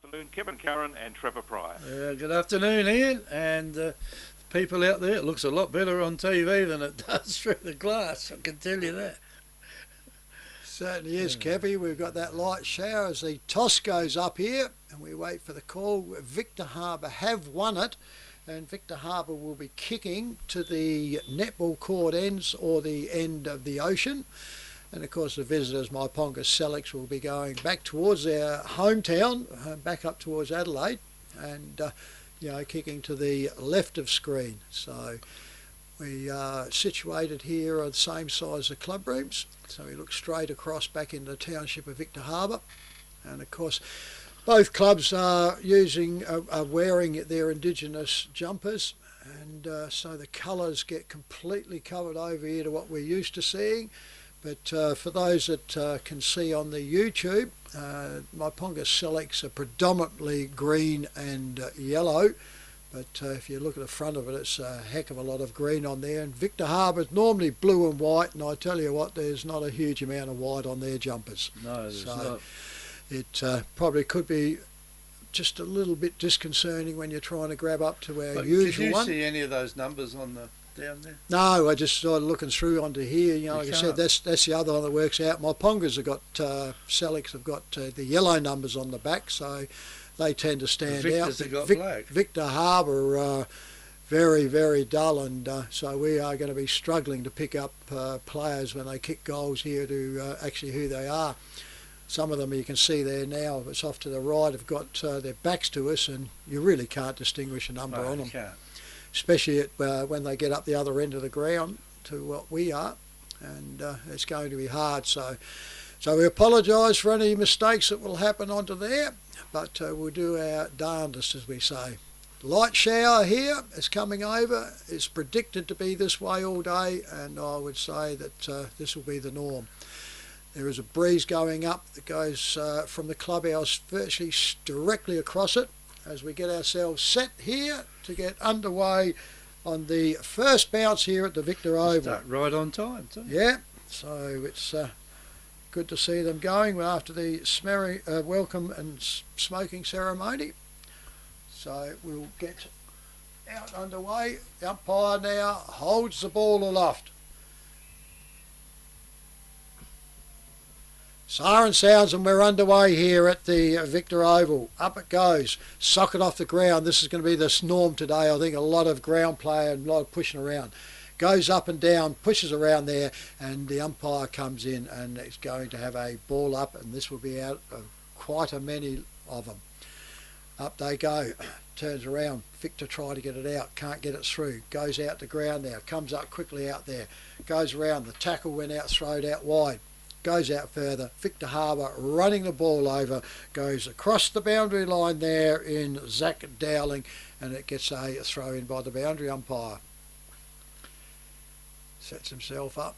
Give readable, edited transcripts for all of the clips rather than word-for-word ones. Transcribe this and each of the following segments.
afternoon, Kevin Curran and Trevor Pryor. Good afternoon, Ian, and people out there. It looks a lot better on TV than it does through the glass, I can tell you that. Certainly is, Kevy. We've got that light shower as the toss goes up here, and we wait for the call. Victor Harbor have won it, and Victor Harbor will be kicking to the netball court ends or the end of the ocean. And of course the visitors, Myponga Sellicks, will be going back towards their hometown, back up towards Adelaide, and kicking to the left of screen. So we are situated here are the same size as club rooms, so we look straight across back into the township of Victor Harbor. And of course both clubs are wearing their indigenous jumpers, and so the colours get completely covered over here to what we're used to seeing. But for those that can see on the YouTube, Myponga Sellicks are predominantly green and yellow. But if you look at the front of it, it's a heck of a lot of green on there. And Victor Harbor is normally blue and white, and I tell you what, there's not a huge amount of white on their jumpers. No, there's not. It probably could be just a little bit disconcerting when you're trying to grab up to our usual one. Did you see any of those numbers on the down there? No, I just started looking through onto here. Like I said, that's the other one that works out. Mypongas have got Sellicks have got the yellow numbers on the back, so they tend to stand out. Have got black. Victor Harbor very, very dull, and so we are going to be struggling to pick up players when they kick goals here to actually who they are. Some of them you can see there now, if it's off to the right, have got their backs to us, and you really can't distinguish a number on them. Can't. Especially when they get up the other end of the ground to what we are, and it's going to be hard. So we apologise for any mistakes that will happen onto there, but we'll do our darndest, as we say. Light shower here is coming over. It's predicted to be this way all day, and I would say that this will be the norm. There is a breeze going up that goes from the clubhouse virtually directly across it, as we get ourselves set here to get underway on the first bounce here at the Victor Oval. Start right on time too. Yeah, so it's good to see them going after the welcome and smoking ceremony. So we'll get out underway. The umpire now holds the ball aloft. Siren sounds and we're underway here at the Victor Oval. Up it goes. Socket off the ground. This is going to be the norm today. I think a lot of ground play and a lot of pushing around. Goes up and down, pushes around there, and the umpire comes in and it's going to have a ball up, and this will be out of quite a many of them. Up they go. Turns around. Victor try to get it out. Can't get it through. Goes out to ground now. Comes up quickly out there. Goes around. The tackle went out, thrown out wide. Goes out further. Victor Harbor running the ball over, goes across the boundary line there in Zach Dowling, and it gets a throw in by the boundary umpire. Sets himself up,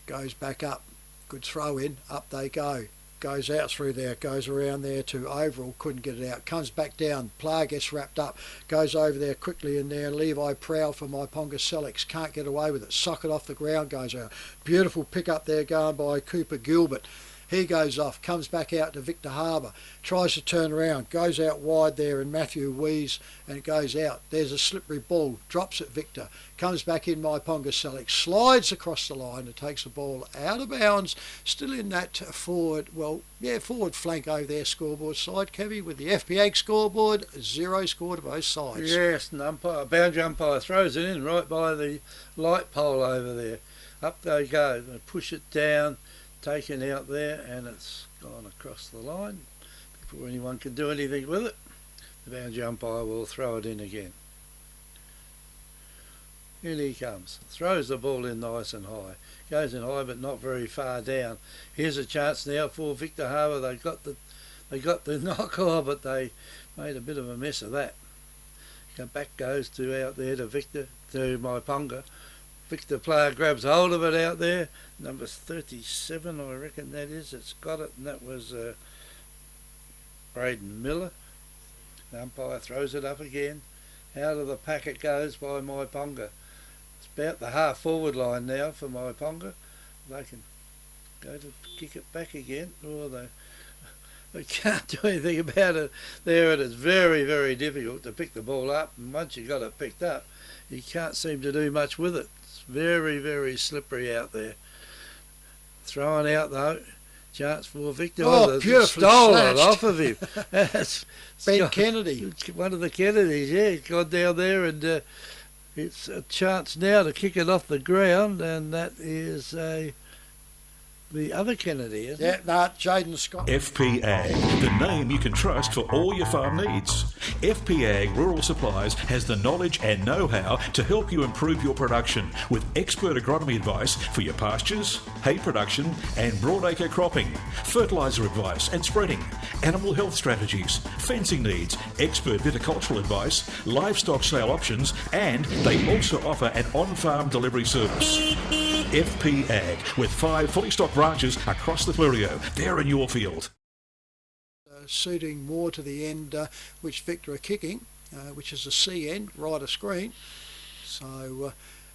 goes back up, good throw in, up they go. Goes out through there, goes around there to Overall, couldn't get it out, comes back down, player gets wrapped up, goes over there quickly in there, Levi Proud for Myponga Sellicks, can't get away with it, socket off the ground, goes out. Beautiful pick up there going by Cooper Gilbert. He goes off, comes back out to Victor Harbor, tries to turn around, goes out wide there in Matthew Wees, and it goes out. There's a slippery ball, drops at Victor, comes back in Myponga Sellicks, slides across the line and takes the ball out of bounds, still in that forward flank over there scoreboard side, Kevy, with the FPA scoreboard, 0 score to both sides. Yes, and boundary umpire throws it in right by the light pole over there. Up they go, they push it down, taken out there, and it's gone across the line before anyone can do anything with it. The boundary umpire will throw it in again. In he comes, throws the ball in nice and high, goes in high but not very far down. Here's a chance now for Victor Harbor. They got the knock on, but they made a bit of a mess of that. Back goes to out there to Victor, to Myponga. Victor player grabs hold of it out there. Number 37, I reckon that is. It's got it, and that was Braden Miller. The umpire throws it up again. Out of the pack it goes by Myponga. It's about the half forward line now for Myponga. They can go to kick it back again, or They can't do anything about it there, and it's very, very difficult to pick the ball up. And once you got it picked up, you can't seem to do much with it. It's very, very slippery out there. Throwing out though, chance for Victor. Oh, beautifully stole snatched. it off of him. Ben Kennedy. One of the Kennedys, yeah, he's gone down there, and it's a chance now to kick it off the ground, and that is the other Kennedy, isn't it? Yeah, no, Jaden Scott. FP Ag, the name you can trust for all your farm needs. FP Ag Rural Supplies has the knowledge and know-how to help you improve your production with expert agronomy advice for your pastures, hay production and broadacre cropping, fertiliser advice and spreading, animal health strategies, fencing needs, expert viticultural advice, livestock sale options, and they also offer an on-farm delivery service. FP Ag, with 5 fully stocked branches across the Fleurieu. They're in your field. Suiting more to the end which Victor are kicking, which is a C end, right of screen. So,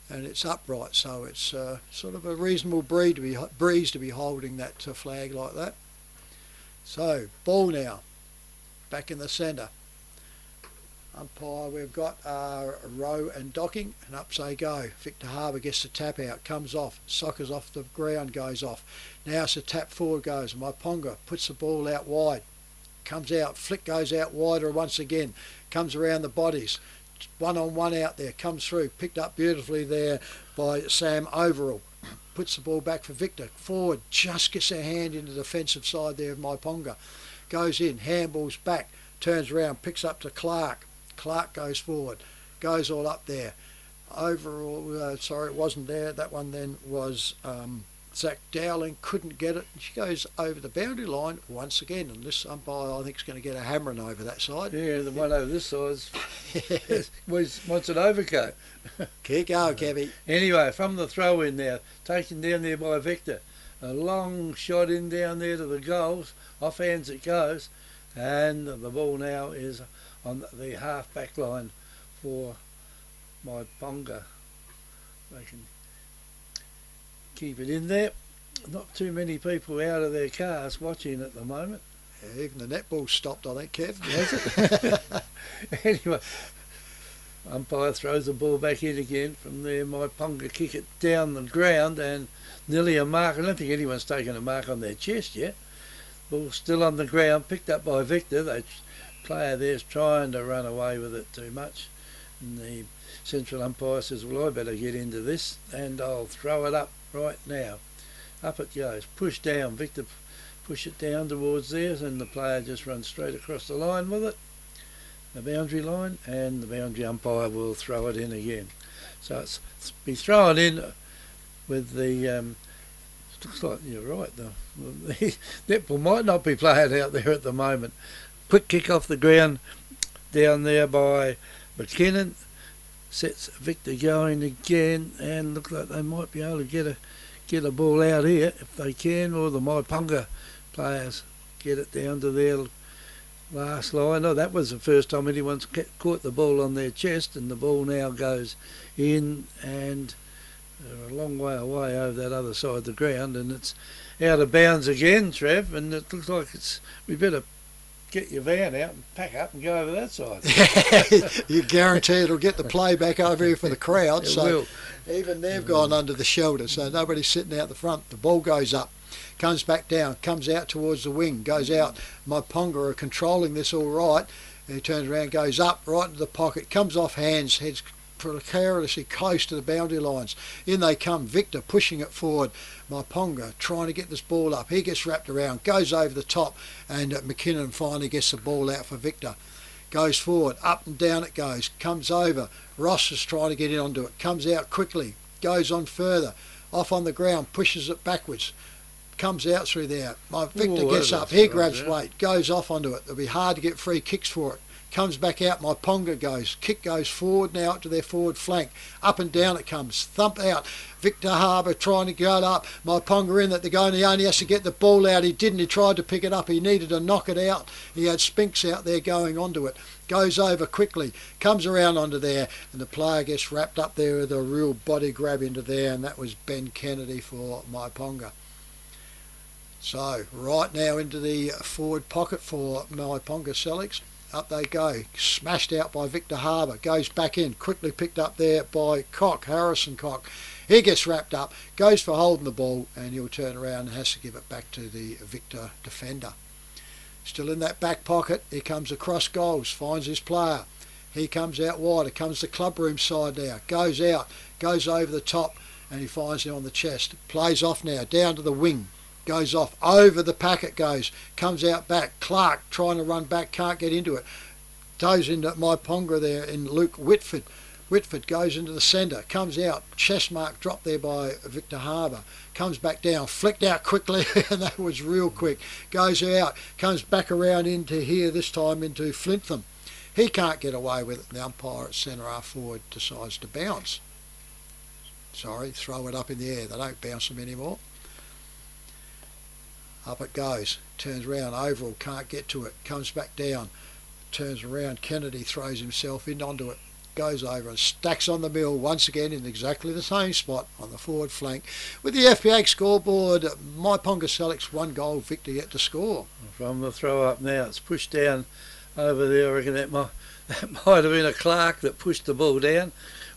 and it's upright, so it's sort of a reasonable breeze to be holding that flag like that. So, ball now, back in the centre. Umpire, we've got row and docking, and up they go. Victor Harbor gets the tap out, comes off, soccers off the ground, goes off. Now it's a tap forward goes. Myponga puts the ball out wide, comes out, flick goes out wider once again, comes around the bodies, 1-on-1 out there, comes through, picked up beautifully there by Sam Overall. Puts the ball back for Victor, forward, just gets their hand into the defensive side there of Myponga. Goes in, handballs back, turns around, picks up to Clark. Clark goes forward, goes all up there. Overall, sorry, it wasn't there. That one then was Zach Dowling, couldn't get it. She goes over the boundary line once again, and this umpire I think is going to get a hammering over that side. Yeah, the one over this side wants an overcoat. Keep going, Kevy. Anyway, from the throw in now, taken down there by Victor. A long shot in down there to the goals, off hands it goes, and the ball now is on the half back line for Myponga. They can keep it in there. Not too many people out of their cars watching at the moment. Yeah, even the netball stopped, I think, Kev. Has it? Anyway, umpire throws the ball back in again. From there, Myponga kick it down the ground, and nearly a mark. I don't think anyone's taken a mark on their chest yet. Ball still on the ground, picked up by Victor. The player there's trying to run away with it too much. And the central umpire says, well, I better get into this, and I'll throw it up right now. Up it goes. Push down. Victor push it down towards there, and the player just runs straight across the line with it, the boundary line, and the boundary umpire will throw it in again. So it's be thrown in with the looks like you're right, the netball might not be playing out there at the moment. Quick kick off the ground down there by McKinnon, sets Victor going again, and look like they might be able to get a ball out here if they can, or the Myponga players get it down to their last line. Oh, that was the first time anyone's caught the ball on their chest, and the ball now goes in, and they're a long way away over that other side of the ground, and it's out of bounds again, Trev, and it looks like we better get your van out and pack up and go over that side. You guarantee it'll get the play back over here for the crowd. It so will. Even they've gone under the shelter, so nobody's sitting out the front. The ball goes up, comes back down, comes out towards the wing, goes out. Myponga are controlling this all right. And he turns around, goes up right into the pocket, comes off hands, heads precariously close to the boundary lines. In they come, Victor pushing it forward. Myponga trying to get this ball up. He gets wrapped around, goes over the top, and McKinnon finally gets the ball out for Victor. Goes forward, up and down it goes, comes over. Ross is trying to get in onto it, comes out quickly, goes on further, off on the ground, pushes it backwards, comes out through there. Victor gets up, he grabs weight, goes off onto it. It'll be hard to get free kicks for it. Comes back out, Myponga goes. Kick goes forward now to their forward flank. Up and down it comes. Thump out. Victor Harbor trying to go up. Myponga in that they're going. He only has to get the ball out. He didn't. He tried to pick it up. He needed to knock it out. He had Spinks out there going onto it. Goes over quickly. Comes around onto there. And the player gets wrapped up there with a real body grab into there. And that was Ben Kennedy for Myponga. So right now into the forward pocket for Myponga Sellicks. Up they go, smashed out by Victor Harbor, goes back in, quickly picked up there by Harrison Cock. He gets wrapped up, goes for holding the ball, and he'll turn around and has to give it back to the Victor defender. Still in that back pocket, he comes across goals, finds his player. He comes out wide, it comes the clubroom side now, goes out, goes over the top, and he finds him on the chest. Plays off now, down to the wing. Goes off, over the packet goes, comes out back, Clark trying to run back, can't get into it, goes into Myponga there in Luke Whitford. Whitford goes into the centre, comes out, chest mark dropped there by Victor Harbor, comes back down, flicked out quickly, and that was real quick, goes out, comes back around into here, this time into Flintham. He can't get away with it, and the umpire at centre half forward decides to bounce. Sorry, throw it up in the air, they don't bounce them anymore. Up it goes, turns around, overall, can't get to it, comes back down, turns around, Kennedy throws himself in onto it, goes over and stacks on the mill once again in exactly the same spot on the forward flank. With the FPA scoreboard, Myponga Sellicks 1 goal, Victor yet to score. From the throw up now, it's pushed down over there. I reckon that might have been a Clark that pushed the ball down.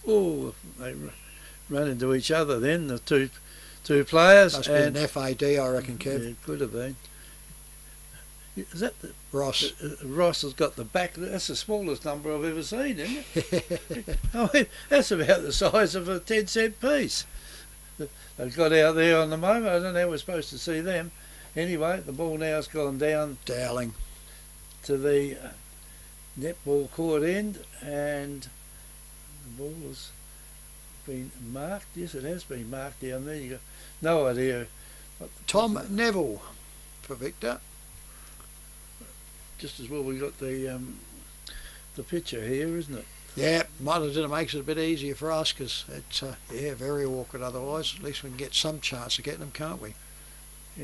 Oh, they run into each other then, the two players. Must be an FAD, I reckon, Kev. Yeah, it could have been. Is that the, Ross? Ross has got the back. That's the smallest number I've ever seen, isn't it? I mean, that's about the size of a 10-cent piece. They've got out there on the moment. I don't know how we're supposed to see them. Anyway, the ball now's gone down Dowling to the netball court end, and the ball has been marked. Yes, it has been marked down there. You got no idea. Tom Neville for Victor. Just as well we got the picture here, isn't it? Yeah, it makes it a bit easier for us because it's very awkward otherwise. At least we can get some chance of getting them, can't we?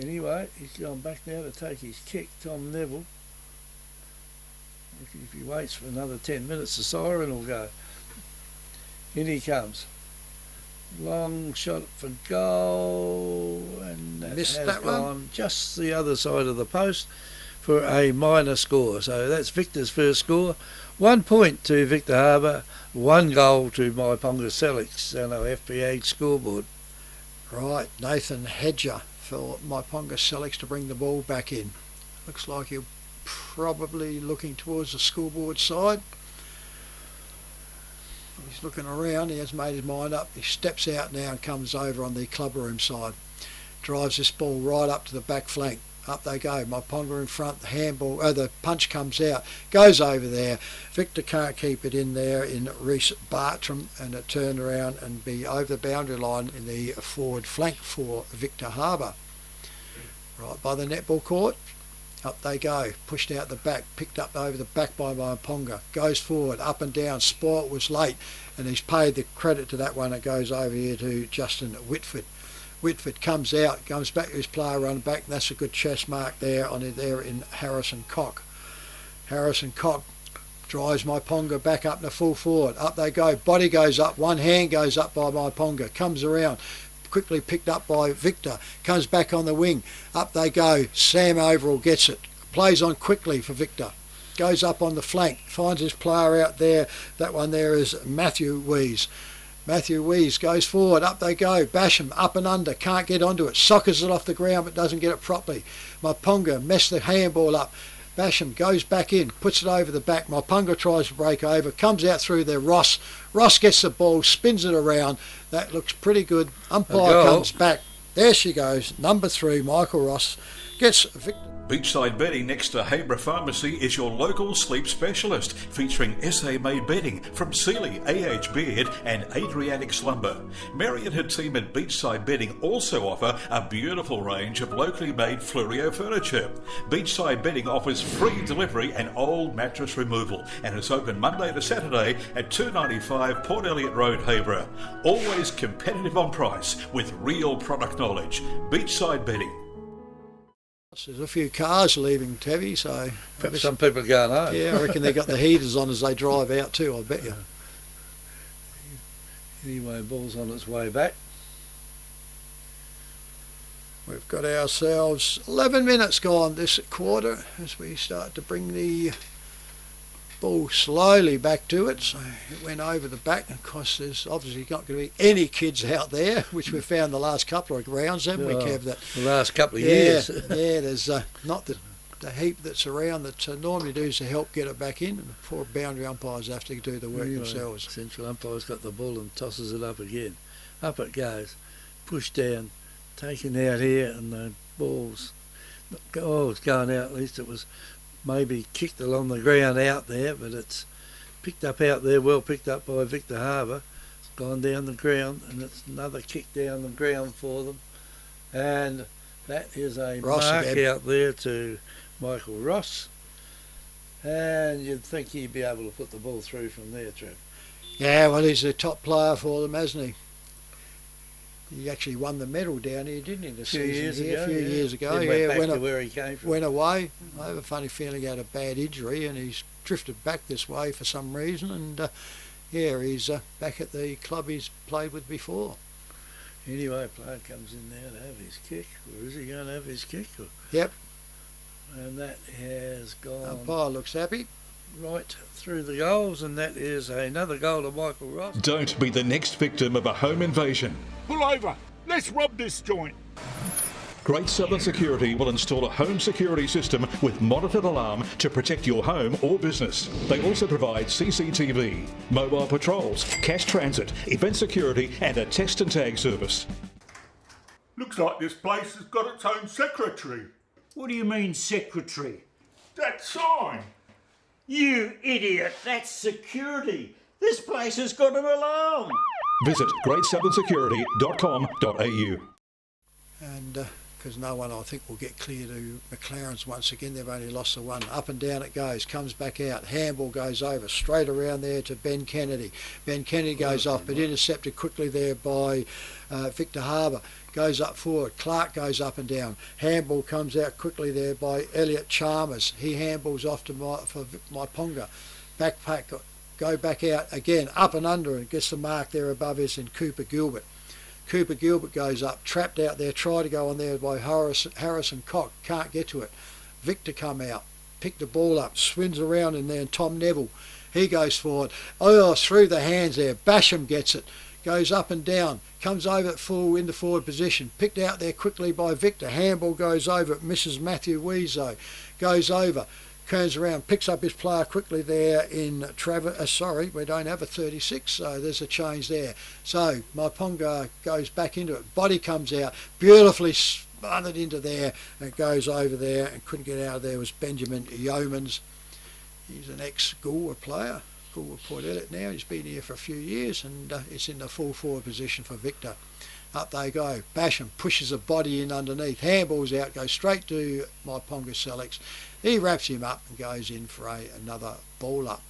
Anyway, he's gone back now to take his kick, Tom Neville. If he waits for another 10 minutes, the siren will go. In he comes. Long shot for goal, and that Missed has that gone one. Just the other side of the post for a minor score. So that's Victor's first score. 1 point to Victor Harbor, 1 goal to Myponga Sellicks on our FPA scoreboard. Right, Nathan Hedger for Myponga Sellicks to bring the ball back in. Looks like he'll probably looking towards the scoreboard side. He's looking around, he has made his mind up. He steps out now and comes over on the clubroom side. Drives this ball right up to the back flank. Up they go, Myponga in front, the handball, the punch comes out, goes over there. Victor can't keep it in there in Reese Bartram, and it turned around and be over the boundary line in the forward flank for Victor Harbor. Right by the netball court, up they go, pushed out the back, picked up over the back by Myponga, goes forward, up and down, Sport was late, and he's paid the credit to that one. It goes over here to Justin Whitford. Whitford comes out, comes back to his player, run back, and that's a good chest mark there on it there in Harrison Cock. Harrison Cock drives Myponga back up to full forward. Up they go, body goes up, one hand goes up by Myponga, comes around, quickly picked up by Victor, comes back on the wing. Up they go, Sam Overall gets it, plays on quickly for Victor. Goes up on the flank, finds his player out there. That one there is Matthew Wees. Matthew Wees goes forward, up they go, Basham up and under, can't get onto it, sockers it off the ground but doesn't get it properly. Myponga messed the handball up. Basham goes back in, puts it over the back. Myponga tries to break over, comes out through there. Ross gets the ball, spins it around. That looks pretty good. Umpire comes back. There she goes. Number 3, Michael Ross gets Victor. Beachside Bedding next to Harbor Pharmacy is your local sleep specialist, featuring SA-made bedding from Sealy, AH Beard and Adriatic Slumber. Mary and her team at Beachside Bedding also offer a beautiful range of locally made Fluorio furniture. Beachside Bedding offers free delivery and old mattress removal, and is open Monday to Saturday at 295 Port Elliot Road, Harbor. Always competitive on price with real product knowledge. Beachside Bedding. There's a few cars leaving Tevy, so Perhaps some people are going home. yeah, I reckon they got the heaters on as they drive out too, I bet you. Anyway, ball's on its way back. We've got ourselves 11 minutes gone this quarter as we start to bring the ball slowly back to it. So it went over the back. Of course, there's obviously not going to be any kids out there, which we've found the last couple of rounds, haven't we, Kev? That, the last couple of years. Yeah, there's not the heap that's around that normally does to help get it back in. And the poor boundary umpires have to do the work themselves. Central umpire's got the ball and tosses it up again. Up it goes. Pushed down. Taken out here, and the ball's it's going out. At least it was maybe kicked along the ground out there, but it's picked up out there, well picked up by Victor Harbor. It's gone down the ground, and it's another kick down the ground for them. And that is a mark out there to Michael Ross. And you'd think he'd be able to put the ball through from there, Trev. Yeah, well, he's a top player for them, hasn't he? He actually won the medal down here, didn't he, this season? A few years ago. He went back to where he came from. Went away. I have a funny feeling he had a bad injury, and he's drifted back this way for some reason. And he's back at the club he's played with before. Anyway, player comes in there to have his kick. Or is he going to have his kick? Yep. And that has gone. Umpire looks happy. Right through the goals, and that is another goal to Michael Ross. Don't be the next victim of a home invasion. Pull over. Let's rob this joint. Great Southern Security will install a home security system with monitored alarm to protect your home or business. They also provide CCTV, mobile patrols, cash transit, event security and a text and tag service. Looks like this place has got its own secretary. What do you mean, secretary? That sign. You idiot, that's security. This place has got an alarm. Visit greatsouthern.security.com.au. And because no one, I think, will get clear to McLaren's once again. They've only lost the one. Up and down it goes, comes back out. Handball goes over, straight around there to Ben Kennedy. Ben Kennedy goes off, but intercepted quickly there by Victor Harbor. Goes up forward. Clark goes up and down. Handball comes out quickly there by Elliot Chalmers. He handballs off to Myponga. Backpack, go back out again, up and under, and gets the mark there above us in Cooper Gilbert. Cooper Gilbert goes up, trapped out there, try to go on there by Harrison Cock, can't get to it. Victor come out, pick the ball up, swings around in there, and Tom Neville, he goes forward. Through the hands there, Basham gets it, goes up and down, comes over at full in the forward position, picked out there quickly by Victor. Handball goes over, misses Matthew Weezo, goes over, turns around, picks up his player quickly there in we don't have a 36, so there's a change there. So Myponga goes back into it, body comes out, beautifully smothered into there, and it goes over there, and couldn't get out of there was Benjamin Yeomans. He's an ex-Goolwa player, Goolwa Port Elliot now, he's been here for a few years, and it's in the full forward position for Victor. Up they go. Basham pushes a body in underneath. Handballs out, goes straight to Myponga Sellicks. He wraps him up and goes in for another ball up.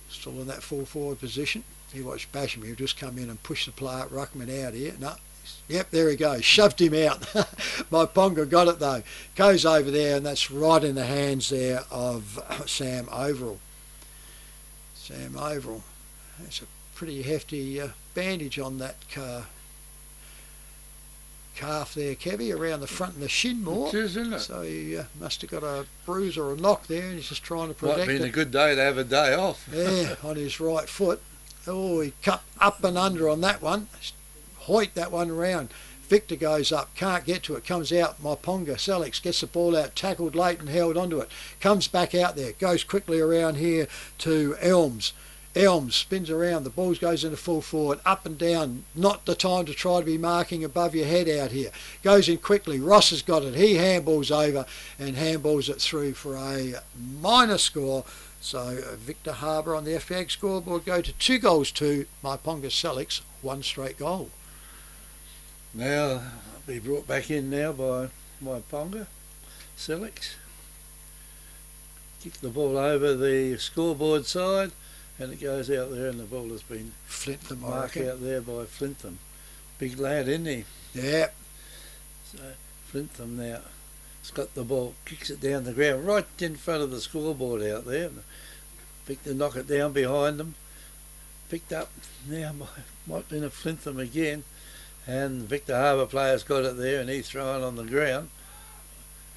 Still in that full forward position. You watch Basham, he'll just come in and push the player, Ruckman out here. No. Yep, there he goes. Shoved him out. Myponga got it though. Goes over there, and that's right in the hands there of Sam Overall. Sam Overall. That's a pretty hefty bandage on that calf there, Kevy, around the front and the shin more. It is, isn't it? So he must have got a bruise or a knock there, and he's just trying to protect it. Might have been a good day to have a day off. Yeah, on his right foot. Oh, he cut up and under on that one. Hoiked that one around. Victor goes up, can't get to it, comes out. Myponga Sellicks gets the ball out, tackled late and held onto it. Comes back out there, goes quickly around here to Elms. Elms spins around, the ball goes into full forward, up and down, not the time to try to be marking above your head out here. Goes in quickly, Ross has got it, he handballs over and handballs it through for a minor score. So Victor Harbor on the FPAG scoreboard go to 2-2, Myponga Sellicks, one straight goal. Now, I'll be brought back in now by Myponga Sellicks. Kick the ball over the scoreboard side. And it goes out there, and the ball has been Flintham, marked out there by Flintham. Big lad, isn't he? Yeah. So Flintham now has got the ball, kicks it down the ground, right in front of the scoreboard out there. Victor knock it down behind them. Picked up now, might have been a Flintham again. and Victor Harbor player's got it there, and he's throwing on the ground.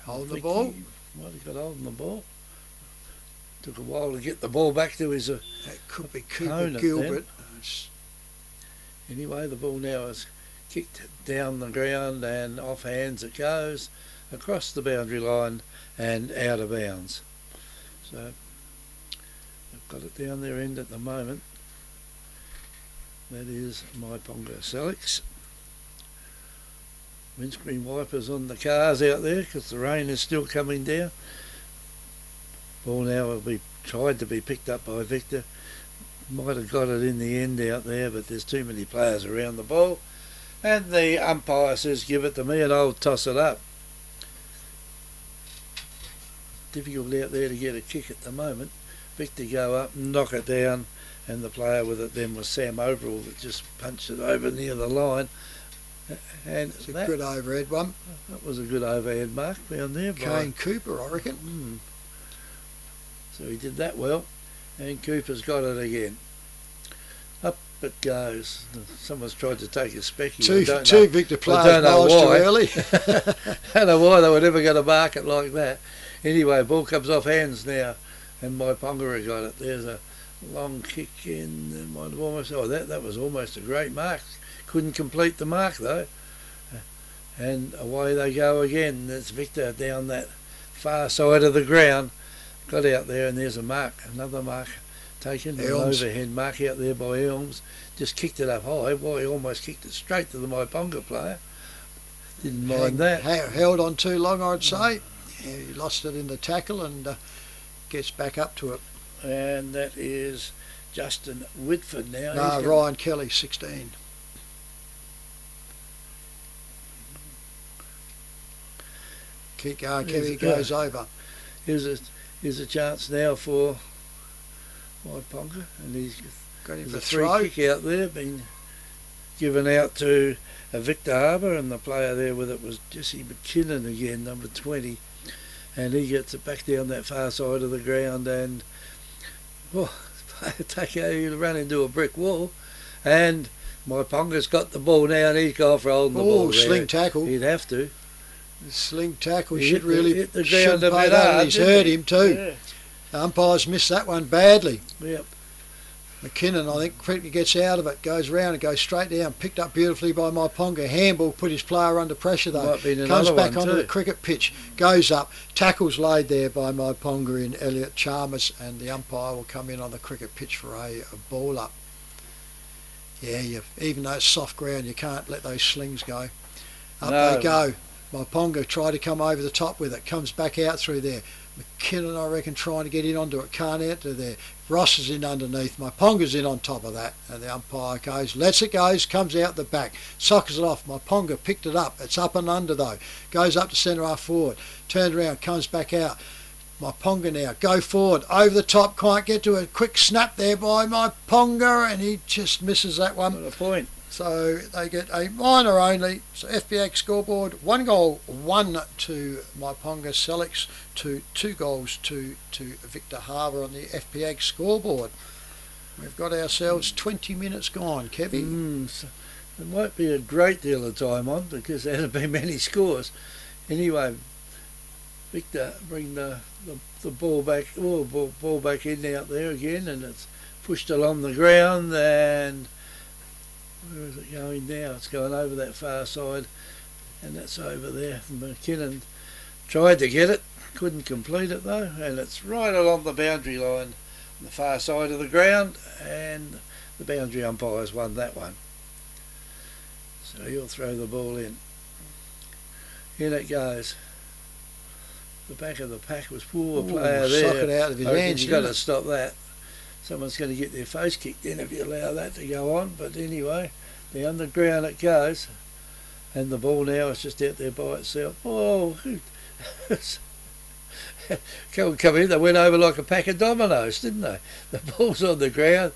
Hold the ball. What he got holding the ball? Took a while to get the ball back to his That could be Cooper opponent Gilbert. Anyway, the ball now is kicked down the ground and off hands it goes, across the boundary line and out of bounds. So they've got it down their end at the moment. That is Myponga Sellicks. Windscreen wipers on the cars out there because the rain is still coming down. Ball now will be tried to be picked up by Victor. Might have got it in the end out there, but there's too many players around the ball. And the umpire says, give it to me and I'll toss it up. Difficult out there to get a kick at the moment. Victor go up, knock it down, and the player with it then was Sam Overall that just punched it over near the line. And it's a good overhead one. That was a good overhead mark down there. Kane Cooper, I reckon. So he did that well, and Cooper's got it again. Up it goes. Someone's tried to take a specky. Two Victor players miles too early. I don't know why they were never going to mark it like that. Anyway, ball comes off hands now, and Myponga got it. There's a long kick in, and might have almost. Oh, that was almost a great mark. Couldn't complete the mark though, and away they go again. There's Victor down that far side of the ground. Got out there, and there's a mark, another mark taken, an overhead mark out there by Elms. Just kicked it up high. Well, he almost kicked it straight to the Myponga player. Didn't mind that. Held on too long, I'd say. Yeah, he lost it in the tackle and gets back up to it. And that is Justin Whitford now. No, Ryan Kelly, 16. Keep going, Kevy goes over. Here's a chance now for Myponga, and he's got him for a free kick out there, been given out to Victor Harbor, and the player there with it was Jesse McKinnon again, number 20, and he gets it back down that far side of the ground, and he'll run into a brick wall, and Myponga's got the ball now, and he's gone for holding the ball. Oh, sling tackle. He'd have to. Sling tackle Hit the should ground a bit hard. He's hurt him too. Yeah. The umpires missed that one badly. Yep. McKinnon, I think, quickly gets out of it, goes round and goes straight down, picked up beautifully by Myponga. Handball put his player under pressure though. Comes back onto the cricket pitch, goes up, tackles laid there by Myponga in Elliot Chalmers, and the umpire will come in on the cricket pitch for a ball up. Yeah, even though it's soft ground, you can't let those slings go. Up they go. Myponga tried to come over the top with it, comes back out through there. McKinnon, I reckon, trying to get in onto it, can't enter there. Ross is in underneath, Myponga's in on top of that, and the umpire goes, lets it go, comes out the back, sockers it off. Myponga picked it up, it's up and under though, goes up to centre half forward, turns around, comes back out. Myponga now, go forward, over the top, can't get to a quick snap there by Myponga, and he just misses that one. What a point. So they get a minor only. So FPX scoreboard, 1 goal, 1 to Myponga Sellicks, to 2 goals to Victor Harbor on the FPX scoreboard. We've got ourselves 20 minutes gone, Kevy. So there won't be a great deal of time on because there haven't been many scores. Anyway, Victor bring the ball back, ball back in out there again, and it's pushed along the ground, and where is it going now? It's going over that far side, and that's over there. McKinnon tried to get it, couldn't complete it though, and it's right along the boundary line on the far side of the ground, and the boundary umpires won that one. So he'll throw the ball in. In it goes. The back of the pack was poor player there. Sock it out of his hands. You've got to stop that. Someone's going to get their face kicked in if you allow that to go on. But anyway, down the ground it goes, and the ball now is just out there by itself. Oh, come in. They went over like a pack of dominoes, didn't they? The ball's on the ground,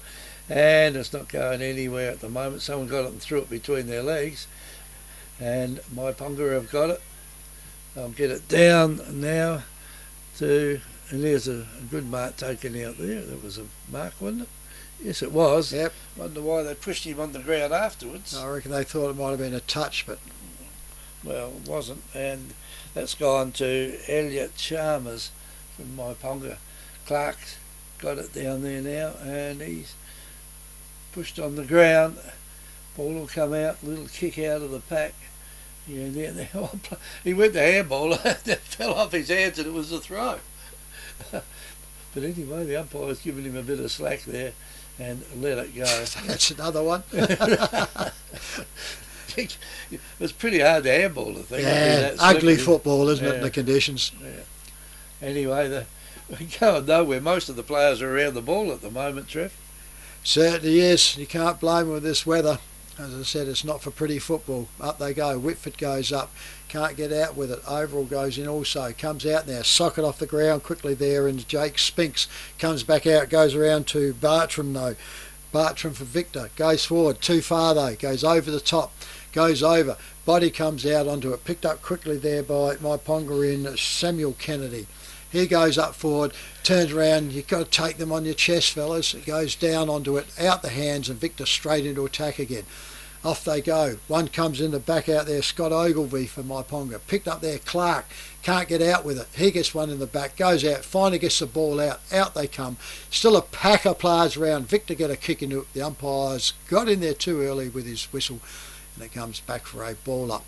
and it's not going anywhere at the moment. Someone got it and threw it between their legs, and Myponga have got it. I'll get it down now to, and there's a good mark taken out there. There was a mark, wasn't it? Yes, it was. Yep. Wonder why they pushed him on the ground afterwards. I reckon they thought it might have been a touch, but Well, it wasn't. And that's gone to Elliot Chalmers from Myponga. Clark's got it down there now, and he's pushed on the ground. Ball will come out, little kick out of the pack. Yeah, he went to handball, that fell off his hands, and it was a throw. But anyway, the umpire's given him a bit of slack there and let it go. that's another one. It was pretty hard to handball, I think. Yeah, ugly football, isn't it, in the conditions? Yeah. Anyway, we're going nowhere. Most of the players are around the ball at the moment, Trev. Certainly is. You can't blame them with this weather. As I said, it's not for pretty football. Up they go. Whitford goes up. Can't get out with it. Overall goes in also. Comes out now. Sock it off the ground quickly there. And Jake Spinks comes back out. Goes around to Bartram though. Bartram for Victor. Goes forward. Too far though. Goes over the top. Goes over. Body comes out onto it. Picked up quickly there by Myponga in Samuel Kennedy. He goes up forward, turns around, you've got to take them on your chest, fellas. It goes down onto it, out the hands, and Victor straight into attack again. Off they go. One comes in the back out there, Scott Ogilvie for Myponga. Picked up there, Clark. Can't get out with it. He gets one in the back, goes out, finally gets the ball out. Out they come. Still a pack of players around. Victor get a kick into it. The umpires got in there too early with his whistle, and it comes back for a ball up.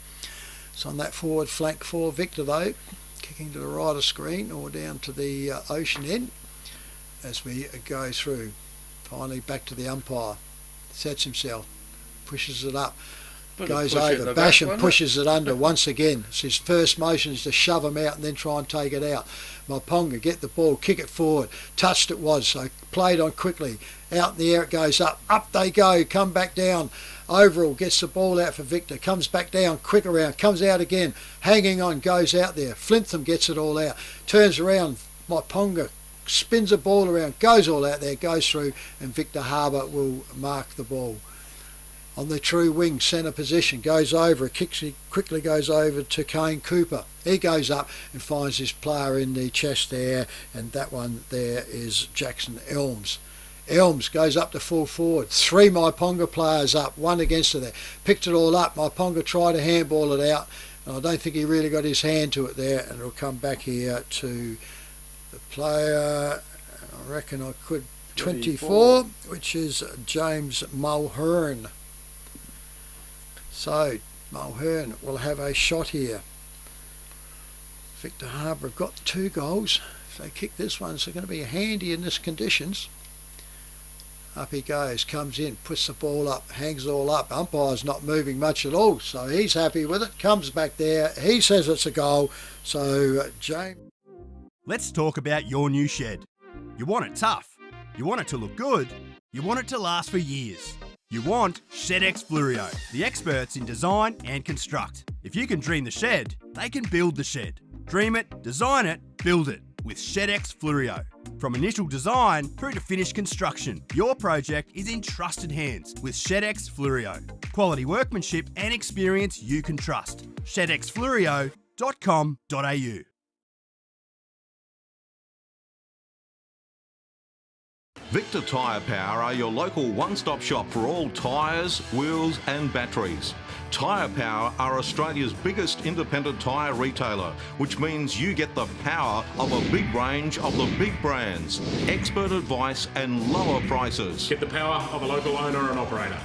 It's on that forward flank for Victor though. Kicking to the right of screen or down to the ocean end as we go through. Finally back to the umpire. Sets himself, pushes it up, goes over. Basham pushes it under once again. It's his first motion is to shove him out and then try and take it out. Myponga get the ball, kick it forward. Touched it was, so played on quickly. Out in the air it goes up. Up they go, come back down. Overall gets the ball out for Victor, comes back down, quick around, comes out again, hanging on, goes out there. Flintham gets it all out, turns around, Myponga spins the ball around, goes all out there, goes through, and Victor Harbor will mark the ball. On the true wing, centre position, goes over, kicks, he quickly goes over to Kane Cooper. He goes up and finds his player in the chest there, and that one there is Jackson Elms. Elms goes up to full forward. 3 Myponga players up, one against her there. Picked it all up. Myponga tried to handball it out, and I don't think he really got his hand to it there, and it'll come back here to the player, I reckon I could, 24, which is James Mulhern. So Mulhern will have a shot here. Victor Harbor have got 2 goals. If they kick this one, it's going to be handy in this conditions. Up he goes, comes in, puts the ball up, hangs it all up. Umpire's not moving much at all, so he's happy with it. Comes back there, he says it's a goal. So James. Let's talk about your new shed. You want it tough. You want it to look good. You want it to last for years. You want Sellicks Fluorio, the experts in design and construct. If you can dream the shed, they can build the shed. Dream it, design it, build it with Sellicks Fluorio. From initial design through to finished construction, your project is in trusted hands with Sellicks Fluorio. Quality workmanship and experience you can trust. SellicksFluorio.com.au. Victor Tyre Power are your local one-stop shop for all tyres, wheels and batteries. Tyre Power are Australia's biggest independent tyre retailer, which means you get the power of a big range of the big brands, expert advice and lower prices. Get the power of a local owner and operator.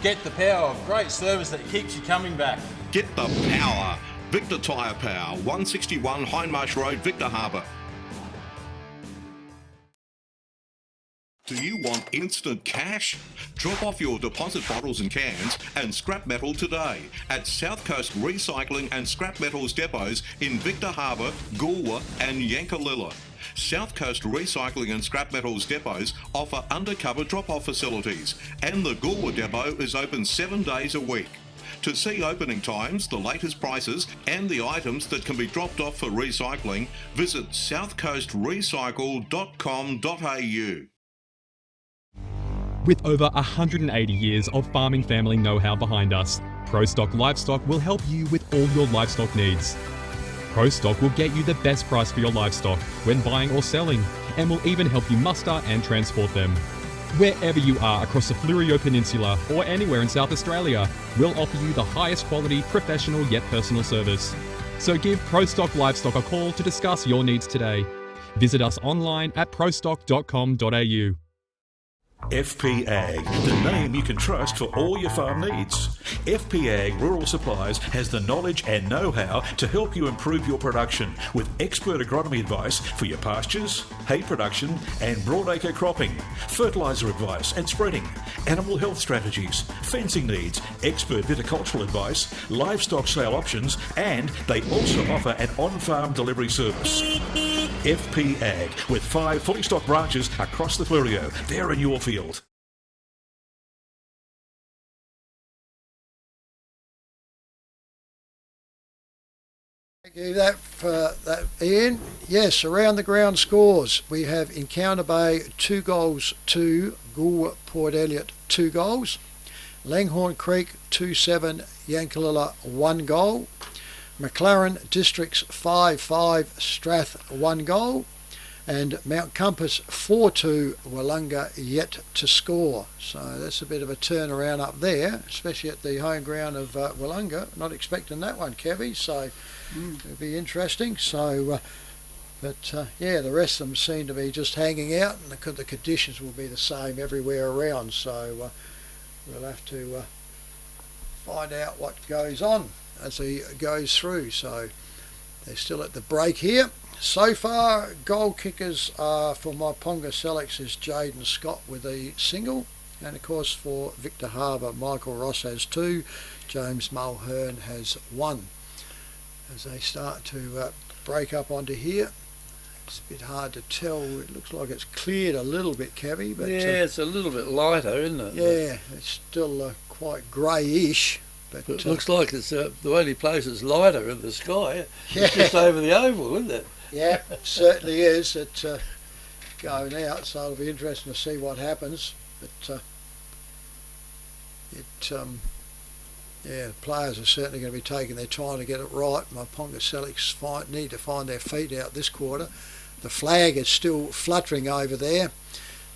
Get the power of great service that keeps you coming back. Get the power. Victor Tyre Power, 161 Hindmarsh Road, Victor Harbor. Do you want instant cash? Drop off your deposit bottles and cans and scrap metal today at South Coast Recycling and Scrap Metals depots in Victor Harbor, Goolwa and Yankalilla. South Coast Recycling and Scrap Metals depots offer undercover drop-off facilities, and the Goolwa depot is open 7 days a week. To see opening times, the latest prices and the items that can be dropped off for recycling, visit southcoastrecycle.com.au. With over 180 years of farming family know-how behind us, ProStock Livestock will help you with all your livestock needs. ProStock will get you the best price for your livestock when buying or selling, and will even help you muster and transport them. Wherever you are across the Fleurieu Peninsula or anywhere in South Australia, we'll offer you the highest quality, professional yet personal service. So give ProStock Livestock a call to discuss your needs today. Visit us online at prostock.com.au. FP Ag, the name you can trust for all your farm needs. FP Ag Rural Supplies has the knowledge and know-how to help you improve your production with expert agronomy advice for your pastures, hay production and broadacre cropping, fertiliser advice and spreading, animal health strategies, fencing needs, expert viticultural advice, livestock sale options, and they also offer an on-farm delivery service. FP Ag, with 5 fully stocked branches across the Fleurieu. They're in your field. Thank you for that, Ian. Yes, around the ground scores. We have Encounter Bay 2 goals to Gould Port Elliot 2 goals. Langhorne Creek 2-7, Yankalilla 1 goal. McLaren Districts 5-5, Strath 1 goal. And Mount Compass 4-2, Wollonga yet to score. So that's a bit of a turnaround up there, especially at the home ground of Wollonga. Not expecting that one, Kevy, so it'll be interesting. So, yeah, the rest of them seem to be just hanging out, and the conditions will be the same everywhere around. So we'll have to find out what goes on as he goes through. So they're still at the break here. So far, goal kickers for Myponga Sellicks is Jaden Scott with a single, and of course for Victor Harbor, Michael Ross has 2, James Mulhern has 1. As they start to break up onto here, it's a bit hard to tell. It looks like it's cleared a little bit, Kevy, but yeah, it's a little bit lighter, isn't it? Yeah, it's still quite greyish. But it looks like it's the only place that's lighter in the sky. Yeah. It's just over the oval, isn't it? Yeah, it certainly is. It's going out, so it'll be interesting to see what happens. But yeah, players are certainly going to be taking their time to get it right. Myponga Sellicks need to find their feet out this quarter. The flag is still fluttering over there,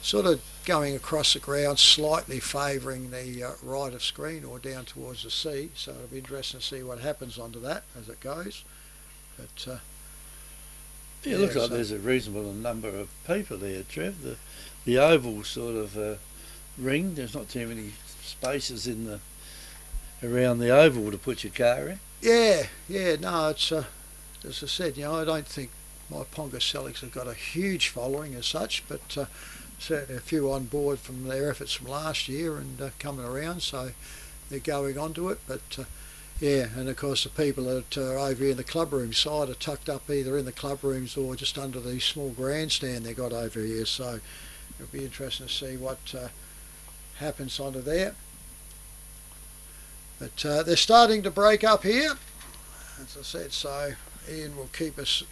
sort of going across the ground, slightly favouring the right of screen or down towards the sea. So it'll be interesting to see what happens onto that as it goes. But yeah, it looks like there's a reasonable number of people there, Trev. The oval sort of ring. There's not too many spaces in around the oval to put your car in. Yeah, no, it's as I said, I don't think Myponga Sellicks have got a huge following as such, but certainly a few on board from their efforts from last year and coming around, so they're going on to it. But yeah, and of course the people that are over here in the clubroom side are tucked up either in the clubrooms or just under the small grandstand they got over here, so it'll be interesting to see what happens onto there. But they're starting to break up here, as I said, so Ian will keep us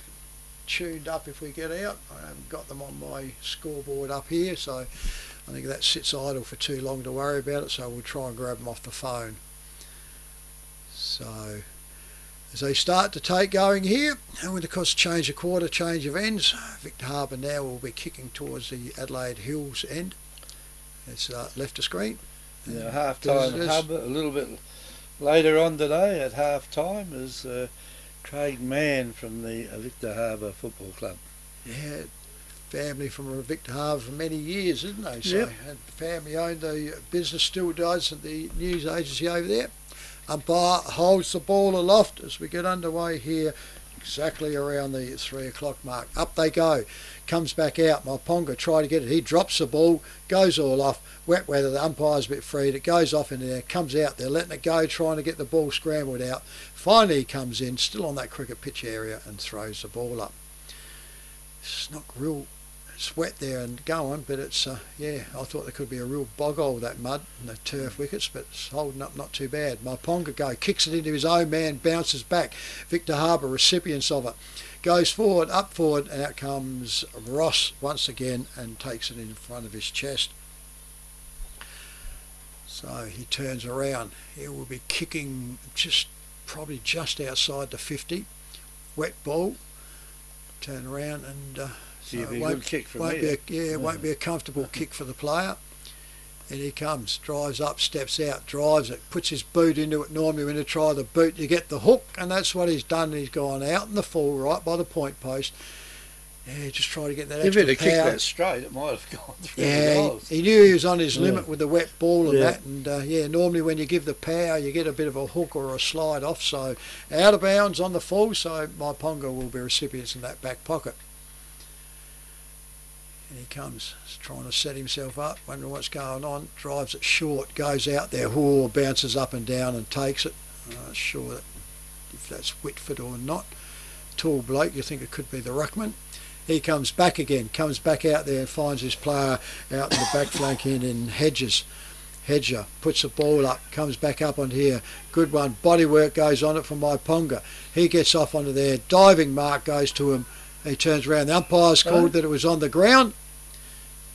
tuned up if we get out. I haven't got them on my scoreboard up here, so I think that sits idle for too long to worry about it, so we'll try and grab them off the phone. So as they start to take going here, and with of course change of quarter, change of ends, Victor Harbor now will be kicking towards the Adelaide Hills end. It's left of screen. Yeah, half time at Harbor, a little bit later on today at half time is Craig Mann from the Victor Harbor Football Club. Yeah, family from Victor Harbor for many years, isn't they? So, yep. And the family owned the business, still does, at the news agency over there. Umpire holds the ball aloft as we get underway here, exactly around the 3 o'clock mark. Up they go. Comes back out. Myponga try to get it. He drops the ball, goes all off. Wet weather, the umpire's a bit freed. It goes off in there, comes out. They're letting it go, trying to get the ball scrambled out. Finally he comes in, still on that cricket pitch area, and throws the ball up. It's not real, it's wet there and going, but it's, yeah, I thought there could be a real bog hole, that mud and the turf wickets, but it's holding up not too bad. Myponga go, kicks it into his own man, bounces back. Victor Harbor recipients of it. Goes forward, up forward, and out comes Ross once again and takes it in front of his chest. So he turns around. He will be kicking probably just outside the 50. Wet ball. Turn around and so it won't be a comfortable kick for the player. And he comes, drives up, steps out, drives it, puts his boot into it. Normally when you try the boot you get the hook, and that's what he's done. He's gone out in the full right by the point post. Yeah, just try to get that extra If he'd have kicked power. that straight, it might have gone through the Yeah, goals. he knew he was on his limit with the wet ball and Yeah. that, and yeah, normally when you give the power you get a bit of a hook or a slide off, so out of bounds on the full, so Myponga will be recipients in that back pocket. And he comes, he's trying to set himself up, wondering what's going on, drives it short, goes out there, bounces up and down and takes it. I'm not sure that if that's Whitford or not. Tall bloke, you think it could be the ruckman. He comes back again, comes back out there and finds his player out in the back flank in Hedger, puts the ball up, comes back up on here, good one, body work goes on it from Myponga. He gets off onto there, diving mark goes to him, he turns around, the umpire's called that it was on the ground,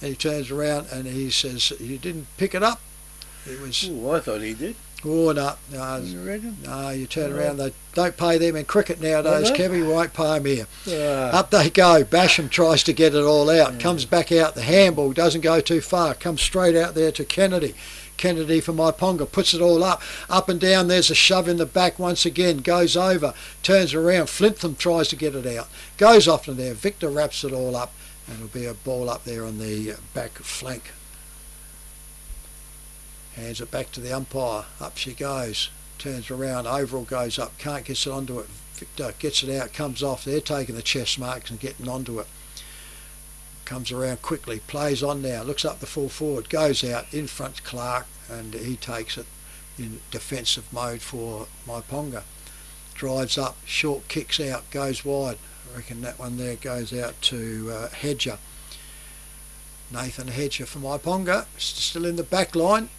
and he turns around and he says, you didn't pick it up. It was... Ooh, I thought he did. Oh, no, You reckon? no, you turn around, they don't pay them in cricket nowadays, Don't they? Kevy, we won't pay them here. Up they go, Basham tries to get it all out, comes back out, the handball doesn't go too far, comes straight out there to Kennedy. Kennedy for Myponga, puts it all up and down, there's a shove in the back once again, goes over, turns around, Flintham tries to get it out, goes off to there, Victor wraps it all up, and it'll be a ball up there on the back flank. Hands it back to the umpire, up she goes, turns around, overall goes up, can't get it onto it, Victor gets it out, comes off, they're taking the chest marks and getting onto it. Comes around quickly, plays on now, looks up the full forward, goes out, in front Clark, and he takes it in defensive mode for Myponga. Drives up, short kicks out, goes wide. I reckon that one there goes out to Hedger. Nathan Hedger for Myponga, still in the back line.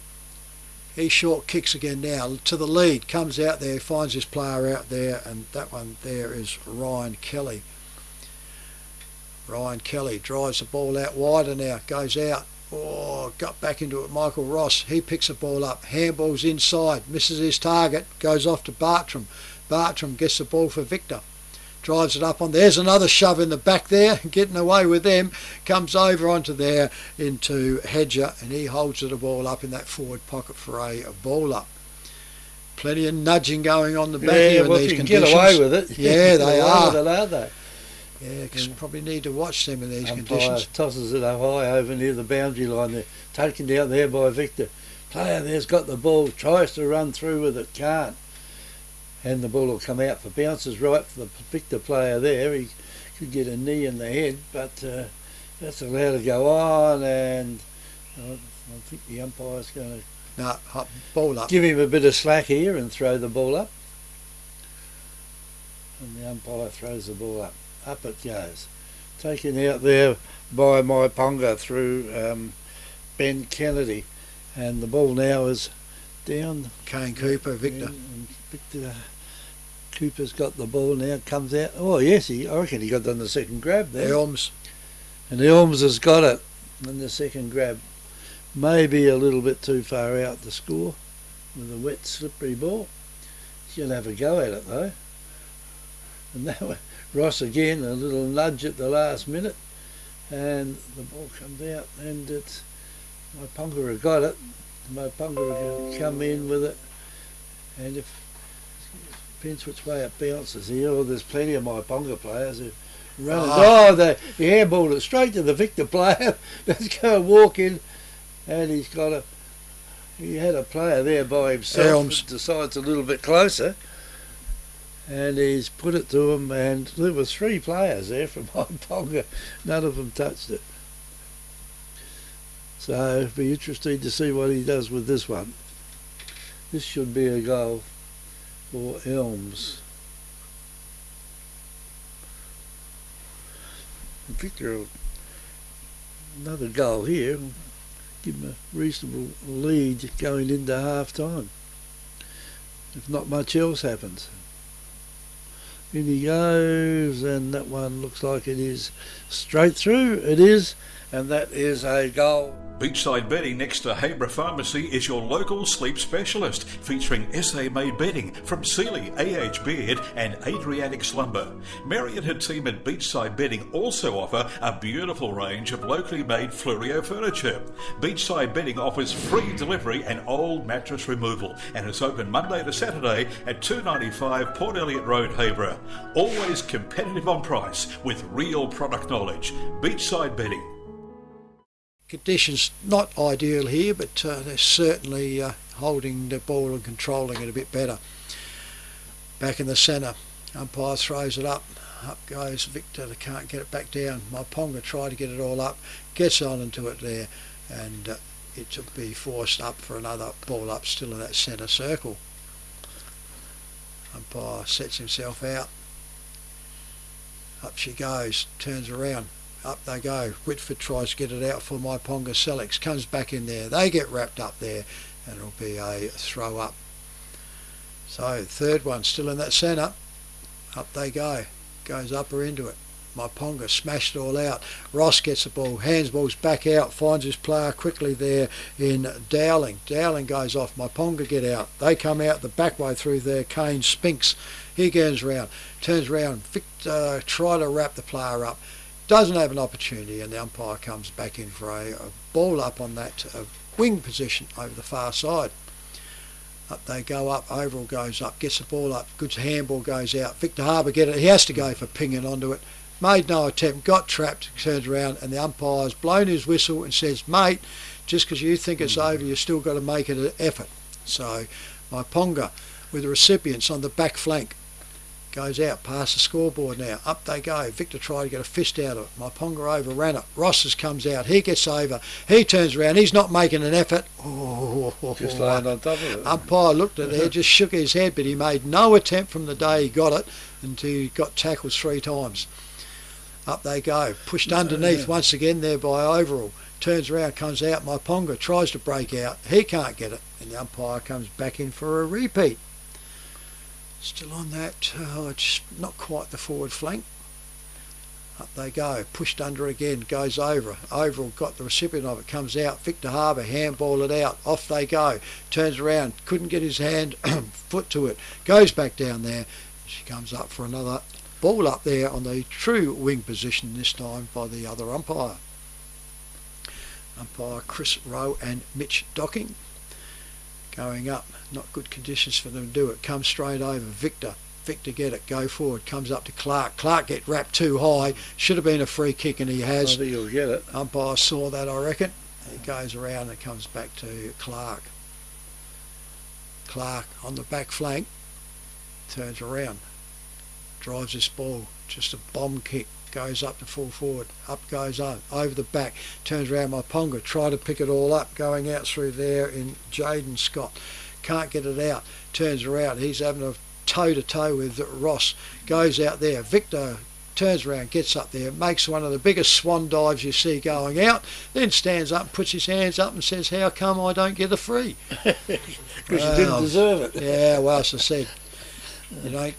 He short kicks again now to the lead, comes out there, finds his player out there, and that one there is Ryan Kelly. Ryan Kelly drives the ball out wider now, goes out, got back into it, Michael Ross, he picks the ball up, handballs inside, misses his target, goes off to Bartram. Bartram gets the ball for Victor, drives it up on, there's another shove in the back there, getting away with them, comes over onto there into Hedger, and he holds the ball up in that forward pocket for a ball up. Plenty of nudging going on the back here in these conditions. Get away with it. Yeah, they are. Aren't they? Yeah, because probably need to watch them in these Umpire conditions. tosses it up high over near the boundary line there, taken out there by Victor. Player there's got the ball, tries to run through with it, can't. And the ball will come out for bounces right for the Victor player there. He could get a knee in the head, but that's allowed to go on, and I think the umpire's going No, ball up. to give him a bit of slack here and throw the ball up. And the umpire throws the ball up. Up it goes. Taken out there by Myponga through Ben Kennedy. And the ball now is down. Kane Cooper, Victor. And Victor Cooper's got the ball now, comes out. Oh, yes, I reckon he got on the second grab there. Elms. And Elms has got it in the second grab. Maybe a little bit too far out to score with a wet, slippery ball. He'll have a go at it, though. And that way, Ross again, a little nudge at the last minute, and the ball comes out, and it's Myponga have got it. Myponga have come in with it, and if depends which way it bounces here. Well, there's plenty of Myponga players who run. They handballed it straight to the Victor player. Let's go walk in, and he had a player there by himself. Elms decides a little bit closer. And he's put it to him, and there were three players there from Myponga. None of them touched it. So it'll be interesting to see what he does with this one. This should be a goal for Elms. Victor, another goal here, will give him a reasonable lead going into half time, if not much else happens. In he goes, and that one looks like it is straight through. It is, and that is a goal. Beachside Bedding next to Harbor Pharmacy is your local sleep specialist, featuring SA-made bedding from Sealy, AH Beard and Adriatic Slumber. Mary and her team at Beachside Bedding also offer a beautiful range of locally made Fluorio furniture. Beachside Bedding offers free delivery and old mattress removal and is open Monday to Saturday at 295 Port Elliot Road, Harbor. Always competitive on price with real product knowledge. Beachside Bedding. Conditions not ideal here, but they're certainly holding the ball and controlling it a bit better. Back in the centre, umpire throws it up goes Victor. They can't get it back down. Myponga tried to get it all up, gets on into it there, and it will be forced up for another ball up still in that centre circle. Umpire sets himself out. Up she goes, turns around. Up they go. Whitford tries to get it out for Myponga. Sellicks comes back in there. They get wrapped up there, and it'll be a throw up. So third one still in that centre. Up they go. Goes up or into it. Myponga smashed it all out. Ross gets the ball, hands balls back out, finds his player quickly there in Dowling. Dowling goes off. Myponga get out. They come out the back way through there. Kane Spinks. He goes round, turns round. Victor try to wrap the player up. Doesn't have an opportunity, and the umpire comes back in for a ball up on that wing position over the far side. Up they go up, Overall goes up, gets the ball up, good handball goes out. Victor Harbor get it, he has to go for pinging onto it. Made no attempt, got trapped, turns around, and the umpire's blown his whistle and says, mate, just because you think it's over, you've still got to make it an effort. So Myponga with the recipients on the back flank. Goes out past the scoreboard now. Up they go. Victor tried to get a fist out of it. Myponga overran it. Rosses comes out. He gets over. He turns around. He's not making an effort. Just laying on top of it. Umpire looked at there, just shook his head, but he made no attempt from the day he got it until he got tackles 3 times. Up they go. Pushed underneath once again there by Overall. Turns around, comes out. Myponga tries to break out. He can't get it. And the umpire comes back in for a repeat. Still on that, just not quite the forward flank. Up they go, pushed under again, goes over. Overall got the recipient of it, comes out. Victor Harbor handball it out. Off they go. Turns around, couldn't get his hand, foot to it. Goes back down there. She comes up for another ball up there on the true wing position this time by the other umpire. Umpire Chris Rowe and Mitch Docking. Going up, not good conditions for them to do it. Comes straight over. Victor get it, go forward. Comes up to Clark. Clark get wrapped too high. Should have been a free kick, and he has. I think he'll get it. Umpire saw that, I reckon. He goes around and comes back to Clark. Clark on the back flank. Turns around. Drives this ball. Just a bomb kick. Goes up to full forward. Up goes on. Over the back. Turns around Myponga. Try to pick it all up. Going out through there in Jaden Scott. Can't get it out. Turns around. He's having a toe-to-toe with Ross. Goes out there. Victor turns around. Gets up there. Makes one of the biggest swan dives you see going out. Then stands up and puts his hands up and says, how come I don't get a free? Because you didn't deserve it. Yeah, well, as I said, you know,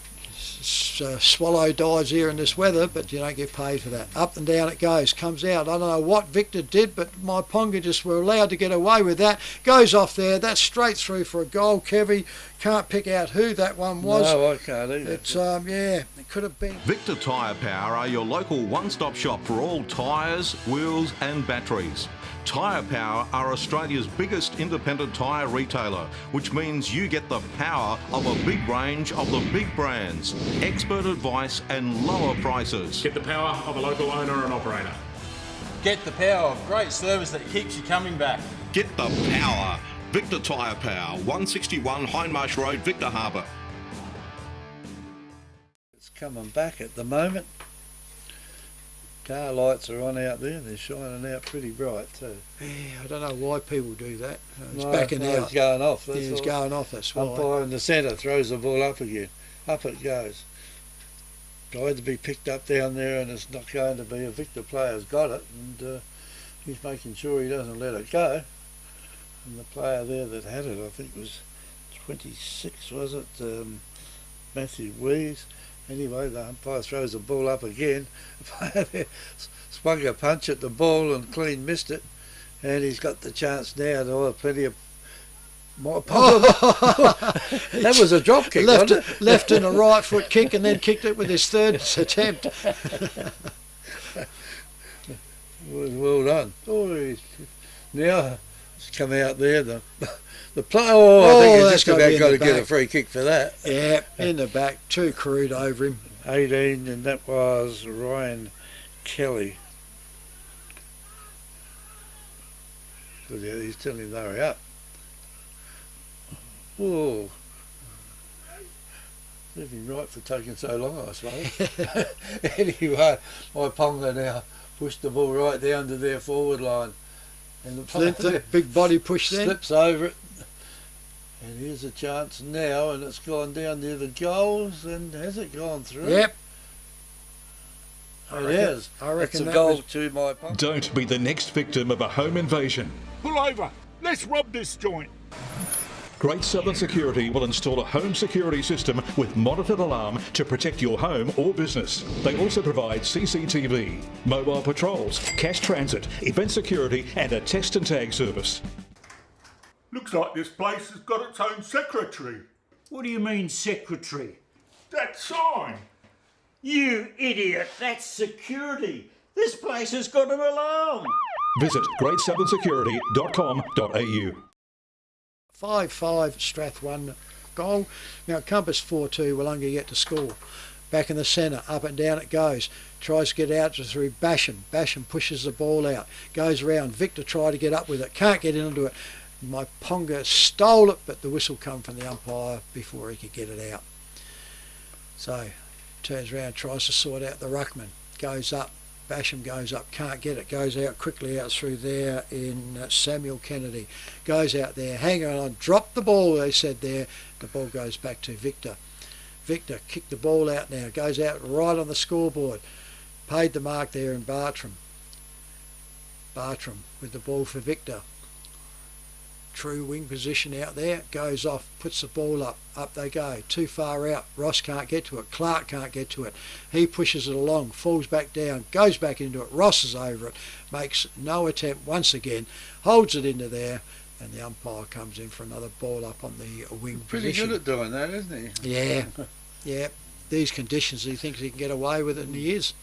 swallow dives here in this weather, but you don't get paid for that. Up and down it goes, comes out. I don't know what Victor did, but Myponga just were allowed to get away with that. Goes off there, that's straight through for a goal. Kevy can't pick out who that one was. No, I can't either. It's yeah, it could have been. Victor Tyre Power are your local one-stop shop for all tyres, wheels and batteries. Tyre Power are Australia's biggest independent tyre retailer, which means you get the power of a big range of the big brands, expert advice and lower prices. Get the power of a local owner and operator. Get the power of great service that keeps you coming back. Get the power. Victor Tyre Power, 161 Hindmarsh Road, Victor Harbor. It's coming back at the moment. Car lights are on out there. They're shining out pretty bright too. Yeah, I don't know why people do that. It's No, backing out. It's going off. That's It's all. going off, that's why. Umpire in the centre throws the ball up again. Up it goes. Tried to be picked up down there, and it's not going to be. A Victor player's got it, and he's making sure he doesn't let it go. And the player there that had it, I think was 26, was it? Matthew Wees. Anyway, the umpire throws the ball up again. Swung a punch at the ball and clean missed it. And he's got the chance now to have plenty of that was a drop kick, wasn't it? Left and a right foot kick, and then kicked it with his third attempt. Well done. Oh, now it's come out there. The player. I think he's just about got to get a free kick for that. Yeah, in the back, too crude over him. 18, and that was Ryan Kelly. He's telling him to hurry up. Oh, served him right for taking so long, I suppose. Anyway, Myponga now pushed the ball right down to their forward line. And the player big body push then. Slips over it. And here's a chance now, and it's gone down near the goals, and has it gone through? Yep. It has. I reckon it's a goal to Myponga. Don't be the next victim of a home invasion. Pull over. Let's rob this joint. Great Southern Security will install a home security system with monitored alarm to protect your home or business. They also provide CCTV, mobile patrols, cash transit, event security and a text and tag service. Looks like this place has got its own secretary. What do you mean, secretary? That sign. You idiot, that's security. This place has got an alarm. Visit greatsouthern.security.com.au. 5-5 Strath 1 goal. Now Compass 4-2 Willunga yet to score. Back in the centre, up and down it goes. Tries to get out through Basham. Basham pushes the ball out. Goes around. Victor tried to get up with it. Can't get into it. Myponga stole it, but the whistle come from the umpire before he could get it out. So turns around, tries to sort out the ruckman. Goes up. Basham goes up, can't get it, goes out quickly out through there in Samuel Kennedy. Goes out there, hang on, drop the ball, they said there. The ball goes back to Victor. Victor kicked the ball out now, goes out right on the scoreboard. Paid the mark there in Bartram. Bartram with the ball for Victor. True wing position out there, goes off, puts the ball up they go, too far out, Ross can't get to it, Clark can't get to it, he pushes it along, falls back down, goes back into it, Ross is over it, makes no attempt once again, holds it into there, and the umpire comes in for another ball up on the wing position. Pretty good at doing that, isn't he? Yeah, yeah, these conditions he thinks he can get away with it, and he is.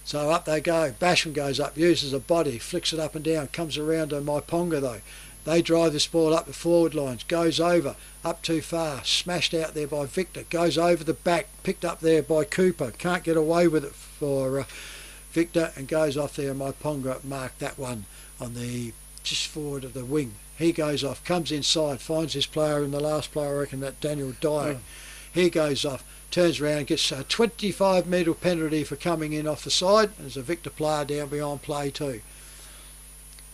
So up they go, Basham goes up, uses a body, flicks it up and down, comes around to Myponga though. They drive this ball up the forward lines, goes over, up too far, smashed out there by Victor, goes over the back, picked up there by Cooper, can't get away with it for Victor, and goes off there. Myponga marked that one on the just forward of the wing. He goes off, comes inside, finds his player, and the last player, I reckon, that Daniel Dyer. He goes off, turns around, gets a 25-metre penalty for coming in off the side, and there's a Victor player down behind play too.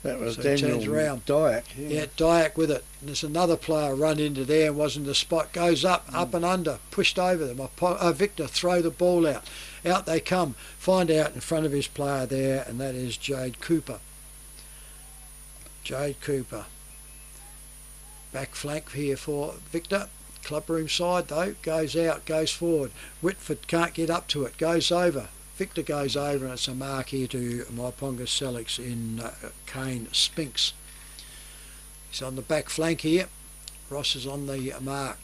That was so Daniel Dyack. Yeah, Dyack with it. And there's another player run into there and wasn't the spot. Goes up and under, pushed over them. Victor throw the ball out. Out they come. Find out in front of his player there, and that is Jade Cooper. Jade Cooper. Back flank here for Victor. Clubroom side though. Goes out, goes forward. Whitford can't get up to it. Goes over. Victor goes over, and it's a mark here to Myponga Sellicks in Kane Spinks. He's on the back flank here. Ross is on the mark.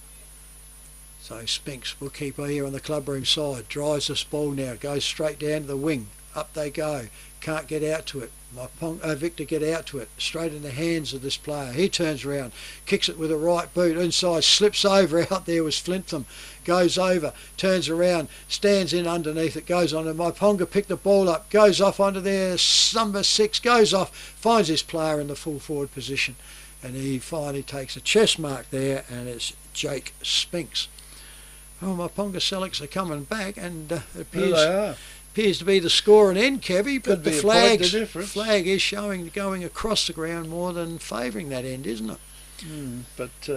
So Spinks will keep here on the clubroom side. Drives this ball now. Goes straight down to the wing. Up they go. Can't get out to it. Victor get out to it. Straight in the hands of this player. He turns around. Kicks it with a right boot. Inside. Slips over. Out there was Flintham. Goes over. Turns around. Stands in underneath it. Goes on. And Myponga picked the ball up. Goes off onto there. Number 6. Goes off. Finds his player in the full forward position. And he finally takes a chest mark there. And it's Jake Spinks. Well, Myponga Sellicks are coming back. And it appears to be the score and end, Kevy, but the flag is showing going across the ground more than favouring that end, isn't it? But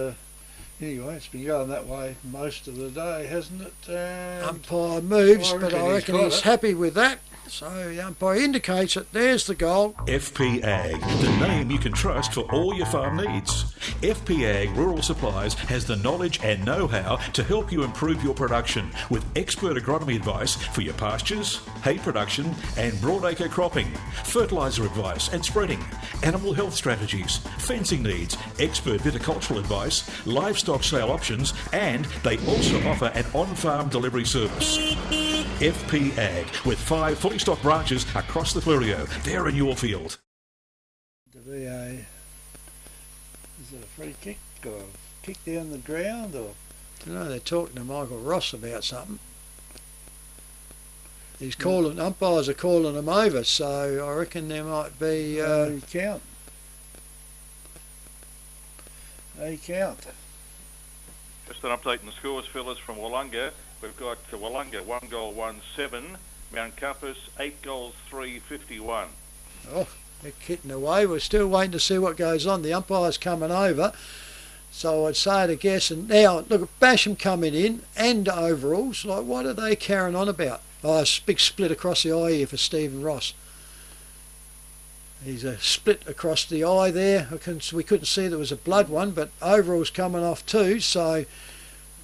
anyway, it's been going that way most of the day, hasn't it? Umpire moves, but I reckon he's happy with that. So the umpire indicates that there's the goal. FP Ag, the name you can trust for all your farm needs. FP Ag Rural Supplies has the knowledge and know-how to help you improve your production with expert agronomy advice for your pastures, hay production and broadacre cropping, fertiliser advice and spreading, animal health strategies, fencing needs, expert viticultural advice, livestock sale options, and they also offer an on-farm delivery service. FP Ag, with 5 fully stocked branches across the Fleurieu. They're in your field. To be a, is it a free kick or a kick down the ground or? I don't know, they're talking to Michael Ross about something. He's calling, umpires are calling him over, so I reckon there might be... count. They count. Just an update in the scores, fellas, from Wollonga. We've got Wollonga 1 goal 1-7, Mount Compass 8 goals 3-51. Oh, they're kitting away. We're still waiting to see what goes on. The umpire's coming over, so I'd say to guess. And now look at Basham coming in and overalls. Like, what are they carrying on about? Oh, a big split across the eye here for Stephen Ross. He's a split across the eye there. We couldn't see there was a blood one, but overalls coming off too, so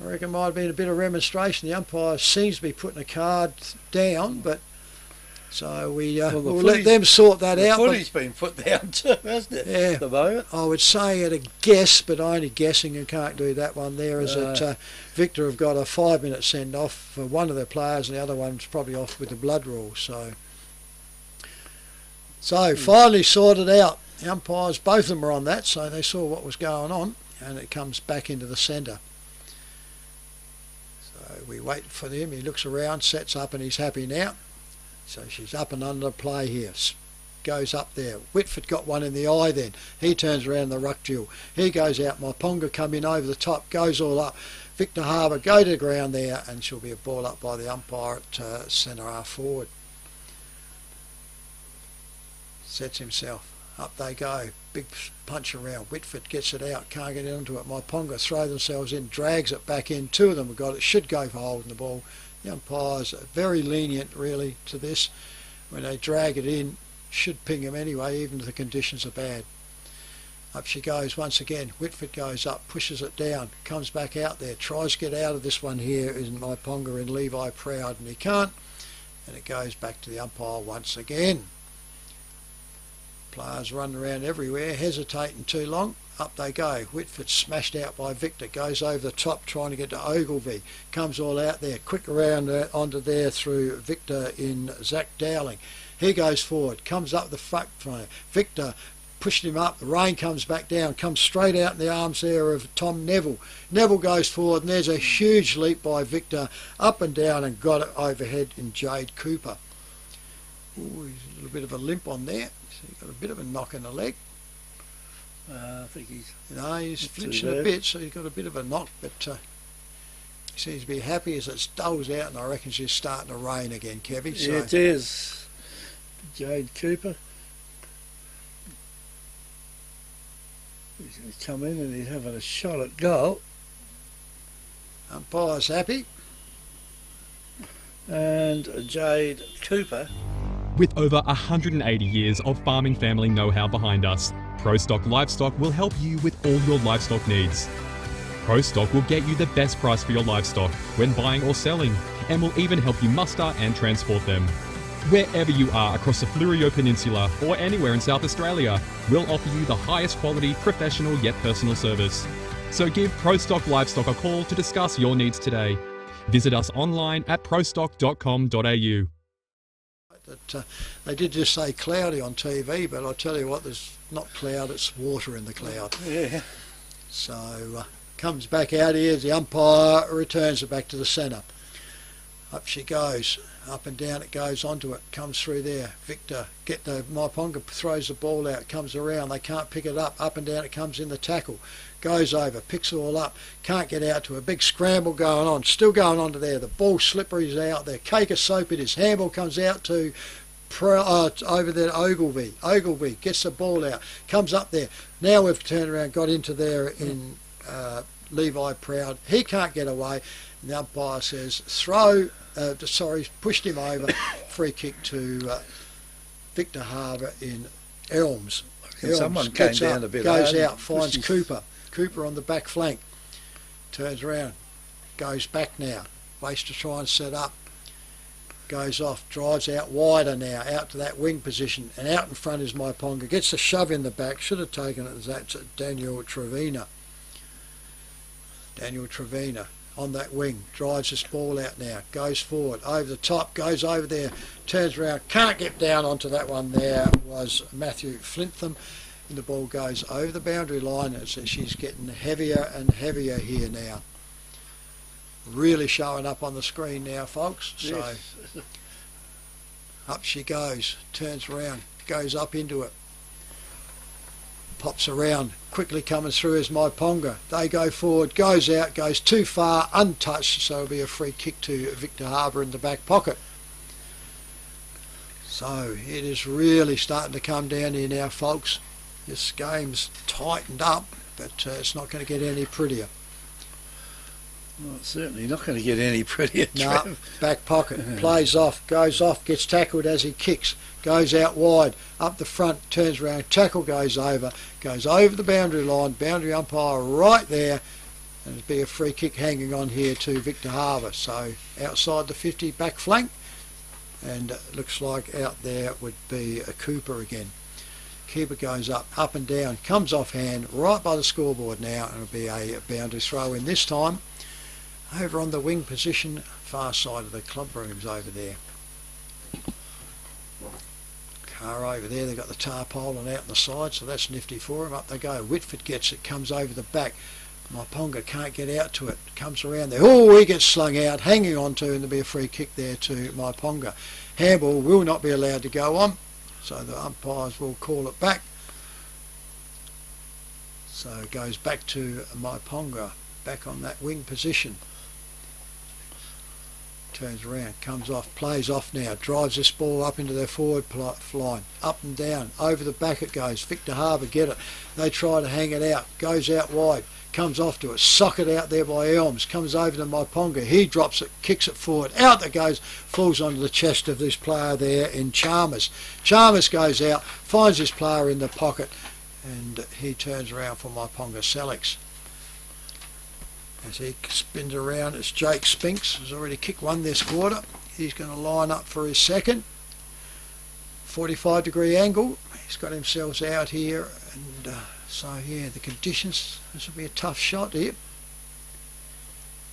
I reckon it might have been a bit of remonstration. The umpire seems to be putting a card down, but so we'll let them sort that out. The footy's been put down too, hasn't it? Yeah, at the moment. I would say at a guess, but only guessing, and can't do that one there. Is that Victor have got a 5-minute send off for one of their players, and the other one's probably off with the blood rule. So finally sorted out. The umpires, both of them were on that, so they saw what was going on, and it comes back into the centre. So we wait for him. He looks around, sets up, and he's happy now. So she's up and under play here. Goes up there. Whitford got one in the eye then. He turns around the ruck duel. He goes out. Myponga come in over the top, goes all up. Victor Harbor go to the ground there, and she'll be a ball up by the umpire at centre half forward. Sets himself. Up they go. Big punch around. Whitford gets it out. Can't get into it. Myponga throw themselves in. Drags it back in. 2 of them have got it. Should go for holding the ball. The umpires are very lenient really to this. When they drag it in, should ping them anyway, even if the conditions are bad. Up she goes once again. Whitford goes up, pushes it down, comes back out there, tries to get out of this one here is Myponga and Levi Proud, and he can't. And it goes back to the umpire once again. Players running around everywhere, hesitating too long. Up they go. Whitford smashed out by Victor. Goes over the top trying to get to Ogilvie. Comes all out there. Quick around onto there through Victor in Zach Dowling. He goes forward. Comes up the front. Victor pushed him up. The rain comes back down. Comes straight out in the arms there of Tom Neville. Neville goes forward and there's a huge leap by Victor. Up and down and got it overhead in Jade Cooper. Ooh, he's a little bit of a limp on there. So he got a bit of a knock in the leg. I think he's flinching a bit, so he's got a bit of a knock, but he seems to be happy as it dulls out, and I reckon it's just starting to rain again, Kevy. So. Yeah, it is. Jade Cooper. He's going to come in and he's having a shot at goal. Umpire's happy. And Jade Cooper. With over 180 years of farming family know-how behind us, ProStock Livestock will help you with all your livestock needs. ProStock will get you the best price for your livestock when buying or selling, and will even help you muster and transport them. Wherever you are across the Fleurieu Peninsula or anywhere in South Australia, we'll offer you the highest quality, professional yet personal service. So give ProStock Livestock a call to discuss your needs today. Visit us online at prostock.com.au. That they did just say cloudy on TV, but I tell you what, there's not cloud, it's water in the cloud. Yeah. So comes back out here, the umpire returns it back to the centre. Up she goes, up and down it goes onto it, comes through there. Victor, Myponga throws the ball out, comes around, they can't pick it up and down it comes in the tackle. Goes over, picks it all up, can't get out to a big scramble going on, still going on to there. The ball slippery's out there, cake of soap it is. Handball comes out to over there to Ogilvie. Ogilvie gets the ball out, comes up there. Now we've turned around, got into there in Levi Proud. He can't get away. And the umpire says, throw pushed him over. Free kick to Victor Harbour in Elms. Someone came down a bit, goes out, finds Cooper. Cooper on the back flank, turns around, goes back now, waits to try and set up, goes off, drives out wider now, out to that wing position, and out in front is Myponga, gets a shove in the back, should have taken it, that's Daniel Trevina. Daniel Trevina on that wing, drives this ball out now, goes forward, over the top, goes over there, turns around, can't get down onto that one. There was Matthew Flintham, and the ball goes over the boundary line, as she's getting heavier and heavier here now. Really showing up on the screen now, folks. So Yes. Up she goes, turns around, goes up into it, pops around, quickly coming through is Myponga. They go forward, goes out, goes too far, untouched, so it'll be a free kick to Victor Harbour in the back pocket. So it is really starting to come down here now, folks. This game's tightened up, but it's not going to get any prettier. Well, it's certainly not going to get any prettier. No, back pocket, plays off, goes off, gets tackled as he kicks, goes out wide, up the front, turns around, tackle goes over the boundary line, boundary umpire right there, and it'll be a free kick hanging on here to Victor Harbour. So outside the 50 back flank, and it looks like out there would be a Cooper again. Keeper goes up and down, comes off hand, right by the scoreboard now, and it'll be a boundary throw in this time. Over on the wing position, far side of the club rooms over there. Car over there, they've got the tarpaulin out on the side, so that's nifty for them. Up they go. Whitford gets it, comes over the back. Myponga can't get out to it, comes around there. Oh, he gets slung out, hanging on to, and there'll be a free kick there to Myponga. Handball will not be allowed to go on, so the umpires will call it back. So it goes back to Myponga, back on that wing position. Turns around, comes off, plays off now, drives this ball up into their forward line, up and down, over the back it goes. Victor Harbour get it, they try to hang it out, goes out wide, comes off to it, socket out there by Elms, comes over to Myponga, he drops it, kicks it forward, out it goes, falls onto the chest of this player there in Chalmers. Chalmers goes out, finds this player in the pocket, and he turns around for Myponga Sellicks. As he spins around, it's Jake Spinks, who's already kicked one this quarter. He's going to line up for his second. 45-degree angle. He's got himself out here, and so yeah, the conditions, this will be a tough shot here.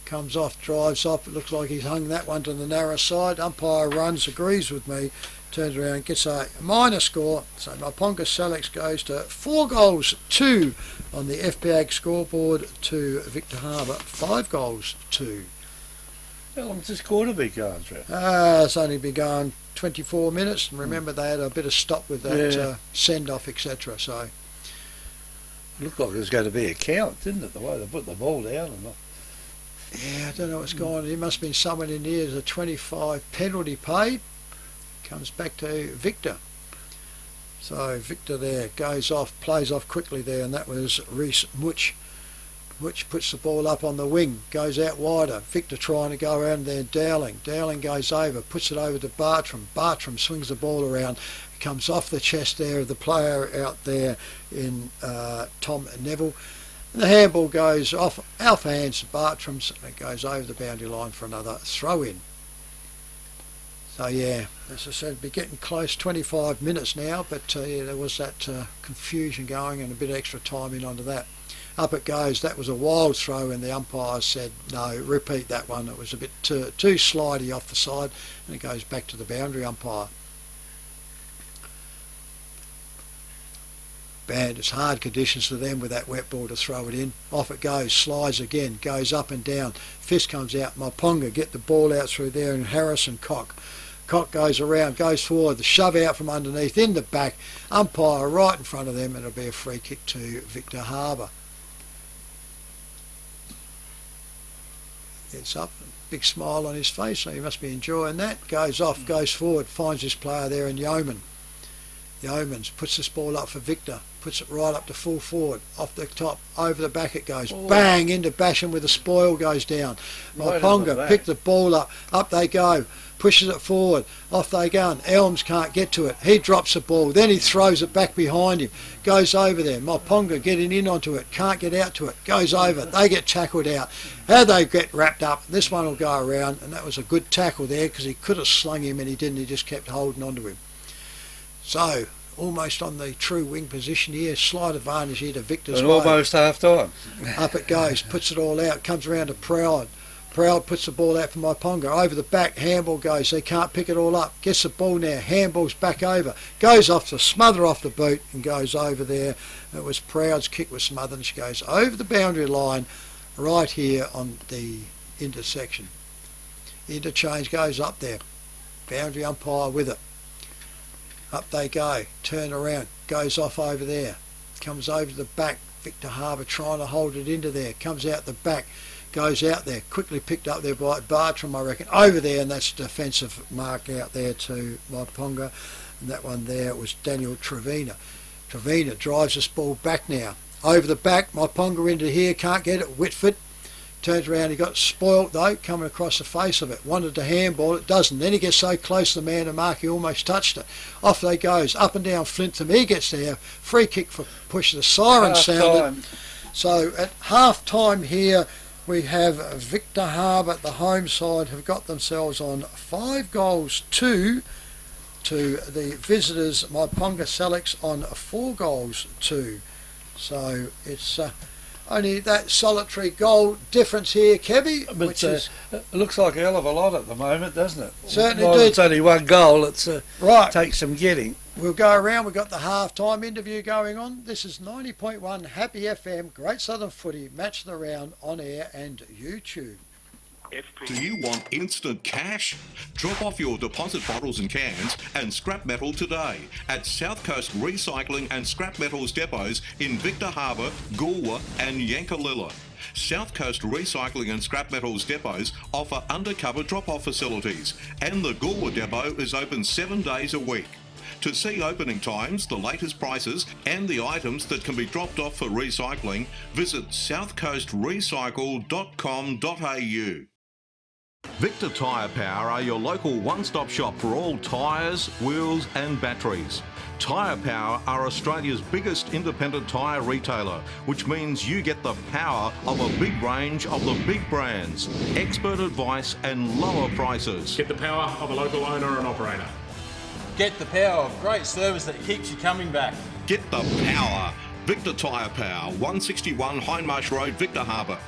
Comes off, drives off, it looks like he's hung that one to the narrow side. Umpire runs, agrees with me, turns around, gets a minor score. So Myponga Sellicks goes to 4-2 on the FPAG scoreboard to Victor Harbour, 5-2. How long's this quarter been going, Trev? It's only been going 24 minutes, and remember they had a bit of stop with that send-off, etc. So It looked like it was going to be a count, didn't it, the way they put the ball down and all. yeah, I don't know what's going on. There must have been someone in here. There's a 25 penalty paid. Comes back to Victor. So Victor there goes off, plays off quickly there, and that was Reece Much. Much puts the ball up on the wing, goes out wider. Victor trying to go around there, Dowling. Dowling goes over, puts it over to Bartram. Bartram swings the ball around, comes off the chest there of the player out there in Tom Neville. And the handball goes off hands to Bartram's, and it goes over the boundary line for another throw-in. So yeah, as I said, be getting close, 25 minutes now, but yeah, there was that confusion going and a bit of extra time in onto that. Up it goes, that was a wild throw, and the umpire said, no, repeat that one, it was a bit too slidey off the side, and it goes back to the boundary umpire. Bad, it's hard conditions for them with that wet ball to throw it in. Off it goes, slides again, goes up and down, fist comes out, Myponga get the ball out through there, and Harrison Cock goes around, goes forward, the shove out from underneath, in the back, umpire right in front of them, and it'll be a free kick to Victor Harbour. Gets up, big smile on his face, so he must be enjoying that. Goes off, goes forward, finds his player there in Yeoman. Yeomans puts this ball up for Victor, puts it right up to full forward, off the top, over the back it goes, bang, into Basham with the spoil goes down. Myponga pick the ball up they go, pushes it forward, off they go, and Elms can't get to it. He drops the ball, then he throws it back behind him, goes over there. Myponga getting in onto it, can't get out to it, goes over, they get tackled out. How they get wrapped up, this one will go around, and that was a good tackle there because he could have slung him and he didn't, he just kept holding onto him. So, almost on the true wing position here, slight advantage here to Victor's and way. almost half time. Up it goes, puts it all out, comes around to Proud. Proud puts the ball out for Myponga. Over the back, handball goes, they can't pick it all up. Gets the ball now, handball's back over. Goes off to smother off the boot and goes over there. It was Proud's kick was smothered and she goes over the boundary line right here on the intersection. Interchange goes up there. Boundary umpire with it. Up they go, turn around, goes off over there, comes over to the back, Victor Harbor trying to hold it into there, comes out the back, goes out there, quickly picked up there by Bartram, I reckon, over there, and that's a defensive mark out there to Myponga, and that one there was Daniel Trevina. Trevina drives this ball back now, over the back, Myponga into here, can't get it, Whitford, turns around, he got spoilt though, coming across the face of it, wanted to handball, it doesn't, then he gets so close to the man to mark he almost touched it, off they goes, up and down Flintham, he gets there, free kick for push, the siren sounded. So at half time here we have Victor Harbor, the home side, have got themselves on 5-2 to the visitors Myponga Sellicks on 4-2, so it's only that solitary goal difference here, Kevy. But which is, it looks like a hell of a lot at the moment, doesn't it? Certainly While do. it's only one goal, it's right. Takes some getting. We'll go around. We've got the half-time interview going on. This is 90.1 Happy FM, Great Southern Footy, Match of the Round, on air and YouTube. Do you want instant cash? Drop off your deposit bottles and cans and scrap metal today at South Coast Recycling and Scrap Metals depots in Victor Harbor, Goolwa and Yankalilla. South Coast Recycling and Scrap Metals depots offer undercover drop-off facilities, and the Goolwa depot is open 7 days a week. To see opening times, the latest prices and the items that can be dropped off for recycling, visit southcoastrecycle.com.au. Victor Tyre Power are your local one-stop shop for all tyres, wheels and batteries. Tyre Power are Australia's biggest independent tyre retailer, which means you get the power of a big range of the big brands, expert advice and lower prices. Get the power of a local owner and operator. Get the power of great service that keeps you coming back. Get the power. Victor Tyre Power, 161 Hindmarsh Road, Victor Harbor.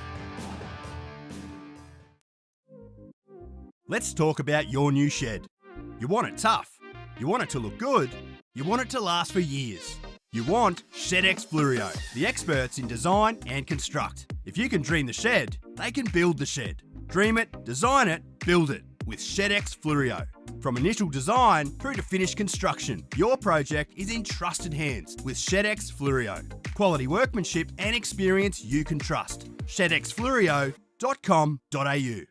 Let's talk about your new shed. You want it tough. You want it to look good. You want it to last for years. You want Sellicks Fluorio, the experts in design and construct. If you can dream the shed, they can build the shed. Dream it, design it, build it with Sellicks Fluorio. From initial design through to finished construction, your project is in trusted hands with Sellicks Fluorio. Quality workmanship and experience you can trust. SellicksFluorio.com.au.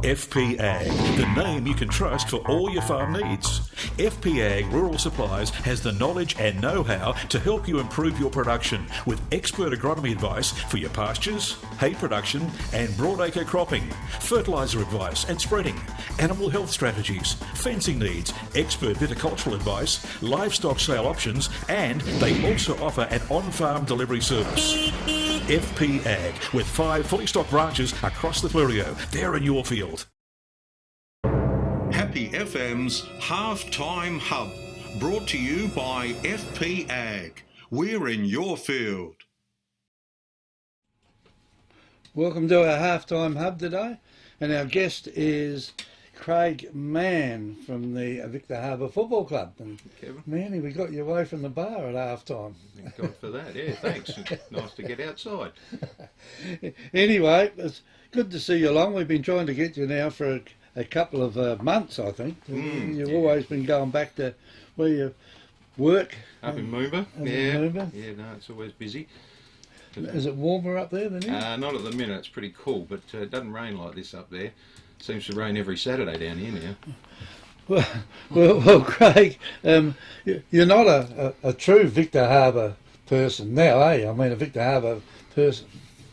FP Ag, the name you can trust for all your farm needs. FP Ag Rural Supplies has the knowledge and know-how to help you improve your production with expert agronomy advice for your pastures, hay production and broadacre cropping, fertiliser advice and spreading, animal health strategies, fencing needs, expert viticultural advice, livestock sale options, and they also offer an on-farm delivery service. FP Ag, with 5 fully stocked branches across the Fluorio. They're in your field. Happy FM's Halftime Hub, brought to you by FP Ag. We're in your field. Welcome to our halftime hub today, and our guest is Craig Mann from the Victor Harbor Football Club. And Kevin. Manny, we got you away from the bar at halftime. Thank God for that. Yeah, thanks. Nice to get outside. Anyway, it's good to see you along. We've been trying to get you now for a couple of months, I think. You've always been going back to where you work. Up in Moomba. Yeah, no, it's always busy. Is it warmer up there than here? Not at the minute. It's pretty cool, but it doesn't rain like this up there. Seems to rain every Saturday down here now. Well, Craig, you're not a true Victor Harbor person now, are you? I mean, a Victor Harbor person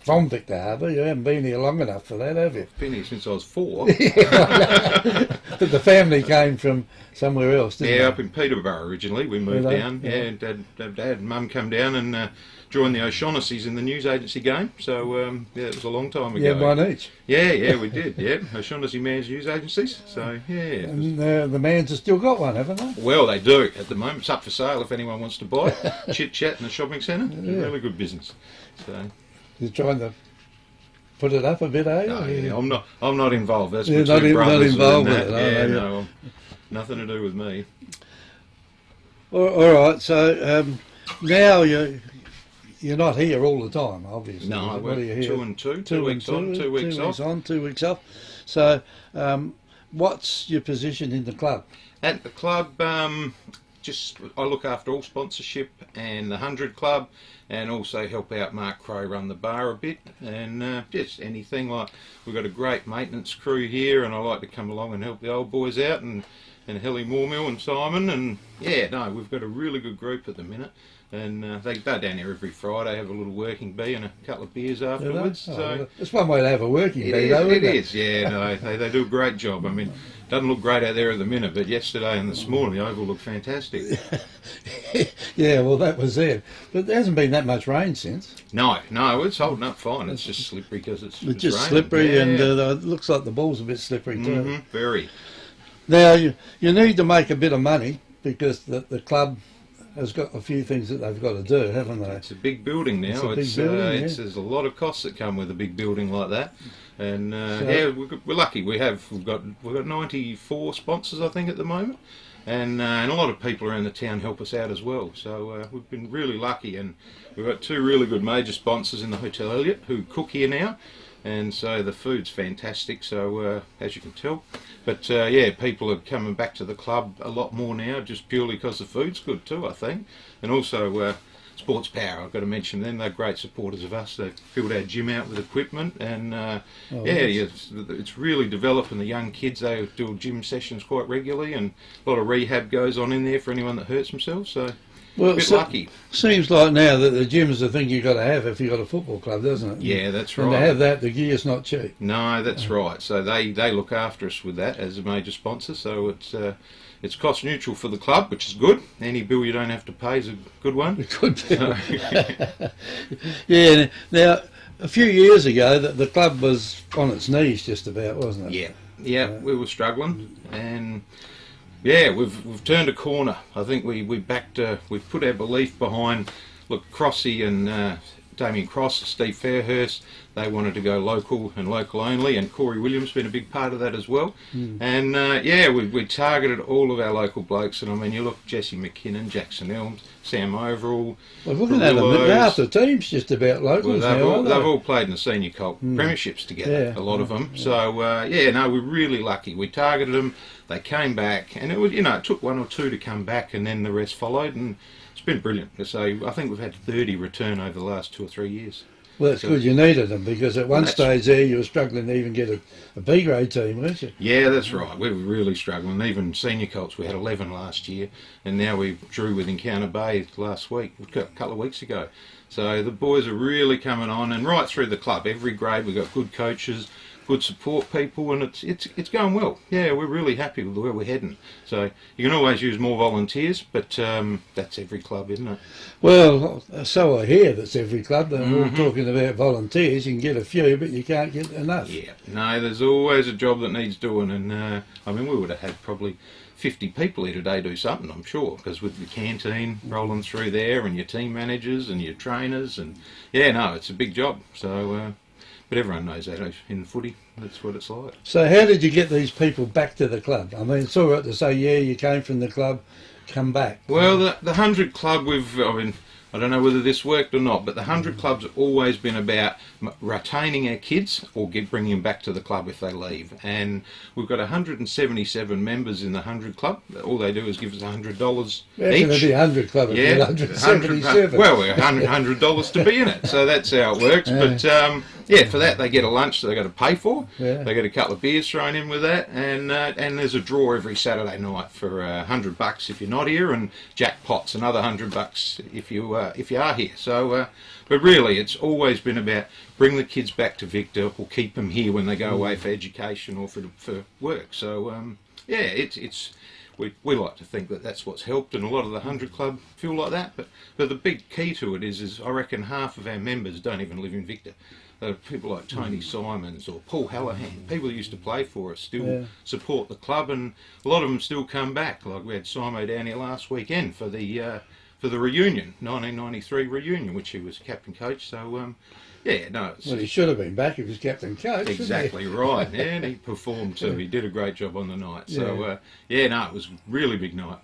from Victor Harbor. You haven't been here long enough for that, have you? I've been here since I was 4. But the family came from somewhere else, didn't they? Yeah, up in Peterborough originally. We moved down. Yeah, and Dad and Mum come down and joined the O'Shaughnessy's in the news agency game. So, yeah, it was a long time ago. Yeah, one each. Yeah, we did. Yeah, O'Shaughnessy Man's News Agencies. So, yeah. And the Mans have still got one, haven't they? Well, they do at the moment. It's up for sale if anyone wants to buy it. Chit Chat in the shopping centre. It's a really good business. So. You're trying to put it up a bit, eh? No, yeah, I'm not involved. That's You're between brothers. not involved and with that. it. Yeah, no, nothing to do with me. All right. So now you're not here all the time, obviously. No, I what work are you here? 2 and 2. 2 weeks on, 2 weeks off. 2 weeks on, 2 weeks off. So, what's your position in the club? At the club, just I look after all sponsorship and the 100 Club, and also help out Mark Crow run the bar a bit, and just anything like we've got a great maintenance crew here, and I like to come along and help the old boys out, and Helly Moormill and Simon, and yeah, no, we've got a really good group at the minute. And they go down here every Friday, have a little working bee and a couple of beers afterwards. So it's one way to have a working bee, though, isn't it? It is, yeah. No, they do a great job. I mean, it doesn't look great out there at the minute, but yesterday and this morning the oval looked fantastic. Yeah, well, that was it. But there hasn't been that much rain since. No, it's holding up fine. It's just slippery because it's just raining. Slippery, yeah. And it looks like the ball's a bit slippery too. Very. Now, you need to make a bit of money because the club has got a few things that they've got to do, haven't they? It's a big building now. There's a lot of costs that come with a big building like that, and yeah, we're lucky. We've got 94 sponsors, I think, at the moment, and a lot of people around the town help us out as well. So we've been really lucky, and we've got 2 really good major sponsors in the Hotel Elliott who cook here now. And so the food's fantastic, so as you can tell. But yeah, people are coming back to the club a lot more now, just purely because the food's good too, I think. And also Sports Power, I've got to mention them, they're great supporters of us. They filled our gym out with equipment, and it's really developing the young kids. They do gym sessions quite regularly, and a lot of rehab goes on in there for anyone that hurts themselves. So. Well, a bit lucky. Seems like now that the gym's the thing you've got to have if you've got a football club, doesn't it? Yeah, that's right. And to have that, the gear's not cheap. No, that's right. So they look after us with that as a major sponsor. So it's cost neutral for the club, which is good. Any bill you don't have to pay is a good one. A good bill. Yeah. Now, a few years ago, the club was on its knees just about, wasn't it? Yeah. We were struggling, and. Yeah, we've turned a corner. I think we've put our belief behind. Look, Crossy and Damien Cross, Steve Fairhurst, they wanted to go local and local only, and Corey Williams been a big part of that as well. And yeah, we targeted all of our local blokes, and I mean, you look, Jesse McKinnon, Jackson Elms, Sam Overall. Well, looking at them, half the team's just about locals now, aren't they? They've all played in the senior Colt premierships together, a lot of them. So yeah, no, we're really lucky. We targeted them. They came back, and it was, it took 1 or 2 to come back, and then the rest followed, and it's been brilliant. So I think we've had 30 return over the last 2 or 3 years. Well, that's good you needed them, because at one stage there you were struggling to even get a B grade team, weren't you? Yeah, that's right. We were really struggling. Even senior Colts, we had 11 last year, and now we drew with Encounter Bay last week, a couple of weeks ago. So the boys are really coming on, and right through the club, every grade we've got good coaches, good support people, and it's going well. Yeah, we're really happy with where we're heading. So you can always use more volunteers, but that's every club, isn't it? Well, so I hear that's every club. We're all talking about volunteers. You can get a few, but you can't get enough. Yeah, no, there's always a job that needs doing, and I mean, we would have had probably 50 people here today do something, I'm sure, because with the canteen rolling through there, and your team managers and your trainers, and yeah, no, it's a big job. So. But everyone knows that in footy, that's what it's like. So how did you get these people back to the club? I mean, it's all right to say, yeah, you came from the club, come back. Well, the 100 Club, I don't know whether this worked or not, but the 100 Club's always been about retaining our kids or bringing them back to the club if they leave. And we've got 177 members in the 100 Club. All they do is give us $100 each. It'd be 100 Club, it'd be 177. Well, we're $100 to be in it, so that's how it works. But Yeah, for that they get a lunch that they got to pay for. Yeah. They get a couple of beers thrown in with that, and there's a draw every Saturday night for $100 if you're not here, and jackpots another $100 if you are here. So, but really, it's always been about bring the kids back to Victor or keep them here when they go away for education or for work. So, yeah, it's. We like to think that that's what's helped, and a lot of the 100 Club feel like that. But the big key to it is I reckon half of our members don't even live in Victor. People like Tony Simons or Paul Hallahan, people who used to play for us, still support the club, and a lot of them still come back. Like we had Simo down here last weekend for the reunion, 1993 reunion, which he was captain coach. So yeah, no. Well, he should have been back if he was captain coach. Exactly right. Yeah, and he performed too. He did a great job on the night. So yeah, no, it was a really big night.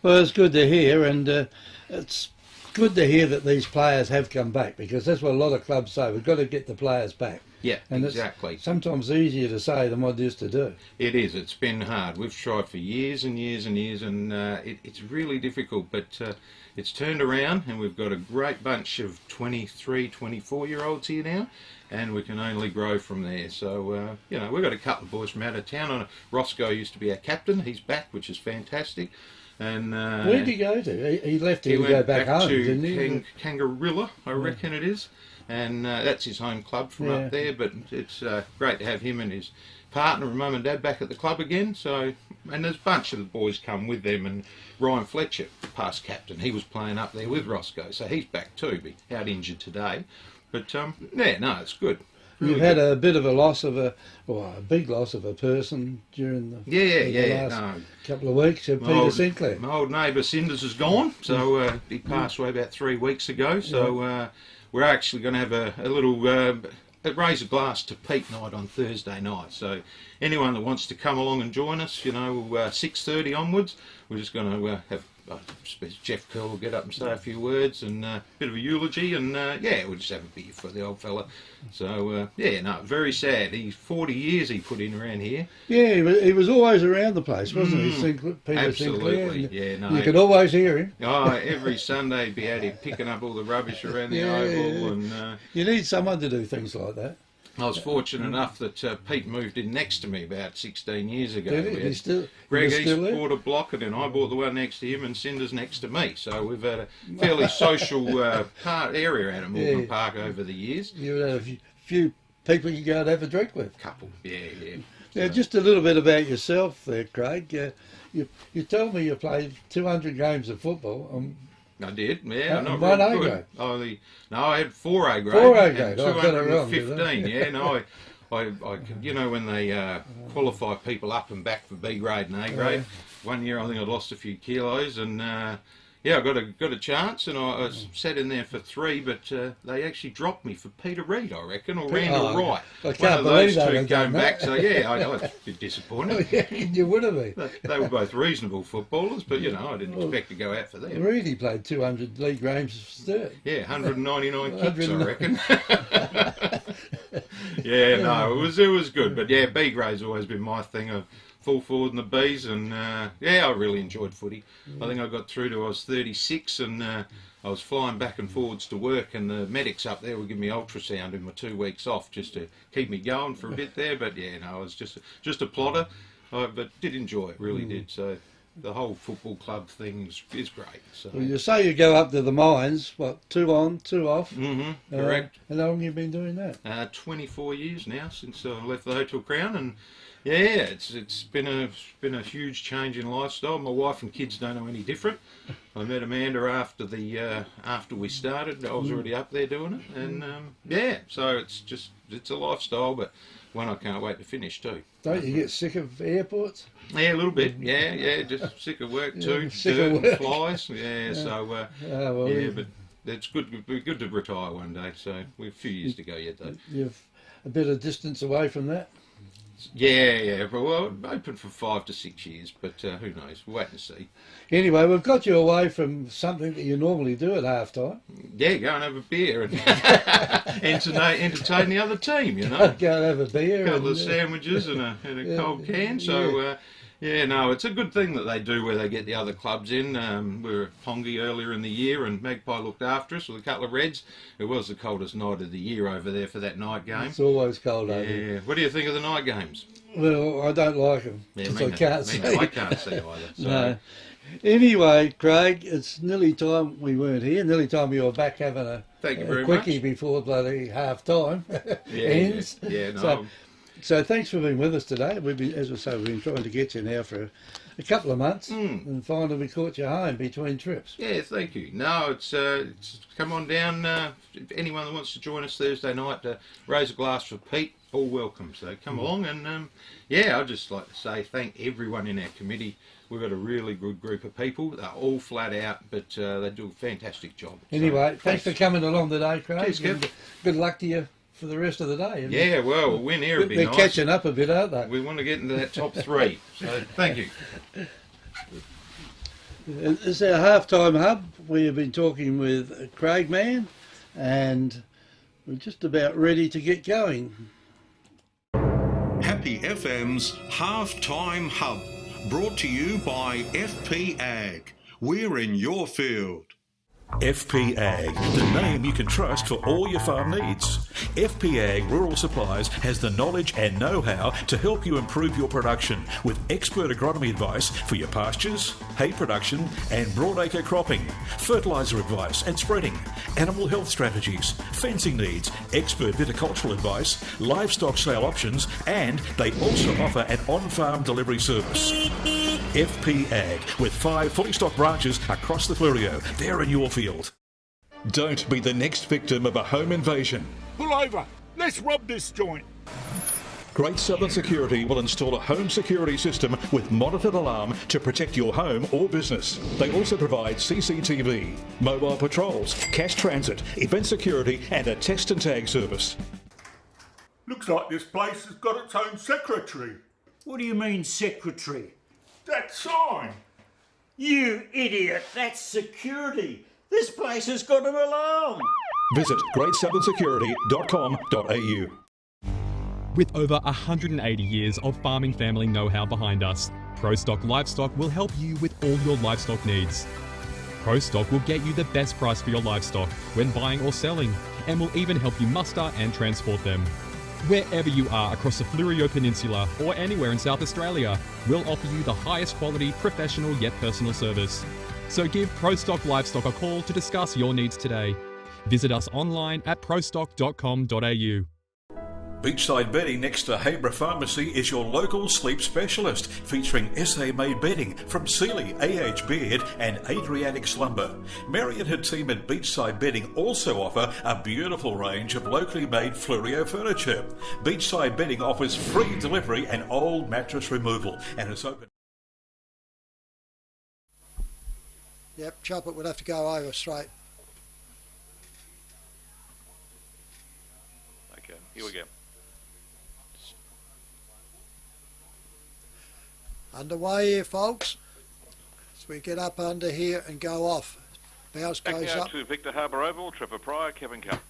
Well, it's good to hear, and it's good to hear that these players have come back, because that's what a lot of clubs say. We've got to get the players back. Yeah, and exactly. It's sometimes easier to say than what it is to do. It is. It's been hard. We've tried for years and years and years, and it's really difficult. But it's turned around, and we've got a great bunch of 23, 24-year-olds here now, and we can only grow from there. So, you know, we've got a couple of boys from out of town. Roscoe used to be our captain. He's back, which is fantastic. And where did he go to? He left here to go back home, didn't he? Kangarilla, I reckon it is. And that's his home club from up there. But it's great to have him and his partner and mum and dad back at the club again. So, and there's a bunch of the boys come with them. And Ryan Fletcher, past captain, he was playing up there with Roscoe, so he's back too. Be out injured today. But yeah, no, it's good. You've had a bit of a loss of a big loss of a person during the last couple of weeks. Peter Sinclair. My old neighbour Cinders is gone, so he passed away about 3 weeks ago. So we're actually going to have a little raise a glass to Pete night on Thursday night. So anyone that wants to come along and join us, you know, 6:30 onwards, we're just going to have. I suppose Jeff Curl will get up and say a few words and a bit of a eulogy, and yeah, we'll just have a beer for the old fella. So yeah, no, very sad. He's 40 years he put in around here. Yeah, he was always around the place, wasn't he? Peter Absolutely. Sinclair. Yeah, no. You could always hear him. Oh, every Sunday he'd be out here picking up all the rubbish around the oval, and you need someone to do things like that. I was fortunate enough that Pete moved in next to me about 16 years ago. Did he? Greg East bought a block, and then I bought the one next to him, and Cinders next to me. So we've had a fairly social area out at Morgan Park over the years. You've had a few people you go and have a drink with. Couple, yeah. Now, just a little bit about yourself there, Craig. You told me you played 200 games of football. I did, yeah. Not one real A good. grade? No, I had 4A grade. 4A grade. 215, yeah. No, I you know, when they qualify people up and back for B grade and A grade, one year I think I lost a few kilos, and yeah, I got a chance, and I sat in there for 3, but they actually dropped me for Peter Reid, I reckon, or Randall Wright. I can't believe those two came back, so yeah, I was a bit disappointed. Yeah, you would have been. They were both reasonable footballers, but you know, I didn't expect to go out for them. Reid, he played 200 league games. Yeah, 199 kicks, I reckon. Yeah, no, it was good, but yeah, B grade's always been my thing. Of full forward in the Bs, and yeah, I really enjoyed footy. I think I got through to I was 36, and I was flying back and forwards to work, and the medics up there would give me ultrasound in my 2 weeks off just to keep me going for a bit there. But yeah, no, I was just a plotter, but did enjoy it, really did. So the whole football club thing is great. So. Well, you say you go up to the mines, what, 2 on, 2 off? Mm-hmm, correct. How long have you been doing that? 24 years now since I left the Hotel Crown, and yeah, it's been a huge change in lifestyle. My wife and kids don't know any different. I met Amanda after we started. I was already up there doing it, and yeah, so it's a lifestyle, but one I can't wait to finish too. Don't you get sick of airports? Yeah, a little bit. Yeah, just sick of work too. Sick Dirt of work. and flies. Yeah, so yeah, but it's good. It'd be good to retire one day. So we've a few years to go yet, though. You've a bit of distance away from that. Yeah, but well, open for 5 to 6 years, but who knows? We'll wait and see. Anyway, we've got you away from something that you normally do at half time. Yeah, go and have a beer and entertain the other team, you know. Go and have a beer. A couple of sandwiches and a cold can. So, Yeah, no, it's a good thing that they do where they get the other clubs in. We were at Pongi earlier in the year and Magpie looked after us with a couple of Reds. It was the coldest night of the year over there for that night game. It's always cold over there. Yeah. What do you think of the night games? Well, I don't like them because I can't see. I can't see either. So. No. Anyway, Craig, it's nearly time we weren't here. Nearly time you were back having a quickie before bloody half time ends. Yeah, no. So thanks for being with us today. We've been, as I say, we've been trying to get you now for a couple of months, and finally we caught you home between trips. Yeah, thank you. No, it's come on down. If anyone that wants to join us Thursday night to raise a glass for Pete, all welcome. So come along, and I'd just like to say thank everyone in our committee. We've got a really good group of people. They're all flat out, but they do a fantastic job. Anyway, so, thanks for coming along today, Craig. Cheers, Kev. Good luck to you for the rest of the day. Yeah, well, a win here would be nice. They're catching up a bit, aren't they? We want to get into that top 3. So thank you. It's our halftime hub. We have been talking with Craig Mann, and we're just about ready to get going. Happy FM's Halftime Hub, brought to you by FP Ag. We're in your field. FP Ag, the name you can trust for all your farm needs. FP Ag Rural Supplies has the knowledge and know-how to help you improve your production with expert agronomy advice for your pastures, hay production and broadacre cropping, fertiliser advice and spreading, animal health strategies, fencing needs, expert viticultural advice, livestock sale options, and they also offer an on-farm delivery service. FP Ag, with 5 fully stocked branches across the Fleurieu. They're in your field. Don't be the next victim of a home invasion. Pull over. Let's rob this joint. Great Southern Security will install a home security system with monitored alarm to protect your home or business. They also provide CCTV, mobile patrols, cash transit, event security and a text and tag service. Looks like this place has got its own secretary. What do you mean, secretary? That sign. You idiot, that's security. This place has got an alarm. Visit greatsouthernsecurity.com.au. With over 180 years of farming family know-how behind us, ProStock Livestock will help you with all your livestock needs. ProStock will get you the best price for your livestock when buying or selling, and will even help you muster and transport them. Wherever you are across the Fleurieu Peninsula or anywhere in South Australia, we'll offer you the highest quality, professional yet personal service. So give ProStock Livestock a call to discuss your needs today. Visit us online at prostock.com.au. Beachside Bedding next to Harbor Pharmacy is your local sleep specialist, featuring SA-made bedding from Sealy, AH Beard and Adriatic Slumber. Mary and her team at Beachside Bedding also offer a beautiful range of locally made Fleurieu furniture. Beachside Bedding offers free delivery and old mattress removal, and it's open. Yep, Chop it would have to go over straight. Okay, here we go. Underway here, folks. So we get up under here and go off. Bows Back goes now up. to Victor Harbor Oval, Trevor Pryor, Kevin Cup.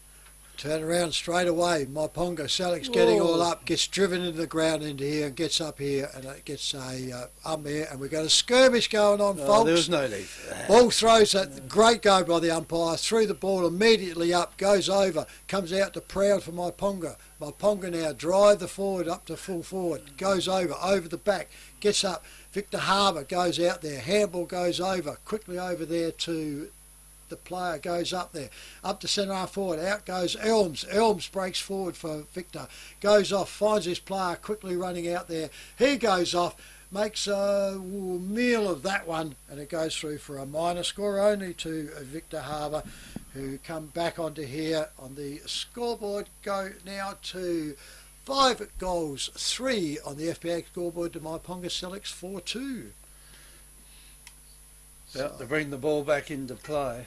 Turn around straight away. Myponga, Sellicks getting all up, gets driven into the ground into here and gets up here and it gets a there and we've got a skirmish going on, folks. There was no need for that. Ball throws that great go by the umpire, threw the ball immediately up, goes over, comes out to Proud for Myponga. Myponga now drive the forward up to full forward, goes over the back, gets up. Victor Harbor goes out there, handball goes over, quickly over there to the player, goes up there, up to centre half forward, out goes Elms. Elms breaks forward for Victor, goes off, finds his player quickly running out there. He goes off, makes a meal of that one, and it goes through for a minor score only to Victor Harbor, who come back onto here on the scoreboard. Go now to 5 goals, 3 on the FPA scoreboard to Myponga Sellicks 4-2. About to bring the ball back into play.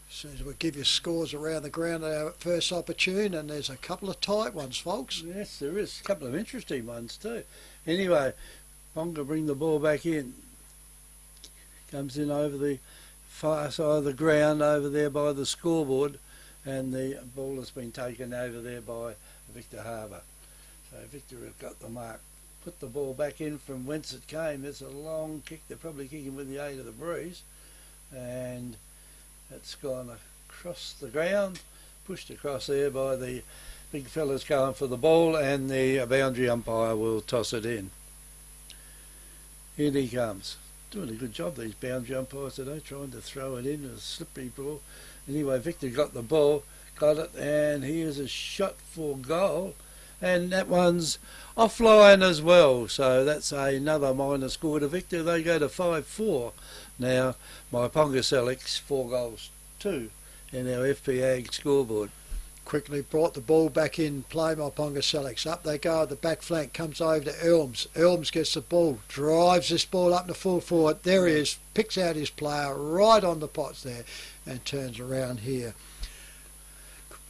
As soon as we give you scores around the ground at our first opportune, and there's a couple of tight ones, folks. Yes, there is. A couple of interesting ones too. Anyway, Ponga bring the ball back in. Comes in over the far side of the ground over there by the scoreboard, and the ball has been taken over there by Victor Harbor. So Victor have got the mark. Put the ball back in from whence it came. It's a long kick. They're probably kicking with the aid of the breeze. And it's gone across the ground, pushed across there by the big fellas going for the ball, and the boundary umpire will toss it in. In he comes. Doing a good job, these boundary umpires today, trying to throw it in, a slippery ball. Anyway, Victor got the ball, got it, and here's a shot for goal. And that one's offline as well, so that's another minor score to Victor. They go to 5-4 now. Myponga Sellicks 4-2 in our FP Ag scoreboard. Quickly brought the ball back in play. Myponga Sellicks up they go at the back flank, comes over to Elms. Elms gets the ball, drives this ball up to full forward. There he is, picks out his player right on the pots there and turns around here.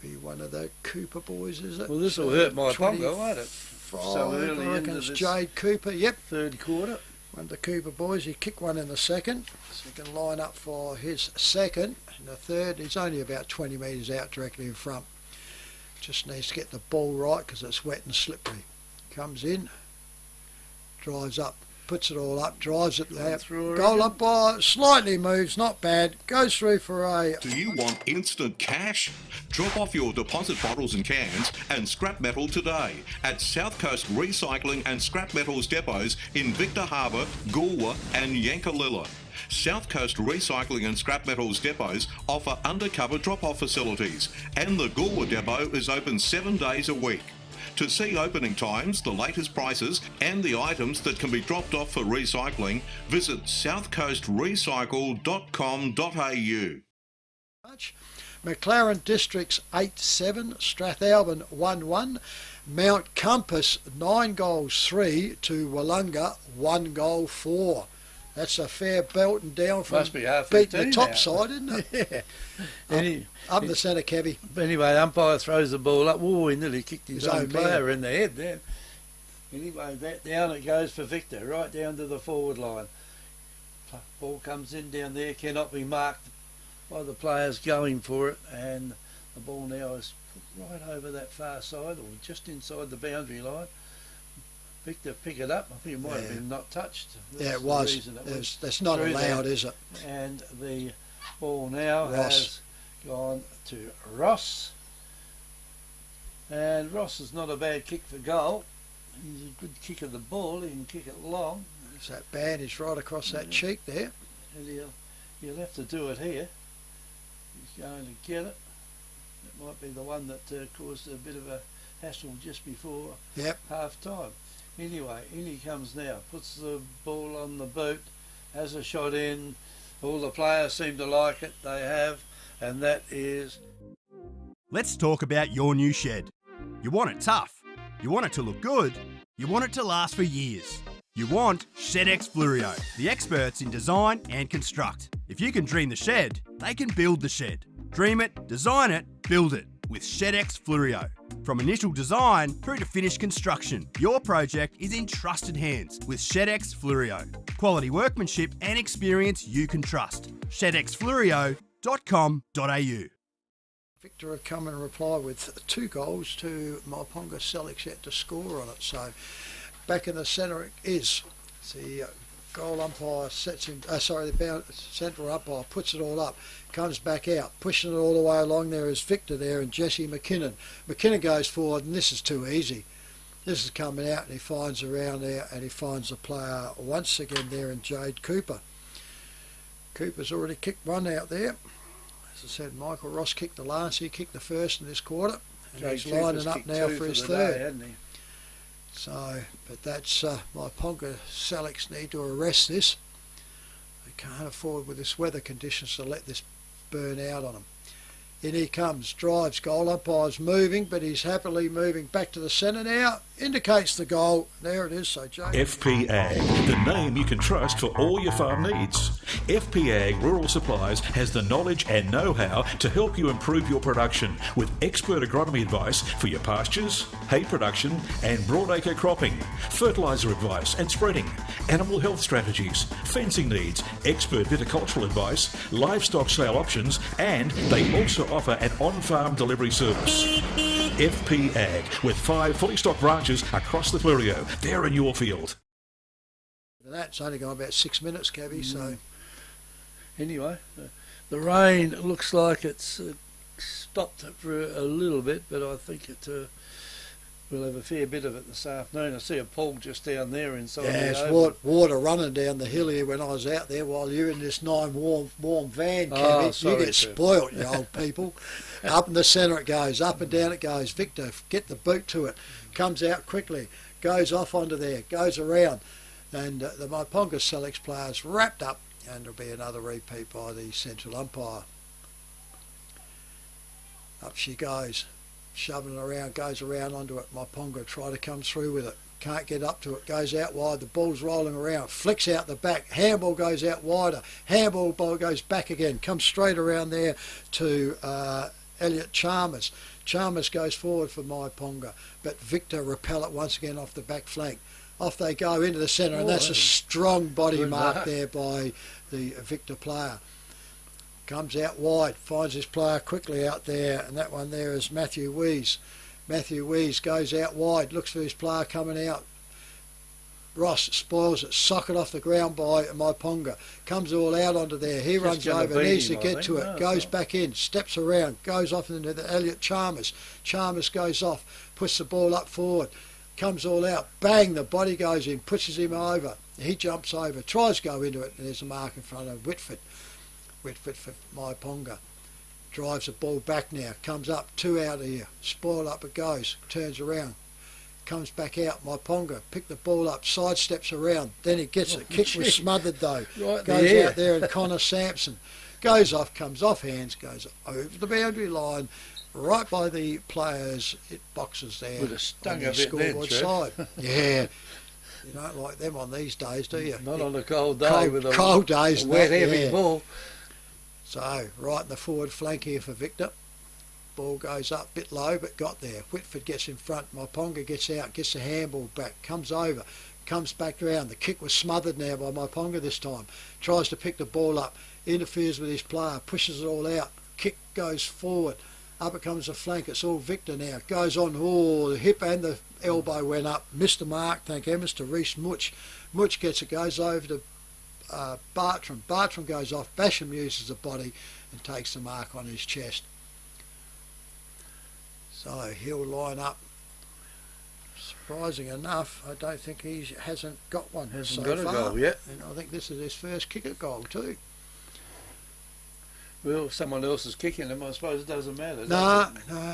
Be one of the Cooper boys, is it? Well, this will hurt Myponga, won't it? So early into this Jade Cooper, yep. Third quarter. One of the Cooper boys, he kicked one in the second. So he can line up for his second. In the third, he's only about 20 metres out directly in front. Just needs to get the ball right because it's wet and slippery. Comes in, drives up, puts it all up, drives it there. Goal up by, slightly moves, not bad. Goes through for a... Do you want instant cash? Drop off your deposit bottles and cans and scrap metal today at South Coast Recycling and Scrap Metals depots in Victor Harbor, Goolwa and Yankalilla. South Coast Recycling and Scrap Metals depots offer undercover drop-off facilities, and the Goolwa depot is open 7 days a week. To see opening times, the latest prices and the items that can be dropped off for recycling, visit southcoastrecycle.com.au. McLaren Districts 8-7, Strathalbyn 1-1, Mount Compass 9-3 to Wollonga 1-4. That's a fair belting down from beating the top side, isn't it? Yeah. Up the centre, Kevy. Anyway, umpire throws the ball up. Oh, he nearly kicked his own player in the head there. Anyway, down it goes for Victor, right down to the forward line. Ball comes in down there, cannot be marked by the players going for it, and the ball now is put right over that far side, or just inside the boundary line. Victor pick it up. I think it might have been not touched. That's it was. That's not allowed, is it? And the ball now has gone to Ross. And Ross is not a bad kick for goal. He's a good kick of the ball. He can kick it long. There's that bandage right across that cheek there. And he'll have to do it here. He's going to get it. It might be the one that caused a bit of a hassle just before half time. Anyway, in he comes now, puts the ball on the boot, has a shot in. All the players seem to like it, they have, and that is... Let's talk about your new shed. You want it tough, you want it to look good, you want it to last for years. You want ShedX Fluorio, the experts in design and construct. If you can dream the shed, they can build the shed. Dream it, design it, build it with ShedX Fluorio. From initial design through to finished construction, your project is in trusted hands with ShedX Fluorio. Quality workmanship and experience you can trust. ShedXFluorio.com.au. Victor have come and reply with 2 goals to Myponga Sellicks yet to score on it. So back in the centre it is. The goal umpire sets him, the central umpire puts it all up, comes back out, pushing it all the way along. There is Victor there and Jesse McKinnon. McKinnon goes forward, and this is too easy. This is coming out, and he finds around there, and he finds the player once again there in Jade Cooper. Cooper's already kicked one out there. As I said, Michael Ross kicked the last, he kicked the first in this quarter, and he's lining up now for his third. Hasn't he? So, but that's Myponga Sellicks need to arrest this. They can't afford with this weather conditions to let this burn out on them. In he comes, drives, goal umpire's moving, but he's happily moving back to the centre now. Indicates the goal. There it is. So Jake. FP Ag, the name you can trust for all your farm needs. FP Ag Rural Supplies has the knowledge and know-how to help you improve your production with expert agronomy advice for your pastures, hay production and broadacre cropping, fertiliser advice and spreading, animal health strategies, fencing needs, expert viticultural advice, livestock sale options, and they also offer an on-farm delivery service. FP Ag, with 5 fully stocked branches across the Fleurieu. They're in your field. That's only gone about 6 minutes, Cabby, so... Anyway, the rain looks like it's stopped for a little bit, but I think it we'll have a fair bit of it this afternoon. I see a pool just down there inside. Yeah, it's water running down the hill here when I was out there while you're in this warm van, Cabby. You get spoilt, you old people. Up in the centre it goes, up and down it goes. Victor, get the boot to it. Comes out quickly, goes off onto there, goes around. And the Myponga Sellicks players wrapped up, and there'll be another repeat by the central umpire. Up she goes, shoving it around, goes around onto it. Myponga try to come through with it, can't get up to it, goes out wide, the ball's rolling around, flicks out the back, handball goes out wider, handball ball goes back again, comes straight around there to Elliot Chalmers. Chalmers goes forward for Myponga, but Victor repel it once again off the back flank. Off they go into the centre, and that's a strong body mark there by the Victor player. Comes out wide, finds his player quickly out there, and that one there is Matthew Wees. Matthew Wees goes out wide, looks for his player coming out. Ross spoils it, sock it off the ground by Myponga. Comes all out onto there. He runs over, needs to get to it, goes back in, steps around, goes off into the Elliot Chalmers. Chalmers goes off, puts the ball up forward. Comes all out, bang, the body goes in, pushes him over. He jumps over, tries to go into it, and there's a mark in front of Whitford. Whitford for Myponga. Drives the ball back now, comes up, 2 out of here, spoiled up it goes, turns around, comes back out. Myponga picked the ball up, sidesteps around, then he gets it. Kick was smothered though. Goes out there, and Connor Sampson goes off, comes off hands, goes over the boundary line, right by the players, it boxes there. Would have stung on a the bit scoreboard then, side. Yeah. You don't like them on these days, do you? Not on a cold day with a cold days, wet, heavy ball. So, right in the forward flank here for Victor. Ball goes up, bit low, but got there. Whitford gets in front. Myponga gets out, gets the handball back, comes over, comes back round. The kick was smothered now by Myponga this time. Tries to pick the ball up, interferes with his player, pushes it all out. Kick goes forward. Up it comes the flank. It's all Victor now. Goes on. Oh, the hip and the elbow went up. Missed the mark. Thank heavens to Reece Much. Much gets it. Goes over to Bartram. Bartram goes off. Basham uses the body and takes the mark on his chest. So he'll line up. Surprising enough, I don't think he hasn't got one so got far. A goal yet. And I think this is his first kick at goal too. Well, someone else is kicking him, I suppose it doesn't matter. No,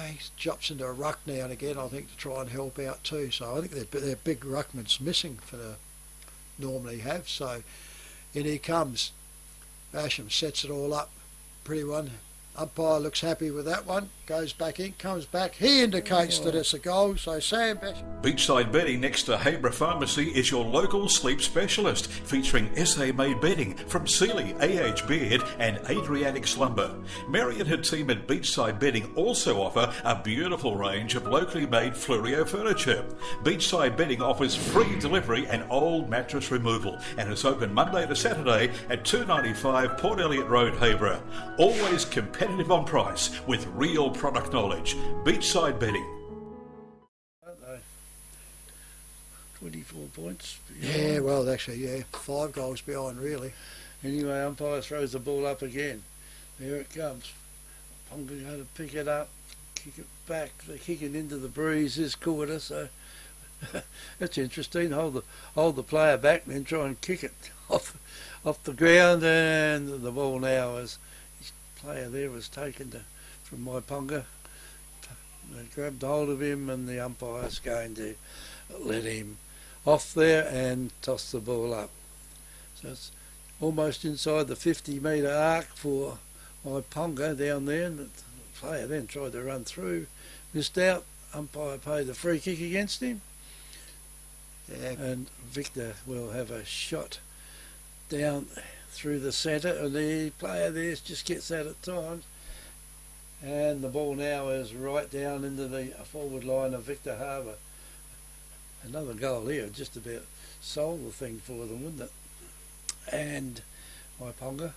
he drops into a ruck now and again, I think, to try and help out too. So I think their big ruckman's missing for the normally have. So in he comes. Basham sets it all up. Pretty one. Umpire looks happy with that one. Goes back in, comes back. He indicates that it's a goal. So Sam Basham. Beachside Bedding next to Harbor Pharmacy is your local sleep specialist, featuring SA-made bedding from Sealy, AH Beard and Adriatic Slumber. Mary and her team at Beachside Bedding also offer a beautiful range of locally made Fleurieu furniture. Beachside Bedding offers free delivery and old mattress removal and is open Monday to Saturday at 295 Port Elliot Road, Harbor. Always competitive on price with real product knowledge. Beachside Bedding. 24 points. Yeah, well, actually, yeah, 5 goals behind, really. Anyway, umpire throws the ball up again. There it comes. Ponga going to pick it up, kick it back. They kick it into the breeze this quarter, so that's interesting. Hold the player back and then try and kick it off the ground, and the ball now is his player there was taken from Myponga. They grabbed hold of him, and the umpire's going to let him off there and toss the ball up. So it's almost inside the 50-metre arc for Myponga down there, and the player then tried to run through, missed out. Umpire paid the free kick against him. Yeah. And Victor will have a shot down through the centre, and the player there just gets that at times. And the ball now is right down into the forward line of Victor Harbor. Another goal here, just about solved the thing for them, wouldn't it? And Myponga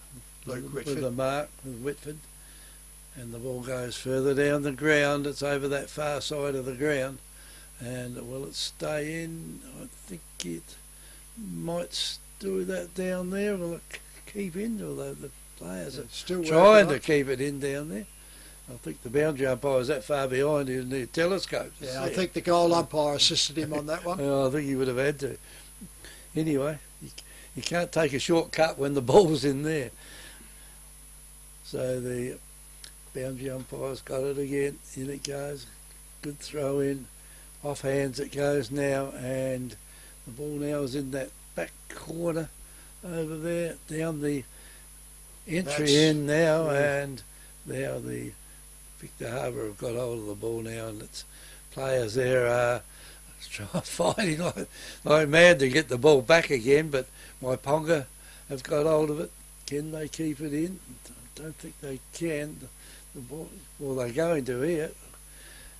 with the mark with Whitford, and the ball goes further down the ground. It's over that far side of the ground, and will it stay in? I think it might do that down there. Will it keep in? Although the players are still trying to keep it in down there. I think the boundary umpire is that far behind in the telescope. Yeah, I think the goal umpire assisted him on that one. I think he would have had to. Anyway, you can't take a shortcut when the ball's in there. So the boundary umpire's got it again. In it goes. Good throw in. Off hands it goes now, and the ball now is in that back corner over there, down the entry end now, and now the Victor Harbor have got hold of the ball now, and its players there are fighting like mad to get the ball back again, but Myponga have got hold of it. Can they keep it in? I don't think they can. The ball, well, they're going to here.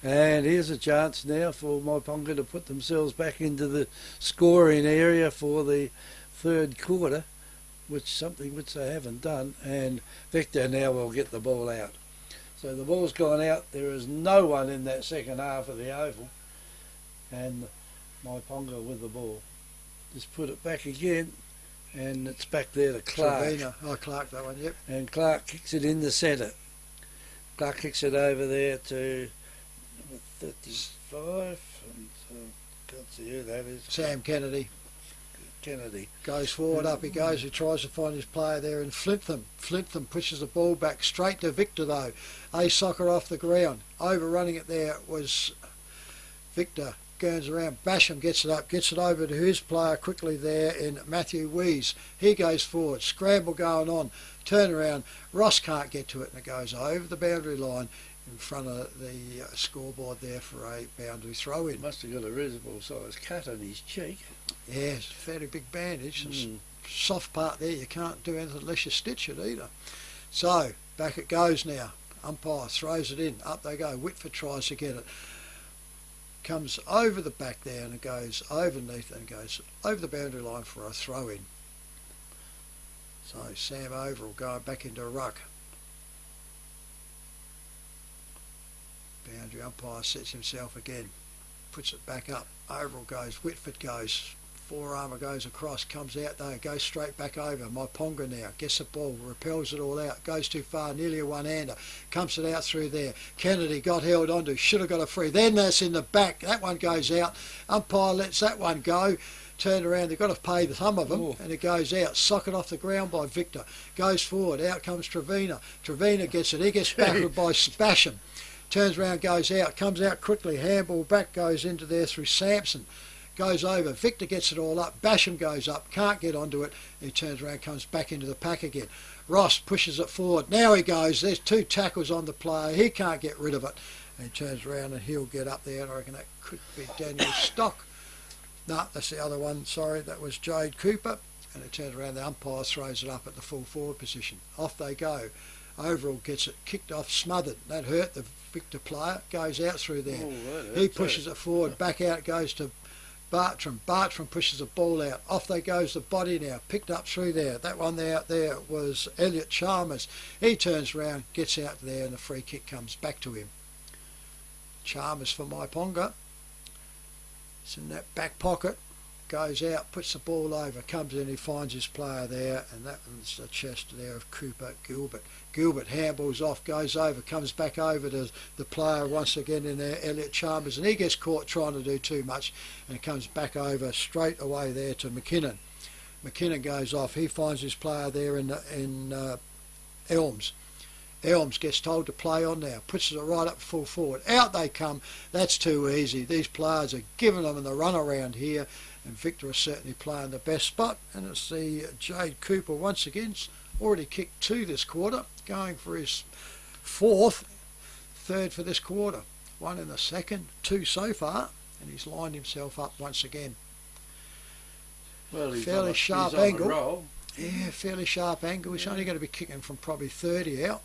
And here's a chance now for Myponga to put themselves back into the scoring area for the third quarter, something which they haven't done, and Victor now will get the ball out. So the ball's gone out. There is no one in that second half of the oval, and Myponga with the ball. Just put it back again, and it's back there to Clark. Trevina. Oh, Clark, that one, yep. And Clark kicks it in the centre. Clark kicks it over there to 35, and can't see who that is. Sam Kennedy. Kennedy goes forward, up he goes. He tries to find his player there in Flintham. Flintham pushes the ball back straight to Victor though. A soccer off the ground. Overrunning it there was Victor. Goes around. Basham gets it up, gets it over to his player quickly there in Matthew Wees. He goes forward. Scramble going on. Turn around. Ross can't get to it, and it goes over the boundary line in front of the scoreboard there for a boundary throw in. Must have got a reasonable size cut on his cheek. Yeah, it's a fairly big bandage. Soft part there, you can't do anything unless you stitch it either. So, back it goes now. Umpire throws it in. Up they go. Whitford tries to get it. Comes over the back there, and it goes overneath and goes over the boundary line for a throw in. So, Sam Overall going back into a ruck. Boundary umpire sets himself again. Puts it back up. Overall goes. Whitford goes. Forearmer goes across, comes out there, goes straight back over. Myponga now gets the ball, repels it all out, goes too far, nearly a one-hander, comes it out through there. Kennedy got held onto, should have got a free. Then that's in the back, that one goes out. Umpire lets that one go. Turn around, they've got to pay some of them, and it goes out. Socket off the ground by Victor. Goes forward, out comes Trevina. Trevina gets it, he gets backward by Basham. Turns around, goes out, comes out quickly. Handball back goes into there through Sampson. Goes over. Victor gets it all up. Basham goes up. Can't get onto it. He turns around, comes back into the pack again. Ross pushes it forward. Now he goes. There's two tackles on the player. He can't get rid of it. And he turns around and he'll get up there. And I reckon that could be Daniel Stock. No, that's the other one. Sorry, that was Jade Cooper. And it turns around. The umpire throws it up at the full forward position. Off they go. Overall gets it kicked off, smothered. That hurt the Victor player. Goes out through there. He pushes it forward. Back out goes to Bartram. Bartram pushes the ball out. Off they goes the body now. Picked up through there. That one out there was Elliot Chalmers. He turns around, gets out there, and the free kick comes back to him. Chalmers for Myponga. It's in that back pocket. Goes out, puts the ball over, comes in, he finds his player there, and that one's the chest there of Cooper Gilbert. Gilbert handballs off, goes over, comes back over to the player once again in there, Elliot Chalmers, and he gets caught trying to do too much, and comes back over straight away there to McKinnon. McKinnon goes off, he finds his player there in Elms. Elms gets told to play on now, puts it right up full forward. Out they come, that's too easy. These players are giving them the run around here, and Victor is certainly playing the best spot, and it's the Jade Cooper once again. He's already kicked 2 this quarter, going for his 4th, 3rd for this quarter. 1 in the second, 2 so far, and he's lined himself up once again. Well, he's fairly sharp angle. Yeah, fairly sharp angle. He's only going to be kicking from probably 30 out.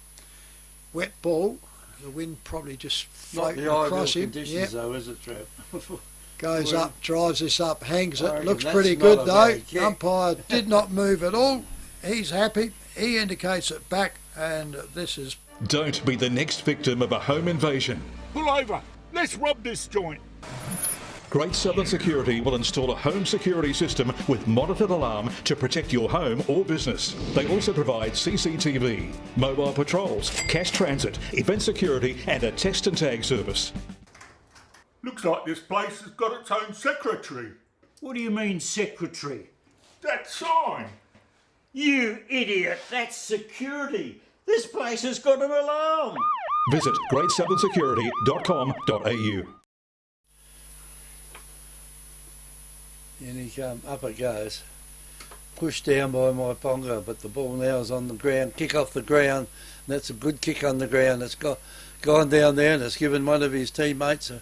Wet ball. The wind probably just floating across him. Conditions though, is it, Trev? Goes up, drives this up, hangs it. Looks that's pretty not good a though. bad kick. Umpire did not move at all. He's happy. He indicates it back, and this is... Don't be the next victim of a home invasion. Pull over. Let's rob this joint. Great Southern Security will install a home security system with monitored alarm to protect your home or business. They also provide CCTV, mobile patrols, cash transit, event security and a test and tag service. Looks like this place has got its own secretary. What do you mean, secretary? That sign. You idiot, that's security. This place has got an alarm. Visit greatsouthern.security.com.au. And he come, up it goes. Pushed down by Myponga, but the ball now is on the ground. Kick off the ground. And that's a good kick on the ground. It's gone down there and it's given one of his teammates a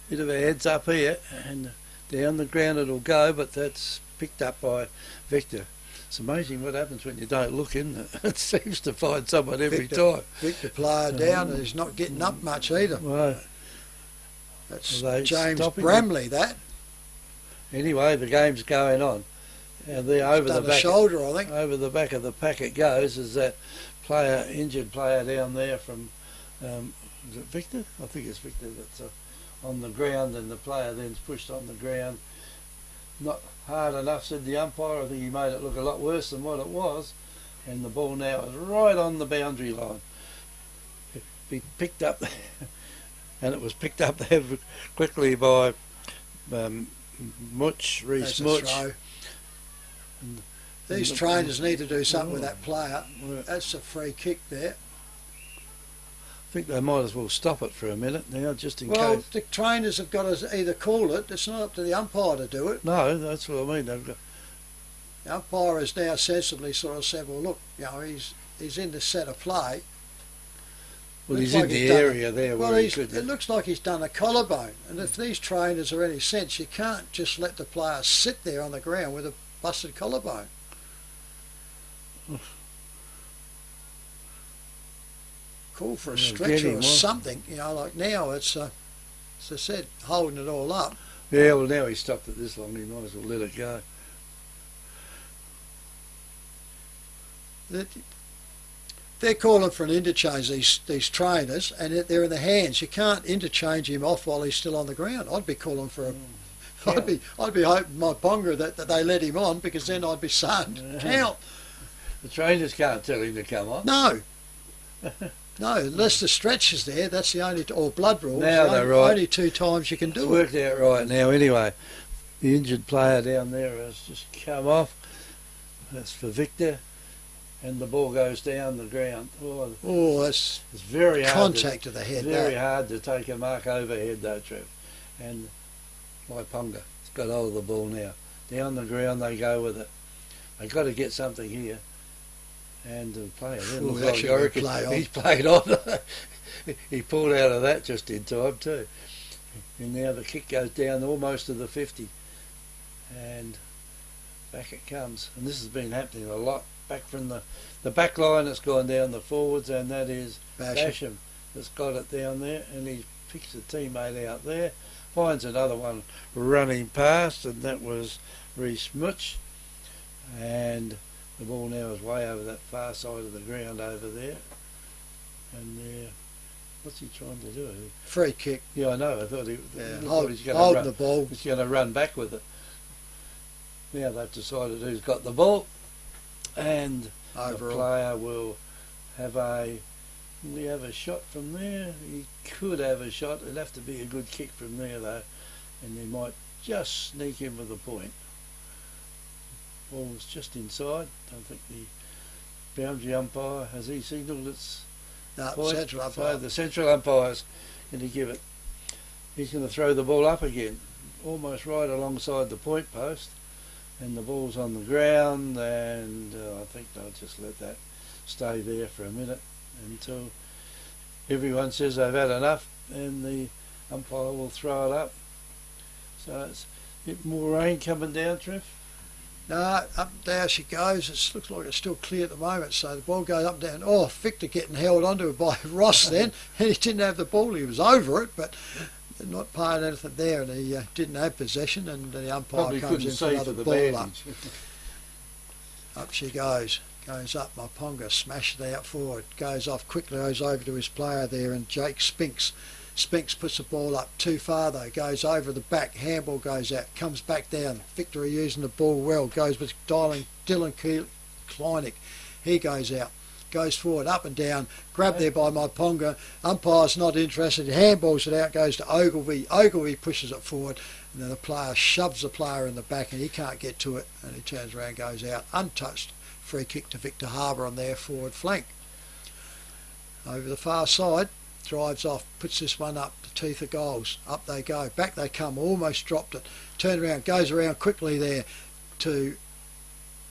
bit of a heads up here. And down the ground it'll go, but that's picked up by Victor. It's amazing what happens when you don't look, isn't it? It seems to find someone every time. Victor player down and he's not getting up much either. Right. That's James Bramley, that. Anyway, the game's going on. And they're over the back, shoulder, I think. Over the back of the pack it goes. Is that player, injured player down there from, is it Victor? I think it's Victor that's on the ground, and the player then's pushed on the ground. Not hard enough, said the umpire. I think he made it look a lot worse than what it was. And the ball now is right on the boundary line. He picked up, and it was picked up there quickly by Reece Much. These trainers need to do something with that player. That's a free kick there. I think they might as well stop it for a minute now, just in case. Well, the trainers have got to either call it. It's not up to the umpire to do it. No, that's what I mean. They've got... The umpire has now sensibly sort of said, well, look, you know, he's in the set of play. Well, he's in the area there where he could... It looks like he's done a collarbone. And if these trainers are any sense, you can't just let the player sit there on the ground with a busted collarbone. Call for a stretcher or something. You know, like now it's, as I said, holding it all up. Yeah, well, now he's stopped it this long, he might as well let it go. They're calling for an interchange, these trainers, and they're in the hands. You can't interchange him off while he's still on the ground. I'd be calling for a... I'd be hoping Myponga that they let him on, because then I'd be saying, count. The trainers can't tell him to come on. No. No, unless the stretch is there, that's the only... Or blood rules. Now they're right. Only 2 times you can do it. It's worked out right now. Anyway, the injured player down there has just come off. That's for Victor. And the ball goes down the ground. Oh, that's it's very hard. Contact to the head. Very hard to take a mark overhead though, Trev. And Myponga has got hold of the ball now. Down the ground they go with it. They've got to get something here. And the player, he's played on. He pulled out of that just in time too. And now the kick goes down almost to the 50. And back it comes. And this has been happening a lot. Back from the back line, it's gone down the forwards, and that is Basham that's got it down there, and he picks a teammate out there, finds another one running past, and that was Reece Much, and the ball now is way over that far side of the ground over there, and what's he trying to do? Free kick. Yeah, I know. I thought he was hold the ball. He's going to run back with it. Now they've decided who's got the ball. And the player will have a shot from there. He could have a shot. It'd have to be a good kick from there though, and they might just sneak in with a point. Ball's just inside. I think the boundary umpire has he signalled its point. Central umpire. So the central umpire's going to give it. He's going to throw the ball up again, almost right alongside the point post. And the ball's on the ground, and I think they'll just let that stay there for a minute until everyone says they've had enough, and the umpire will throw it up. So it's a bit more rain coming down, Trev. Up and down she goes. It looks like it's still clear at the moment, so the ball goes up and down. Oh, Victor getting held onto by Ross then, and he didn't have the ball. He was over it, but not paying anything there, and he didn't have possession, and the umpire Probably comes in for another the ball up. bandage. Up she goes up. Myponga smashed it out forward, goes off quickly, goes over to his player there, and Jake Spinks puts the ball up too far though, goes over the back, handball goes out, comes back down. Victory using the ball well, goes with Dylan Kleinig, he goes out, goes forward, up and down, grabbed there by Myponga, umpire's not interested, handballs it out, goes to Ogilvy pushes it forward, and then the player shoves the player in the back and he can't get to it, and he turns around, goes out untouched. Free kick to Victor Harbor on their forward flank. Over the far side, drives off, puts this one up, the teeth of goals. Up they go, back they come, almost dropped it. Turned around, goes around quickly there to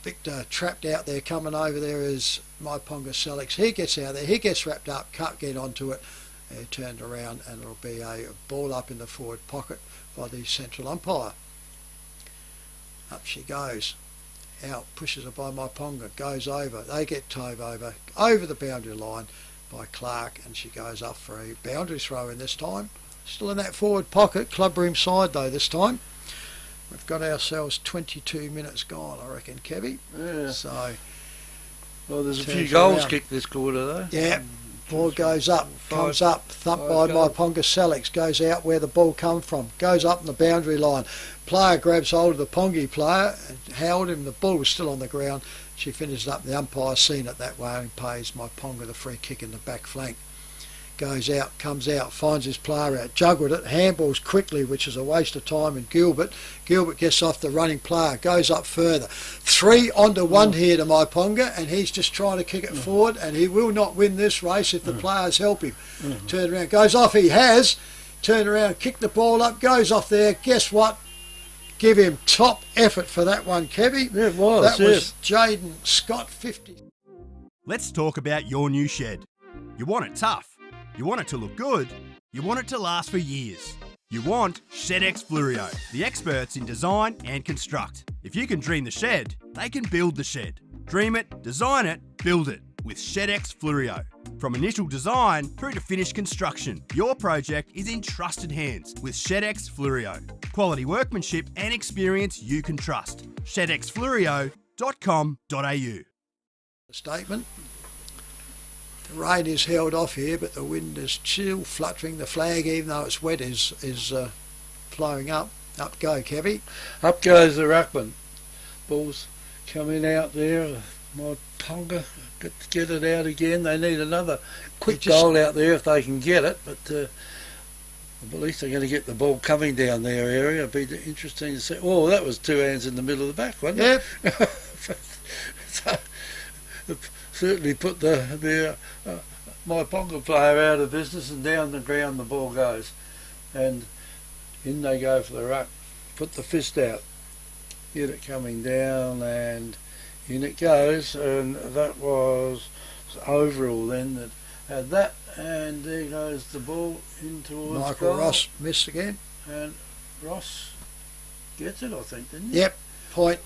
Victor, trapped out there, coming over there is Myponga Sellicks. He gets out there, he gets wrapped up, can't get onto it. He turned around and it'll be a ball up in the forward pocket by the central umpire. Up she goes. Out, pushes it by Myponga, goes over, they get towed over the boundary line by Clark, and she goes up for a boundary throw in this time. Still in that forward pocket, club room side though this time. We've got ourselves 22 minutes gone, I reckon, Kevy. Yeah. So, well, there's a few goals kicked this quarter though. Yeah. Ball goes up, comes up, thumped by Myponga Sellicks, goes out where the ball come from, goes up in the boundary line. Player grabs hold of the Pongi player and held him. The ball was still on the ground. She finishes up. The umpire seen it that way and pays Myponga the free kick in the back flank. Goes out, comes out, finds his player out, juggled it, handballs quickly, which is a waste of time, and Gilbert gets off the running player, goes up further. 3 onto 1 here to Myponga, and he's just trying to kick it forward, and he will not win this race if the players help him. Turn around, goes off, he has. Turn around, kick the ball up, goes off there. Guess what? Give him top effort for that one, Kevy. Yeah, it was. That was Jaden Scott, 50. Let's talk about your new shed. You want it tough. You want it to look good. You want it to last for years. You want ShedX Fluorio, the experts in design and construct. If you can dream the shed, they can build the shed. Dream it, design it, build it with ShedX Fluorio. From initial design through to finished construction, your project is in trusted hands with ShedX Fluorio. Quality workmanship and experience you can trust. ShedXFluorio.com.au. Statement. The rain is held off here, but the wind is still fluttering the flag, even though it's wet, is flowing up. Up go, Kevy. Up goes the ruckman. Ball's coming out there. Myponga get it out again. They need another quick goal out there if they can get it, but at least they're going to get the ball coming down their area. It'll be interesting to see. Oh, that was 2 hands in the middle of the back, wasn't it? Yep. So, certainly put the Myponga player out of business, and down the ground the ball goes, and in they go for the ruck. Put the fist out, get it coming down, and in it goes. And that was overall then that had that, and there goes the ball in towards Michael goal. Ross missed again, and Ross gets it, I think, didn't he? Yep, point.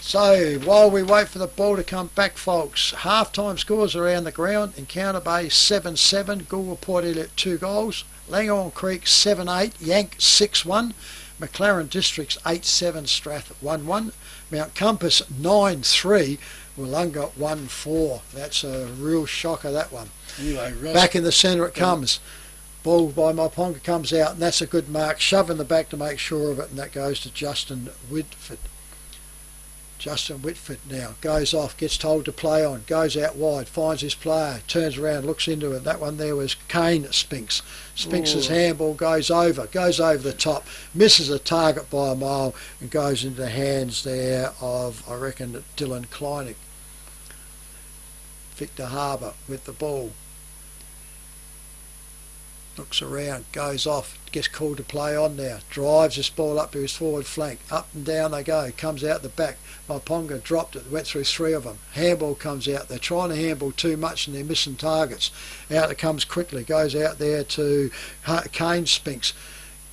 So, while we wait for the ball to come back, folks, half-time scores around the ground. Encounter Bay 7-7, Goolwa Port Elliot 2 goals, Langorn Creek 7-8, Yank 6-1, McLaren Districts 8-7, Strath 1-1, Mount Compass 9-3, Wollonga 1-4. That's a real shocker, that one. Anyway, Ross, back in the centre it comes. Ball by Myponga comes out, and that's a good mark. Shove in the back to make sure of it, and that goes to Justin Whitford. Justin Whitford now goes off, gets told to play on, goes out wide, finds his player, turns around, looks into it. That one there was Kane Spinks. Spinks' handball goes over the top, misses a target by a mile, and goes into the hands there of, I reckon, Dylan Kleinig. Victor Harbor with the ball. Looks around, goes off, gets called to play on now, drives this ball up to his forward flank, up and down they go, comes out the back. Myponga dropped it, went through 3 of them. Handball comes out, they're trying to handball too much and they're missing targets. Out it comes quickly, goes out there to Kane Spinks.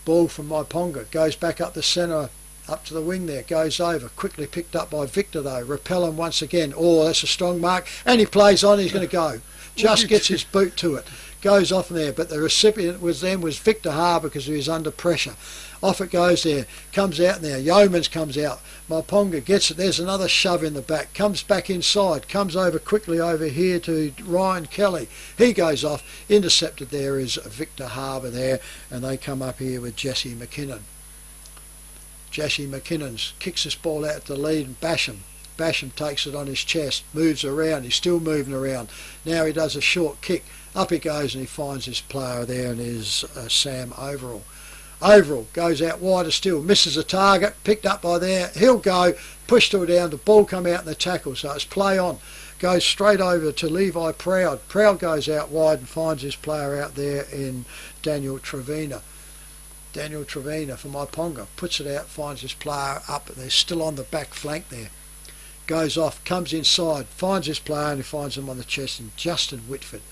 Ball from Myponga, goes back up the centre up to the wing there, goes over, quickly picked up by Victor though, repelling once again. Oh, that's a strong mark, and he plays on, he's going to go. Just gets his boot to it, goes off there, but the recipient was Victor Harbour because he was under pressure. Off it goes there, comes out there, Yeomans comes out, Myponga gets it, there's another shove in the back, comes back inside, comes over quickly over here to Ryan Kelly. He goes off, intercepted there is Victor Harbour there, and they come up here with Jesse McKinnon. Jesse McKinnon kicks this ball out to lead and Basham. Basham takes it on his chest, moves around, he's still moving around. Now he does a short kick, up he goes and he finds his player there, and is Sam Overall. Overall goes out wider still, misses a target, picked up by there, he'll go, pushed her down, the ball come out in the tackle, so it's play on. Goes straight over to Levi Proud. Proud goes out wide and finds his player out there in Daniel Trevina. Daniel Trevina from Myponga puts it out, finds his player up, they're still on the back flank there. Goes off, comes inside, finds his player, and he finds him on the chest, and Justin Whitford.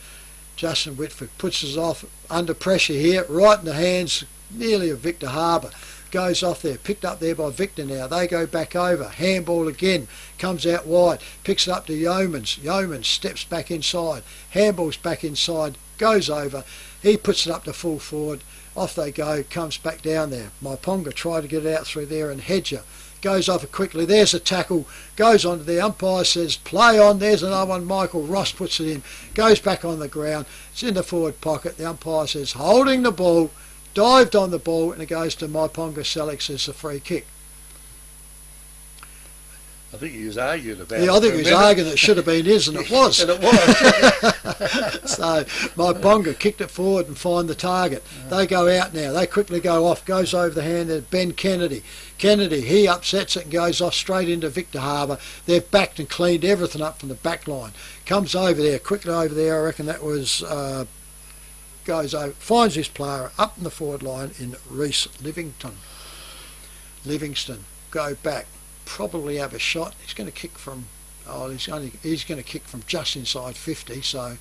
Justin Whitford puts us off under pressure here, right in the hands nearly of Victor Harbour. Goes off there, picked up there by Victor now. They go back over, handball again, comes out wide, picks it up to Yeomans. Yeomans steps back inside, handballs back inside, goes over, he puts it up to full forward, off they go, comes back down there. Myponga tried to get it out through there, and Hedger goes off it quickly, there's a tackle, goes on to the umpire, says play on, there's another one, Michael Ross puts it in, goes back on the ground, it's in the forward pocket, the umpire says holding the ball, dived on the ball, and it goes to Myponga Sellicks as a free kick. I think he was arguing about it. Yeah, I think he was arguing it should have been his, and it was. And it was. So Myponga kicked it forward and find the target. They go out now. They quickly go off. Goes over the hand of Ben Kennedy. Kennedy, he upsets it and goes off straight into Victor Harbour. They've backed and cleaned everything up from the back line. Comes over there, quickly over there. I reckon that was... goes over, finds his player up in the forward line in Reese Livingston. Go back. Probably have a shot. He's going to kick from he's going to kick from just inside 50, so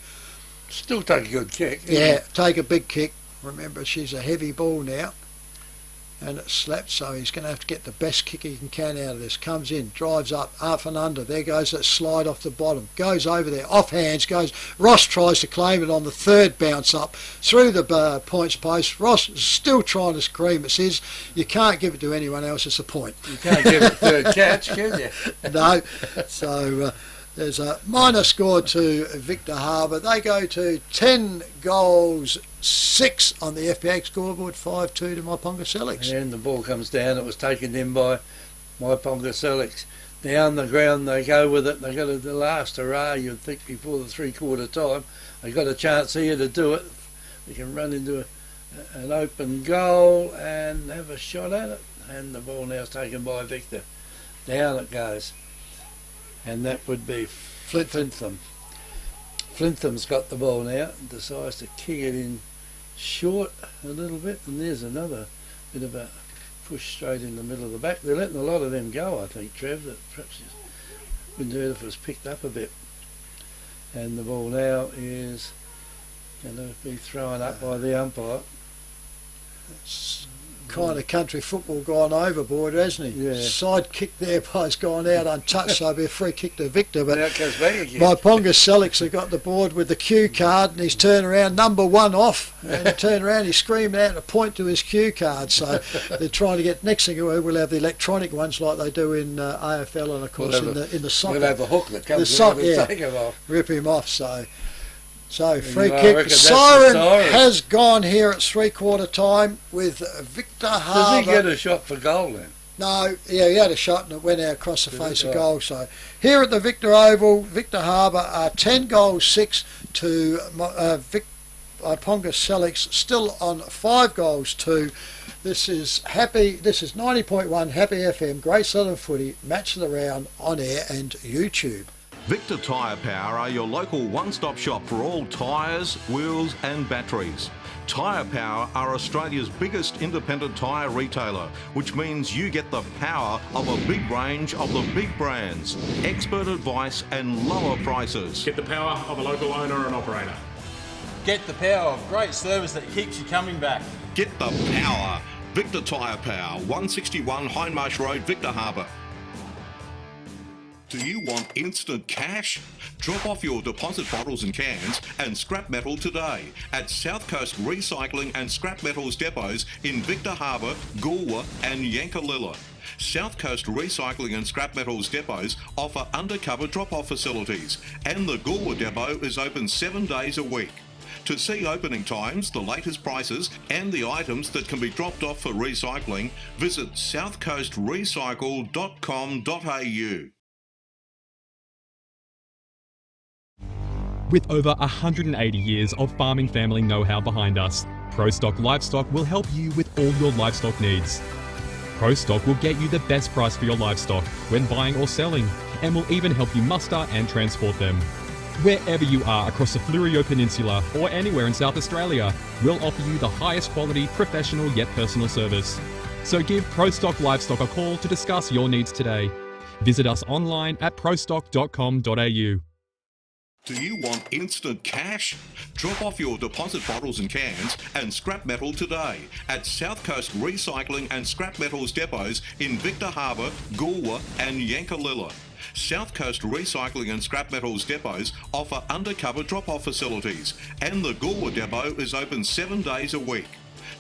still take a good kick. Yeah, take a big kick. Remember, she's a heavy ball now, and it slapped, so he's going to have to get the best kick he can out of this. Comes in, drives up, half and under. There goes that slide off the bottom. Goes over there, off hands, goes. Ross tries to claim it on the third bounce up through the points post. Ross is still trying to scream. It says you can't give it to anyone else. It's a point. You can't give it third catch, can you? No. So there's a minor score to Victor Harbour. They go to 10 goals, 6 on the FPA scoreboard, 5-2 to Myponga Sellicks. And the ball comes down. It was taken in by Myponga Sellicks. Down the ground they go with it. They got the last hurrah, you'd think, before the three-quarter time. They got a chance here to do it. They can run into an open goal and have a shot at it. And the ball now is taken by Victor. Down it goes. And that would be Flintham. Flintham's got the ball now and decides to kick it in short a little bit, and there's another bit of a push straight in the middle of the back. They're letting a lot of them go, I think, Trev, that perhaps wouldn't hurt if it was picked up a bit. And the ball now is going to be thrown up by the umpire. It's kind of country football gone overboard, hasn't he? Yeah. Side kick there has gone out untouched, so it'll be a free kick to Victor. But now it goes back again. Myponga Sellicks have got the board with the cue card, and he's turned around, number 1 off, and he turned around, he's screaming out a point to his cue card. So they're trying to get, next thing we'll have the electronic ones like they do in AFL, and of course in the soccer. We'll have a hook that comes soccer, and take him off. Rip him off. So free kick. Siren has gone here at three-quarter time with Victor Harbour. Does he get a shot for goal then? No, yeah, he had a shot and it went out across the face of goal. So here at the Victor Oval, Victor Harbour are 10 goals 6 to Myponga Sellicks, still on 5 goals 2. This is 90.1 Happy FM, Great Southern Footy, Match of the Round on air and YouTube. Victor Tyre Power are your local one-stop shop for all tyres, wheels and batteries. Tyre Power are Australia's biggest independent tyre retailer, which means you get the power of a big range of the big brands, expert advice and lower prices. Get the power of a local owner and operator. Get the power of great service that keeps you coming back. Get the power. Victor Tyre Power, 161 Hindmarsh Road, Victor Harbor. Do you want instant cash? Drop off your deposit bottles and cans and scrap metal today at South Coast Recycling and Scrap Metals depots in Victor Harbor, Goolwa and Yankalilla. South Coast Recycling and Scrap Metals depots offer undercover drop-off facilities, and the Goolwa depot is open 7 days a week. To see opening times, the latest prices and the items that can be dropped off for recycling, visit southcoastrecycle.com.au. With over 180 years of farming family know-how behind us, ProStock Livestock will help you with all your livestock needs. ProStock will get you the best price for your livestock when buying or selling, and will even help you muster and transport them. Wherever you are across the Fleurieu Peninsula or anywhere in South Australia, we'll offer you the highest quality, professional yet personal service. So give ProStock Livestock a call to discuss your needs today. Visit us online at prostock.com.au. Do you want instant cash? Drop off your deposit bottles and cans and scrap metal today at South Coast Recycling and Scrap Metals depots in Victor Harbor, Goolwa and Yankalilla. South Coast Recycling and Scrap Metals depots offer undercover drop-off facilities, and the Goolwa depot is open 7 days a week.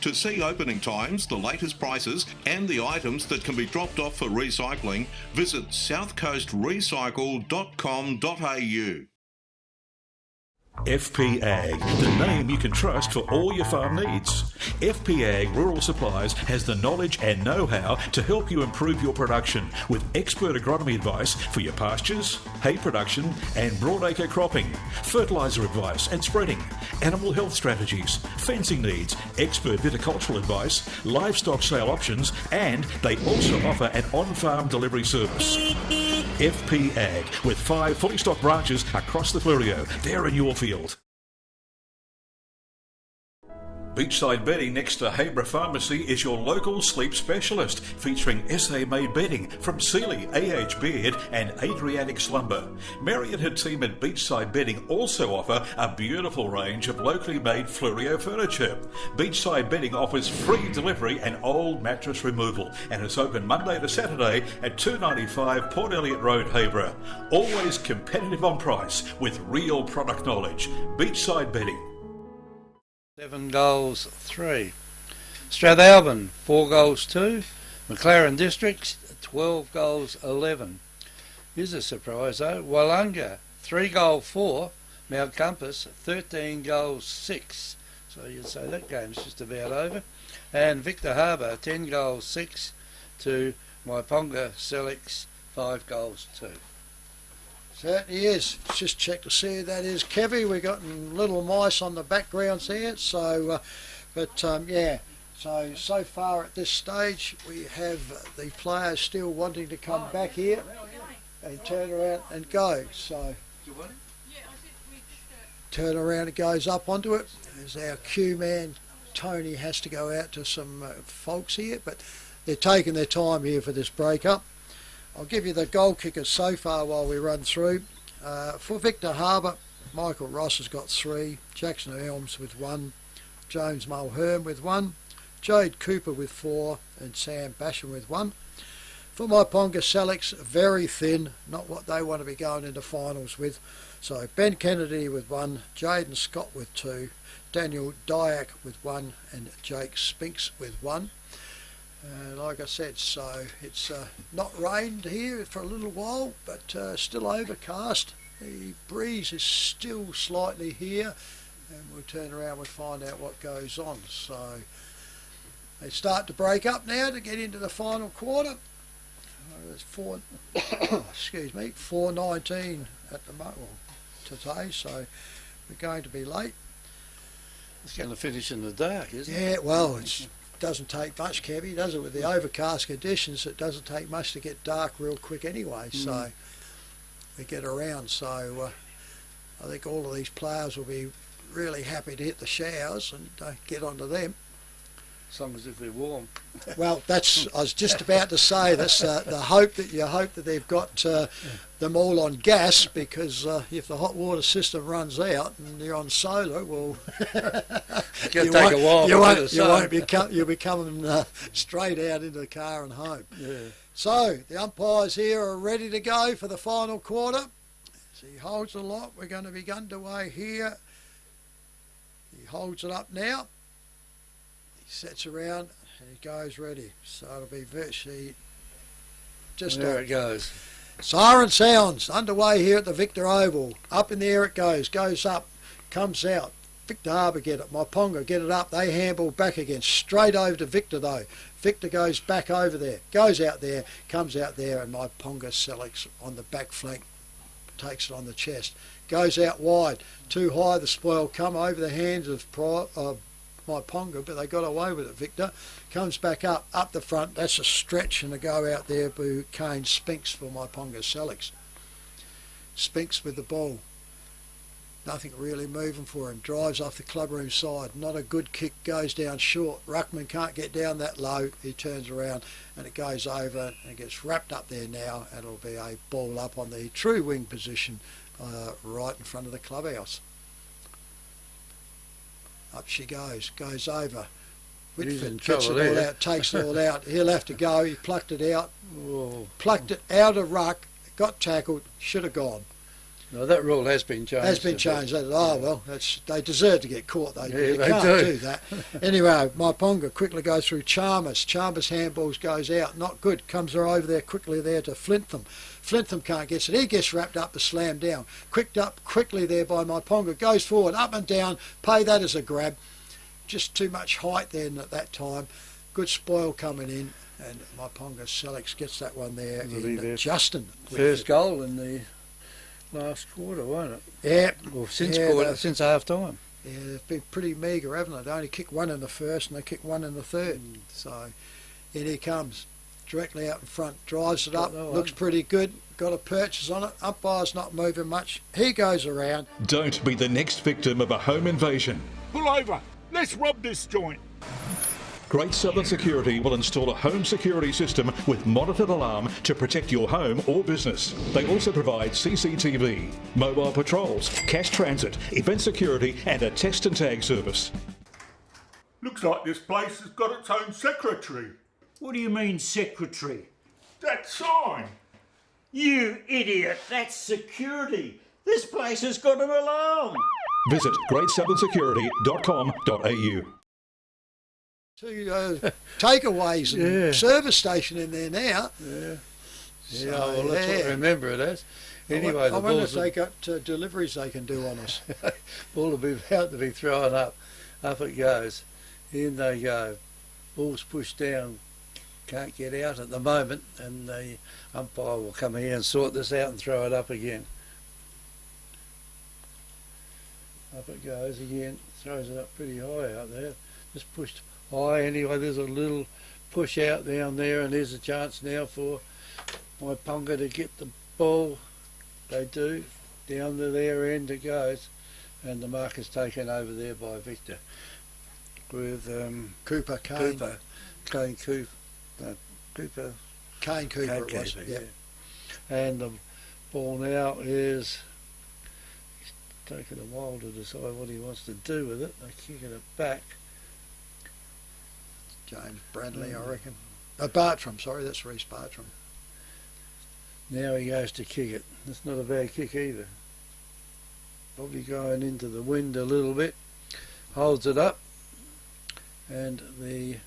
To see opening times, the latest prices and the items that can be dropped off for recycling, visit southcoastrecycle.com.au. FP Ag, the name you can trust for all your farm needs. FP Ag Rural Supplies has the knowledge and know-how to help you improve your production with expert agronomy advice for your pastures, hay production and broadacre cropping, fertiliser advice and spreading, animal health strategies, fencing needs, expert viticultural advice, livestock sale options, and they also offer an on-farm delivery service. FP Ag, with 5 fully stocked branches across the Fleurieu. They're in your field. Beachside Bedding next to Harbor Pharmacy is your local sleep specialist, featuring SA-made bedding from Sealy, AH Beard and Adriatic Slumber. Mary and her team at Beachside Bedding also offer a beautiful range of locally made Fleurieu furniture. Beachside Bedding offers free delivery and old mattress removal and is open Monday to Saturday at 295 Port Elliot Road, Harbor. Always competitive on price with real product knowledge. Beachside Bedding. 7 goals 3. Strathalbyn 4 goals 2. McLaren Districts 12 goals 11. Here's a surprise though. Wollonga 3 goal 4. Mount Compass 13 goals 6. So you'd say that game's just about over. And Victor Harbor 10 goals 6 to Myponga Sellicks 5 goals 2. Certainly is. Just check to see who that is, Kevy. We've got little mice on the backgrounds here. So, yeah. So far at this stage, we have the players still wanting to come back here and turn around and go. So, turn around and goes up onto it. As our cue man, Tony, has to go out to some folks here, but they're taking their time here for this break-up. I'll give you the goal kickers so far while we run through. For Victor Harbor, Michael Ross has got 3, Jackson Elms with 1, James Mulhern with 1, Jade Cooper with 4 and Sam Basham with 1. For Myponga Sellicks, very thin, not what they want to be going into finals with. So Ben Kennedy with 1, Jaden Scott with 2, Daniel Dyack with 1 and Jake Spinks with 1. Like I said, so it's not rained here for a little while, but still overcast. The breeze is still slightly here, and we'll turn around and find out what goes on. So they start to break up now to get into the final quarter. It's 4:19 at the moment today, so we're going to be late. It's going to finish in the dark, isn't it? Yeah, well, it doesn't take much, Kevy, does it? With the overcast conditions, it doesn't take much to get dark real quick anyway, so we get around. So I think all of these players will be really happy to hit the showers and get onto them. as long as if they're warm. Well, I was just about to say, that's the hope that you hope that they've got them all on gas, because if the hot water system runs out and you're on solar, well, you'll be coming straight out into the car and home. Yeah. So the umpires here are ready to go for the final quarter. So he holds a lot. We're going to be underway here. He holds it up now. He sets around and he goes ready. So it'll be virtually just there it goes. Siren sounds underway here at the Victor Oval. Up in the air it goes up, comes out. Victor Harbor get it, Myponga get it up. They handball back again, straight over to Victor though. Victor goes back over there, goes out there, comes out there, and Myponga Sellicks on the back flank takes it on the chest. Goes out wide, too high, the spoil come over the hands of Myponga, but they got away with it, Victor. Comes back up the front, that's a stretch and a go out there, Boo Kane Spinks for Myponga Sellicks. Spinks with the ball. Nothing really moving for him. Drives off the clubroom side. Not a good kick. Goes down short. Ruckman can't get down that low. He turns around and it goes over and it gets wrapped up there now. And it'll be a ball up on the true wing position right in front of the clubhouse. Up she goes. Goes over. Whitford gets it all out. Takes it all out. He'll have to go. He plucked it out. Whoa. Plucked it out of ruck. Got tackled. Should have gone. No, that rule has been changed. Has been changed. Oh, well, they deserve to get caught. They can't do that. Anyway, Myponga quickly goes through Chalmers. Chalmers handballs goes out. Not good. Comes over there quickly there to Flintham. Flintham can't get it. He gets wrapped up to slam down. Quicked up quickly there by Myponga. Goes forward, up and down. Pay that as a grab. Just too much height then at that time. Good spoil coming in. And Myponga Sellicks gets that one there. Justin. First goal in the last quarter, won't it? Yeah. Well, since half time. Yeah, they've been pretty meagre, haven't they? They only kicked one in the first and they kicked one in the third. So in he comes, directly out in front, drives it up, looks pretty good, got a purchase on it, umpire's not moving much, he goes around. Don't be the next victim of a home invasion. Pull over, let's rob this joint. Great Southern Security will install a home security system with monitored alarm to protect your home or business. They also provide CCTV, mobile patrols, cash transit, event security and a test and tag service. Looks like this place has got its own secretary. What do you mean, secretary? That sign. You idiot, that's security. This place has got an alarm. Visit greatsouthern.security.com.au. Two takeaways and service station in there now. Yeah, well, that's what I remember it as. Anyway, I wonder if they got deliveries they can do on us. Ball will be about to be thrown up. Up it goes. In they go. Ball's pushed down. Can't get out at the moment, and the umpire will come here and sort this out and throw it up again. Up it goes again. Throws it up pretty high out there. Just pushed high anyway. There's a little push out down there, and there's a chance now for Myponga to get the ball. They do. Down to their end it goes, and the mark is taken over there by Victor with Kane Cooper. It was, yeah. And the ball now is, he's taken a while to decide what he wants to do with it. They're kicking it back. James Bradley, I reckon. Bartram, sorry, that's Reece Bartram. Now he goes to kick it. It's not a bad kick either. Probably going into the wind a little bit. Holds it up. And the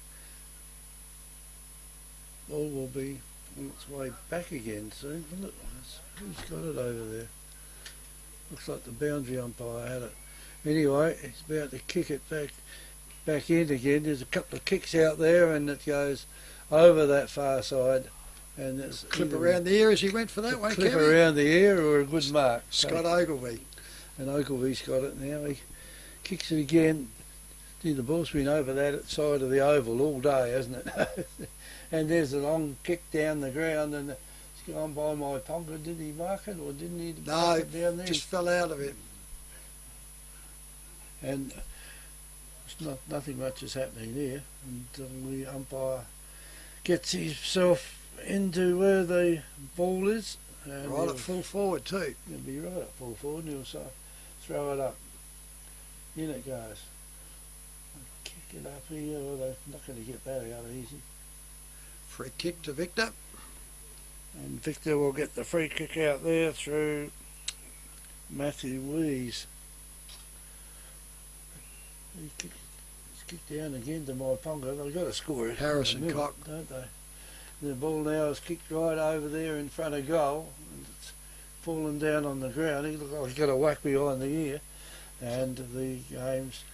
ball will be on its way back again soon. Look, who's got it over there? Looks like the boundary umpire had it. Anyway, he's about to kick it back in again. There's a couple of kicks out there, and it goes over that far side. And it's clip around the ear as he went for that one. Clip around the ear or a good mark. Scott Ogilvie. And Ogilvie's got it now. He kicks it again. The ball's been over that side of the oval all day, hasn't it? And there's a long kick down the ground, and it's gone by Myponga. Did he mark it, or didn't he? No, it down there? Just fell out of it. And Nothing much is happening there until the umpire gets himself into where the ball is. And right at full forward too. He'll be right at full forward and he'll throw it up. In it goes. Kick it up here. Well, they're not going to get that out easy. Free kick to Victor. And Victor will get the free kick out there through Matthew Wees. He's kicked down again to Myponga. They've got to score it. Harrison Cock, don't they? The ball now is kicked right over there in front of goal. And it's fallen down on the ground. He looks like he's got a whack behind the ear. And the game's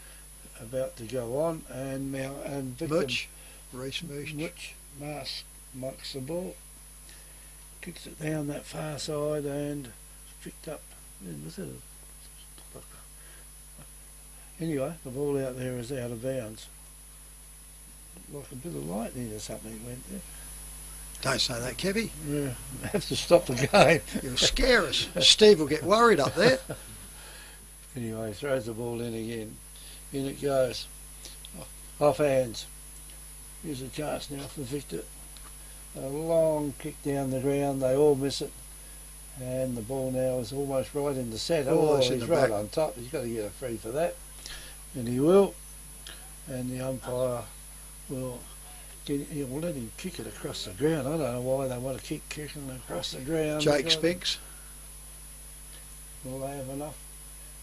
about to go on. And Victor Reece Much marks the ball. Kicks it down that far side and picked up. Anyway, the ball out there is out of bounds. Like a bit of lightning or something went there. Don't say that, Kevy. Yeah, I have to stop the game. You'll scare us. Steve will get worried up there. Anyway, throws the ball in again. In it goes. Off hands. Here's a chance now for Victor. A long kick down the ground. They all miss it. And the ball now is almost right in the centre. Oh, he's right on top. He's got to get a free for that. And he will. And the umpire will let him kick it across the ground. I don't know why they want to keep kicking across the ground. Jake Spinks. Will they have enough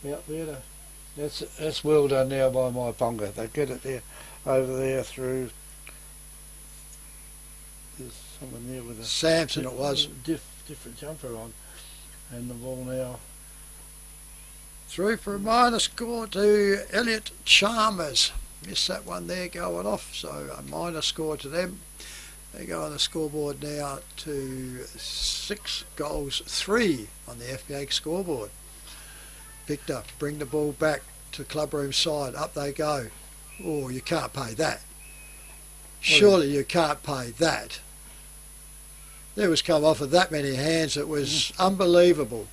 out there? That's well done now by Myponga. They get it there, over there through. There's someone there with a Samson. It was different jumper on, and the ball now through for a minor score to Elliot Chalmers. Missed that one there going off, so a minor score to them. They go on the scoreboard now to 6 goals 3 on the FPA scoreboard. Victor bring the ball back to clubroom side. Up they go. Oh, you can't pay that. Surely you can't pay that. There was come off of that many hands. It was unbelievable.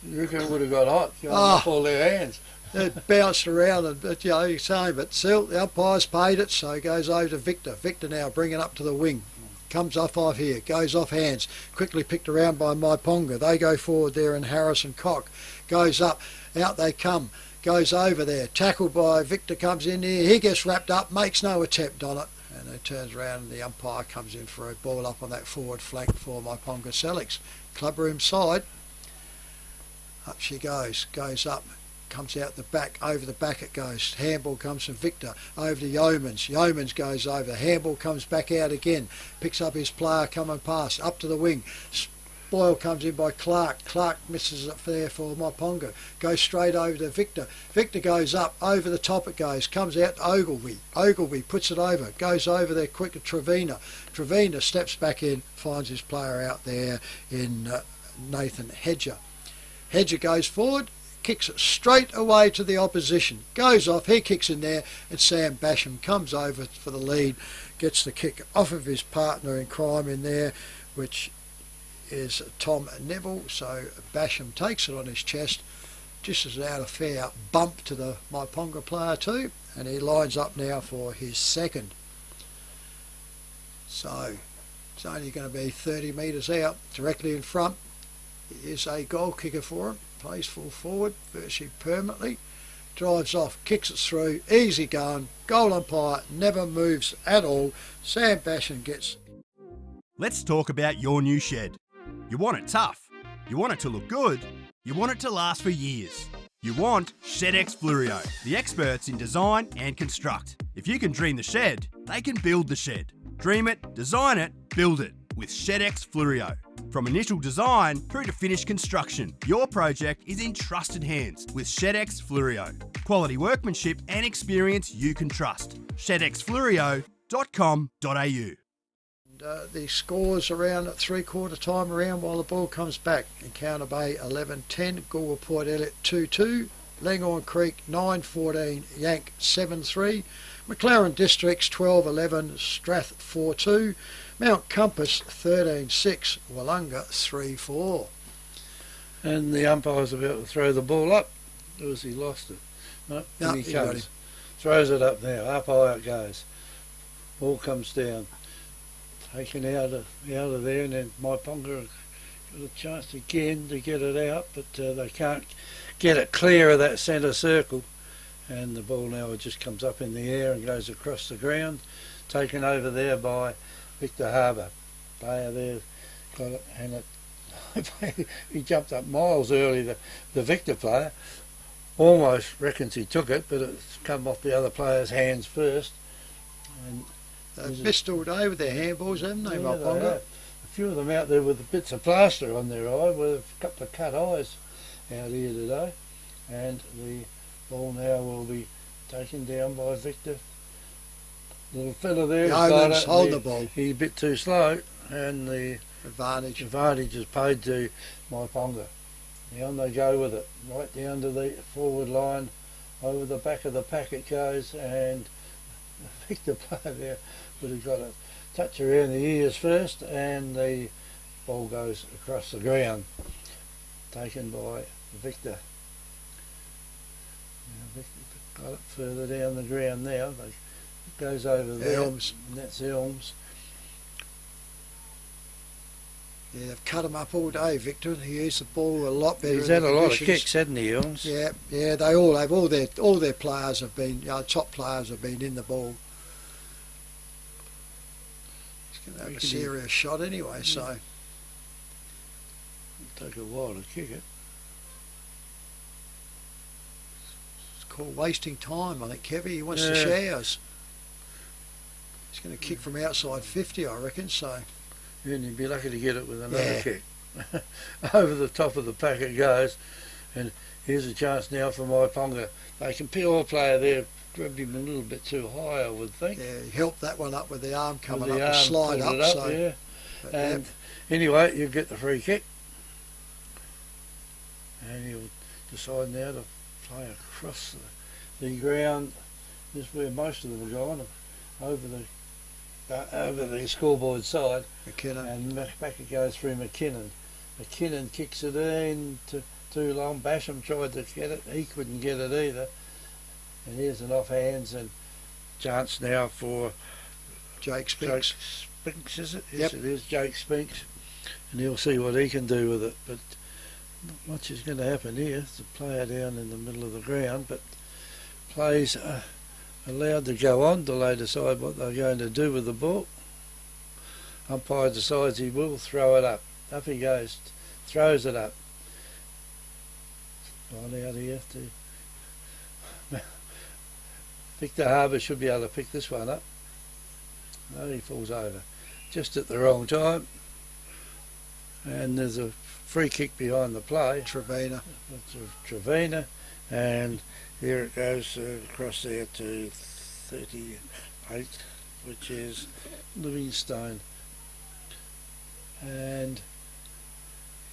You reckon it would have got hot going off all their hands? It bounced around, and you're saying, but still the umpire's paid it, so it goes over to Victor. Victor now bringing up to the wing. Comes off here, goes off hands, quickly picked around by Myponga. They go forward there, and Harrison Cock goes up, out they come, goes over there, tackled by Victor, comes in here, he gets wrapped up, makes no attempt on it, and then turns around and the umpire comes in for a ball up on that forward flank for Myponga Sellicks. Clubroom side, up she goes up, comes out the back, over the back it goes. Handball comes from Victor, over to Yeomans. Yeomans goes over, handball comes back out again, picks up his player coming past, up to the wing. Boyle comes in by Clark. Clark misses it there for Myponga. Goes straight over to Victor. Victor goes up, over the top it goes, comes out to Ogilvie. Ogilvie puts it over, goes over there quick to Trevina. Trevina steps back in, finds his player out there in Nathan Hedger. Hedger goes forward, kicks it straight away to the opposition. Goes off, he kicks in there, and Sam Basham comes over for the lead, gets the kick off of his partner in crime in there, which is Tom Neville. So Basham takes it on his chest, just as out a fair bump to the Myponga player too, and he lines up now for his second. So it's only going to be 30 metres out, directly in front. He is a goal kicker for him, plays full forward virtually permanently, drives off, kicks it through, easy going, goal umpire never moves at all. Sam Basham gets. Let's talk about your new shed. You want it tough, you want it to look good, you want it to last for years. You want Sellicks Fluorio, the experts in design and construct. If you can dream the shed, they can build the shed. Dream it, design it, build it with Sellicks Fluorio. From initial design through to finished construction, your project is in trusted hands with Sellicks Fluorio. Quality workmanship and experience you can trust. SellicksFluorio.com.au. The scores around at 3/4 time around while the ball comes back. Encounter Bay 11-10, Goolwa Port Elliot 2-2, Langhorne Creek 9-14, Yank 7-3, McLaren Districts 12-11, Strath 4-2, Mount Compass 13-6, Wollonga 3-4. And the umpire's about to throw the ball up. Or has he lost it? No, No, he he got comes. throws it up now, up high it goes. Ball comes down, taken out of there, and then Myponga got a chance again to get it out, but they can't get it clear of that centre circle, and the ball now just comes up in the air and goes across the ground, taken over there by Victor Harbor. Player there got it, and it he jumped up miles early, the Victor player, almost reckons he took it, but it's come off the other player's hands first. And they've missed all day with their handballs, haven't they, Myponga? A few of them out there with bits of plaster on their eye, with a couple of cut eyes out here today. And the ball now will be taken down by Victor. Little fella there, Yeoman's holding the ball. He's a bit too slow, and the advantage is paid to Myponga. Down they go with it, right down to the forward line, over the back of the pack it goes, and the Victor player there would have got a touch around the ears first, and the ball goes across the ground, taken by Victor. Now Victor got it further down the ground now, it goes over there, and that's Elms. Yeah, they've cut him up all day, Victor. He used the ball a lot better. He's had a lot of kicks, hasn't he, Elms? Yeah, they all have. All their players have been, top players have been in the ball. He's going to have a serious shot anyway, so. It'll take a while to kick it. It's called wasting time, I think, Kevy. He wants the showers. He's going to kick from outside 50, I reckon, so. And you'd be lucky to get it with another kick. Over the top of the pack it goes, and here's a chance now for Myponga. They can all player there, grabbed him a little bit too high, I would think. Yeah, he helped that one up with the arm coming up to slide up. So, and anyway, you get the free kick, and he'll decide now to play across the ground. This is where most of them are gone, over the scoreboard side, McKinnon. And back it goes through McKinnon. McKinnon kicks it in too long. Basham tried to get it, he couldn't get it either. And here's an offhands, and chance now for Jake Spinks. Spinks, is it? Yes, it is, Jake Spinks. And he'll see what he can do with it. But not much is going to happen here. It's a player down in the middle of the ground, but plays allowed to go on till they decide what they're going to do with the ball. Umpire decides he will throw it up. Up he goes, throws it up. Line out here to Victor Harbor should be able to pick this one up. No, he falls over just at the wrong time. And there's a free kick behind the play. Trevina. Trevina, and here it goes across there to 38, which is Livingstone. And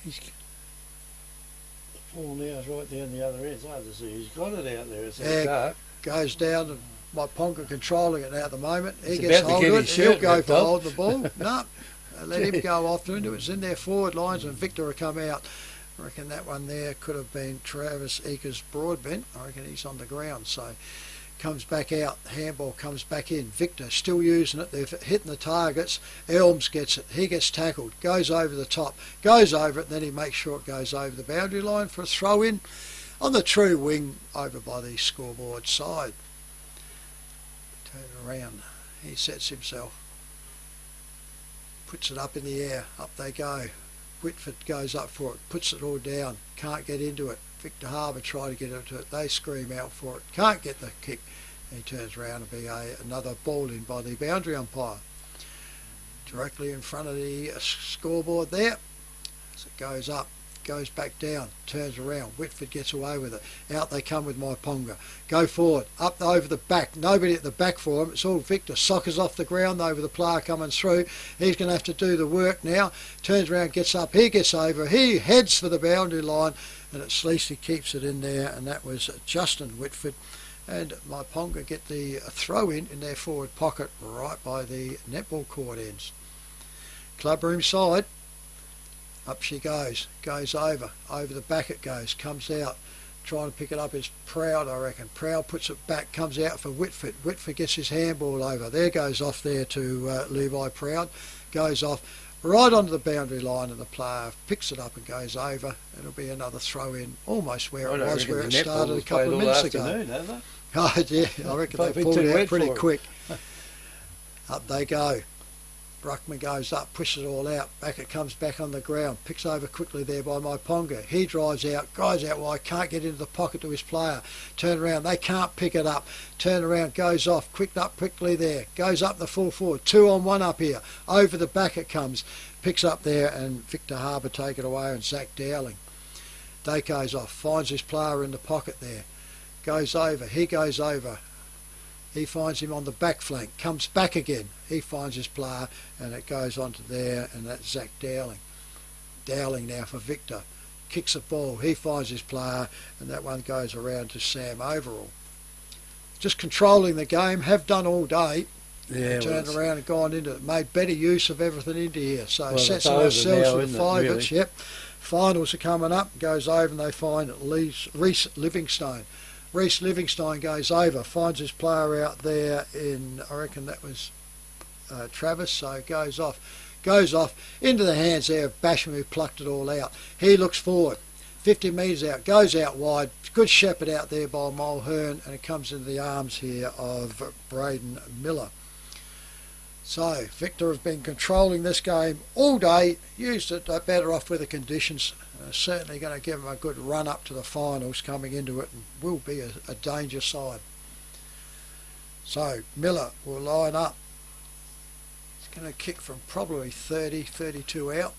he's the ball now is right down the other end. It's hard to see. He's got it out there. It's dark. Goes down, and Myponga controlling it now at the moment. He gets hold of it. He'll go for hold the ball. No, let him go off into it. It's in their forward lines, and Victor will come out. I reckon that one there could have been Travis Eaker's Broadbent. I reckon he's on the ground, so comes back out. Handball comes back in. Victor still using it. They're hitting the targets. Elms gets it. He gets tackled. Goes over the top. Goes over it. Then he makes sure it goes over the boundary line for a throw in on the true wing over by the scoreboard side. Turn around. He sets himself. Puts it up in the air. Up they go. Whitford goes up for it, puts it all down, can't get into it. Victor Harbor try to get into it, they scream out for it, can't get the kick. He turns around and be another ball in by the boundary umpire. Directly in front of the scoreboard there. As it goes up, goes back down, turns around. Whitford gets away with it. Out they come with Myponga. Go forward, up over the back. Nobody at the back for him. It's all Victor. Sockers off the ground over the player coming through. He's going to have to do the work now. Turns around, gets up. He gets over. He heads for the boundary line, and at least he keeps it in there, and that was Justin Whitford. And Myponga get the throw in their forward pocket right by the netball court ends. Clubroom side. Up she goes over the back it goes, comes out, trying to pick it up is Proud, I reckon. Proud puts it back, comes out for Whitford. Whitford gets his handball over. There goes off there to Levi Proud. Goes off right onto the boundary line, and the player picks it up and goes over. It'll be another throw in, almost where it was, where it started a couple of minutes ago. Oh yeah, I reckon they pulled it out pretty quick. Up they go. Bruckman goes up, pushes it all out. Back it comes back on the ground. Picks over quickly there by Myponga. He drives out, guys out wide, can't get into the pocket to his player. Turn around, they can't pick it up. Turn around, goes off, quicked up quickly there. Goes up the full forward. 2-on-1 up here. Over the back it comes. Picks up there, and Victor Harbor take it away, and Zach Dowling. They goes off, finds his player in the pocket there. Goes over, he goes over. He finds him on the back flank, comes back again. He finds his player, and it goes onto there, and that's Zach Dowling. Dowling now for Victor. Kicks the ball, he finds his player, and that one goes around to Sam Overall. Just controlling the game, have done all day. Yeah, turned around and gone into it, made better use of everything into here. So sets ourselves for the fivers. Really? Yep. Finals are coming up, goes over, and they find Reese Livingstone. Reese Livingstone goes over, finds his player out there in, I reckon that was Travis, so goes off into the hands there of Basham, who plucked it all out. He looks forward, 50 metres out, goes out wide, good shepherd out there by Mulhern, and it comes into the arms here of Braden Miller. So Victor have been controlling this game all day, used it better off with the conditions. Certainly going to give them a good run up to the finals coming into it, and will be a danger side. So Miller will line up. He's going to kick from probably 30, 32 out,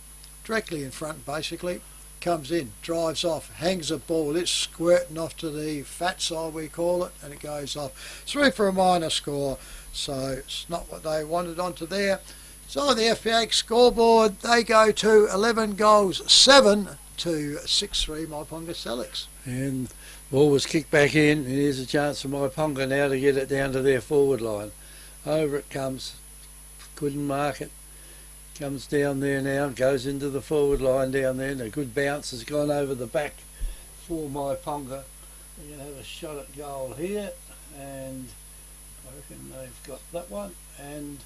directly in front basically. Comes in, drives off, hangs a ball, it's squirting off to the fat side we call it, and it goes off. 3 for a minor score, so it's not what they wanted onto there. So the FPH scoreboard, they go to 11 goals, 7 to 6-3 Myponga Sellicks. And ball was kicked back in, and here's a chance for Myponga now to get it down to their forward line. Over it comes, couldn't mark it. Comes down there now, goes into the forward line down there, and a good bounce has gone over the back for Myponga. They're going to have a shot at goal here, and I reckon they've got that one, and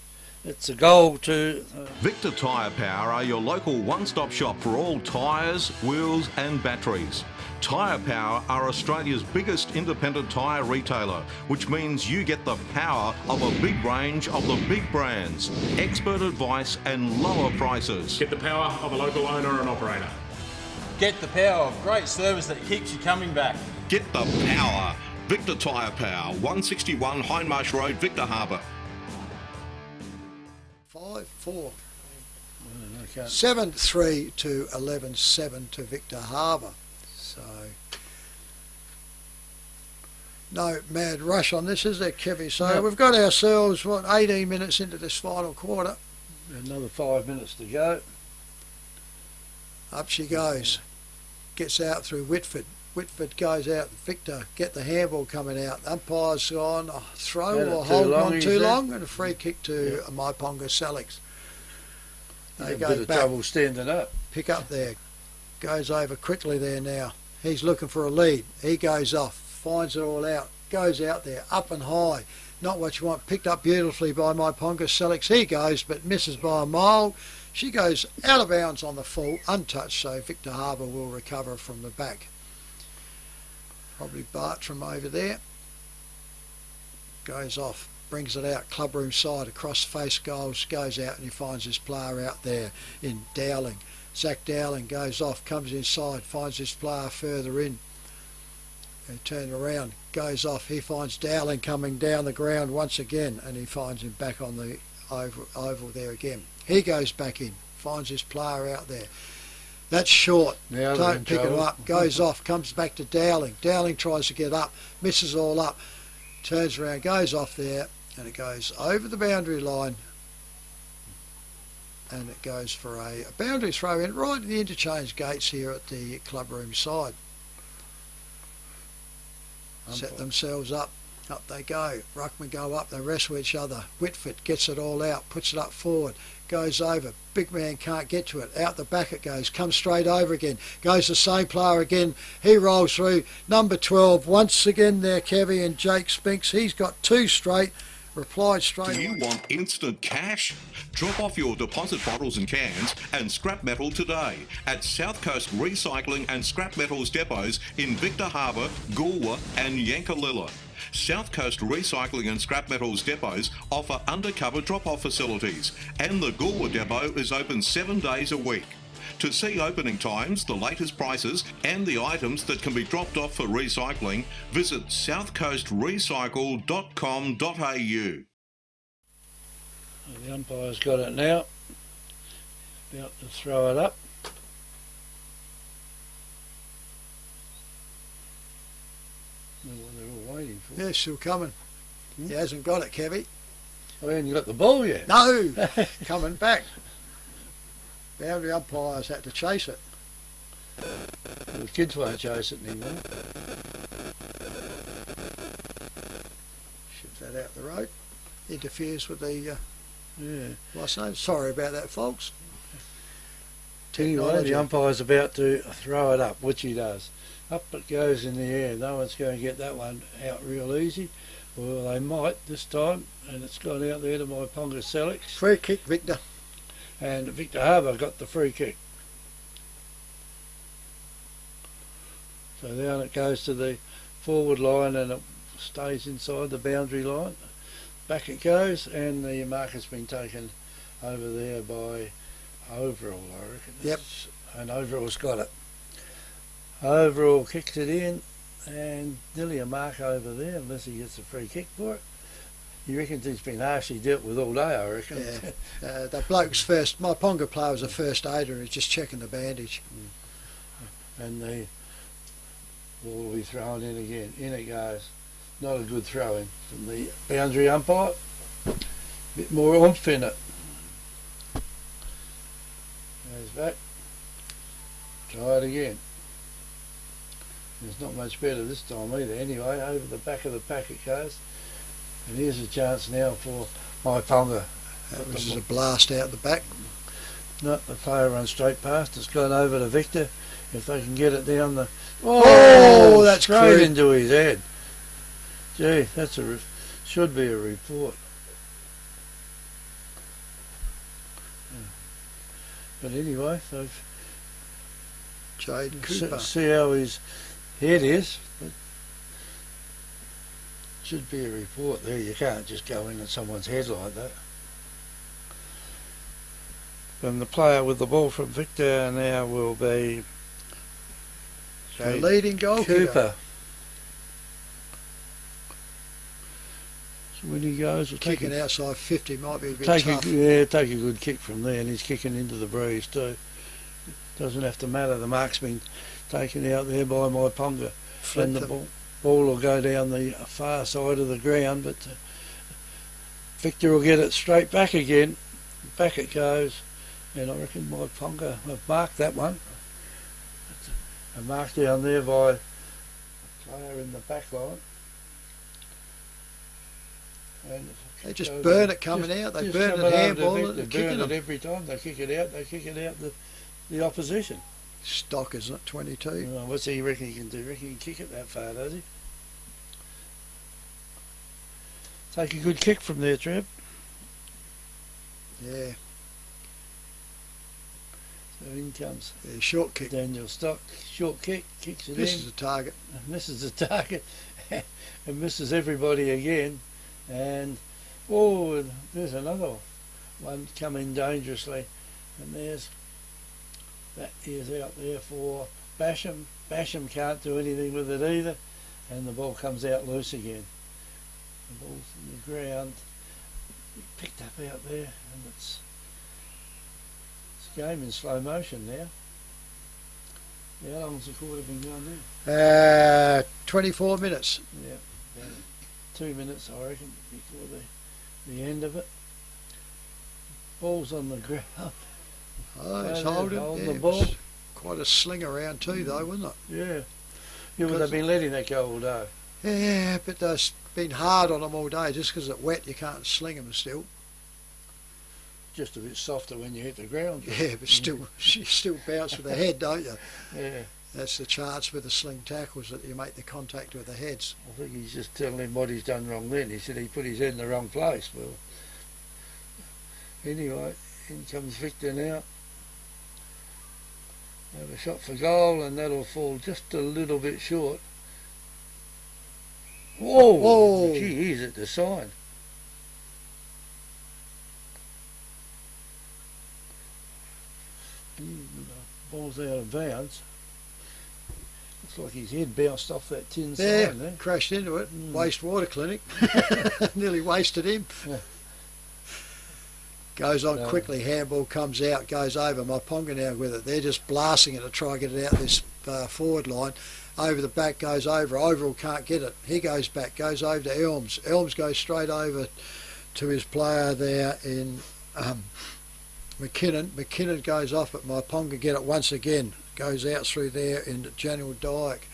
it's a goal to... Victor Tyre Power are your local one-stop shop for all tyres, wheels and batteries. Tyre Power are Australia's biggest independent tyre retailer, which means you get the power of a big range of the big brands, expert advice and lower prices. Get the power of a local owner and operator. Get the power of great service that keeps you coming back. Get the power. Victor Tyre Power, 161 Hindmarsh Road, Victor Harbor. 5-4. 7-3 to 11-7 to Victor Harbor. So no mad rush on this, is there, Kevy? So no. We've got ourselves, 18 minutes into this final quarter. Another 5 minutes to go. Up she goes. Gets out through Whitford. Whitford goes out. Victor get the handball coming out. Umpire's gone throw or hold on too long, and a free kick to Myponga Sellicks. They go a bit of back. Trouble standing up. Pick up there. Goes over quickly there now. He's looking for a lead. He goes off. Finds it all out. Goes out there. Up and high. Not what you want. Picked up beautifully by Myponga Sellicks. He goes, but misses by a mile. She goes out of bounds on the full. Untouched, so Victor Harbor will recover from the back. Probably Bartram over there. Goes off. Brings it out. Clubroom side. Across face goals. Goes out, and he finds his player out there in Dowling. Zach Dowling goes off, comes inside, finds his player further in. They turn around, goes off, he finds Dowling coming down the ground once again, and he finds him back on the oval there again. He goes back in, finds his player out there. That's short, now don't pick him up, goes off, comes back to Dowling. Dowling tries to get up, misses all up, turns around, goes off there, and it goes over the boundary line. And it goes for a boundary throw in right at the interchange gates here at the clubroom side. Set themselves up. Up they go. Ruckman go up, they wrestle each other. Whitford gets it all out, puts it up forward, goes over. Big man can't get to it. Out the back it goes, comes straight over again. Goes the same player again. He rolls through. Number 12, once again there, Kevy, and Jake Spinks. He's got 2 straight. Replied straight. Do you want instant cash? Drop off your deposit bottles and cans and scrap metal today at South Coast Recycling and Scrap Metals depots in Victor Harbor, Goolwa and Yankalilla. South Coast Recycling and Scrap Metals depots offer undercover drop-off facilities, and the Goolwa depot is open 7 days a week. To see opening times, the latest prices and the items that can be dropped off for recycling, visit southcoastrecycle.com.au. The umpire's got it now. About to throw it up. What they're all waiting for. Yeah, still coming. He hasn't got it, Kevy. Oh, he hasn't got the ball yet. No, coming back. Boundary umpires had to chase it. The kids won't chase it anymore. Shift that out the road. Interferes with the last name. Yeah. Sorry about that, folks. Anyway, the umpire's about to throw it up, which he does. Up it goes in the air. No one's going to get that one out real easy. Well, they might this time, and it's gone out there to Myponga Sellicks. Free kick, Victor. And Victor Harbor got the free kick. So down it goes to the forward line, and it stays inside the boundary line. Back it goes, and the mark has been taken over there by Overall, I reckon. Yep. And Overall's got it. Overall kicks it in, and nearly a mark over there, unless he gets a free kick for it. He reckons he's been harshly dealt with all day, I reckon. Yeah. The bloke's first, Myponga player was a first aider and he's just checking the bandage. And the ball will be thrown in again. In it goes. Not a good throw in from the boundary umpire. A bit more oomph in it. Goes back. Try it again. It's not much better this time either. Anyway, over the back of the pack it goes. And here's a chance now for Myponga. That was a blast out the back. No, the player runs straight past. It's gone over to Victor. If they can get it down the... Oh, that's straight crude. into his head. Gee, that's should be a report. But anyway, so Jade Cooper. see how his head is. But should be a report there. You can't just go in at someone's head like that. And the player with the ball from Victor now will be The leading goal Cooper. So when he goes, kicking outside 50 might be a bit take tough. take a good kick from there, and he's kicking into the breeze too. Doesn't have to matter. The mark's been taken out there by Myponga, and the ball will go down the far side of the ground, but Victor will get it straight back again. Back it goes, and I reckon Myponga have marked that one. A mark down there by a player in the back line. And they just burn it coming out. They burn it, handball it, they burn it every time. They kick it out. They kick it out the opposition. Stock, isn't it? 22. Well, what's he reckon he can do? Reckon he can kick it that far, does he? Take a good kick from there, Trev. Yeah. So in comes. Yeah, short kick. Daniel Stock, short kick, kicks it in. Misses the target. Misses the target, and misses everybody again. And oh, there's another one coming dangerously, and that is out there for Basham. Basham can't do anything with it either, and the ball comes out loose again. The ball's in the ground, picked up out there, and it's game in slow motion now. Yeah, how long's the quarter been going there? 24 minutes. Yeah, about 2 minutes I reckon before the end of it. Ball's on the ground. Oh, it's holding the ball. Quite a sling around too, though, wasn't it? Yeah. Yeah, well, they've been letting that go all day. Yeah, but those been hard on them all day. Just because it's wet, you can't sling them still. Just a bit softer when you hit the ground. Yeah, but still, you still bounce with the head, don't you? Yeah. That's the chance with the sling tackles, that you make the contact with the heads. I think he's just telling him what he's done wrong then. He said he put his head in the wrong place. Well, anyway, in comes Victor now. Have a shot for goal, and that'll fall just a little bit short. Whoa! Whoa. Gee, he's at the side. Ball's out of bounds. Looks like his head bounced off that tin sign there. Crashed into it. Wastewater clinic. Nearly wasted him. Yeah. Goes on quickly, handball comes out, goes over. Myponga now with it. They're just blasting it to try and get it out this forward line. Over the back, goes over. Overall can't get it. He goes back, goes over to Elms. Elms goes straight over to his player there in McKinnon. McKinnon goes off, but Myponga get it once again. Goes out through there in General Dyke.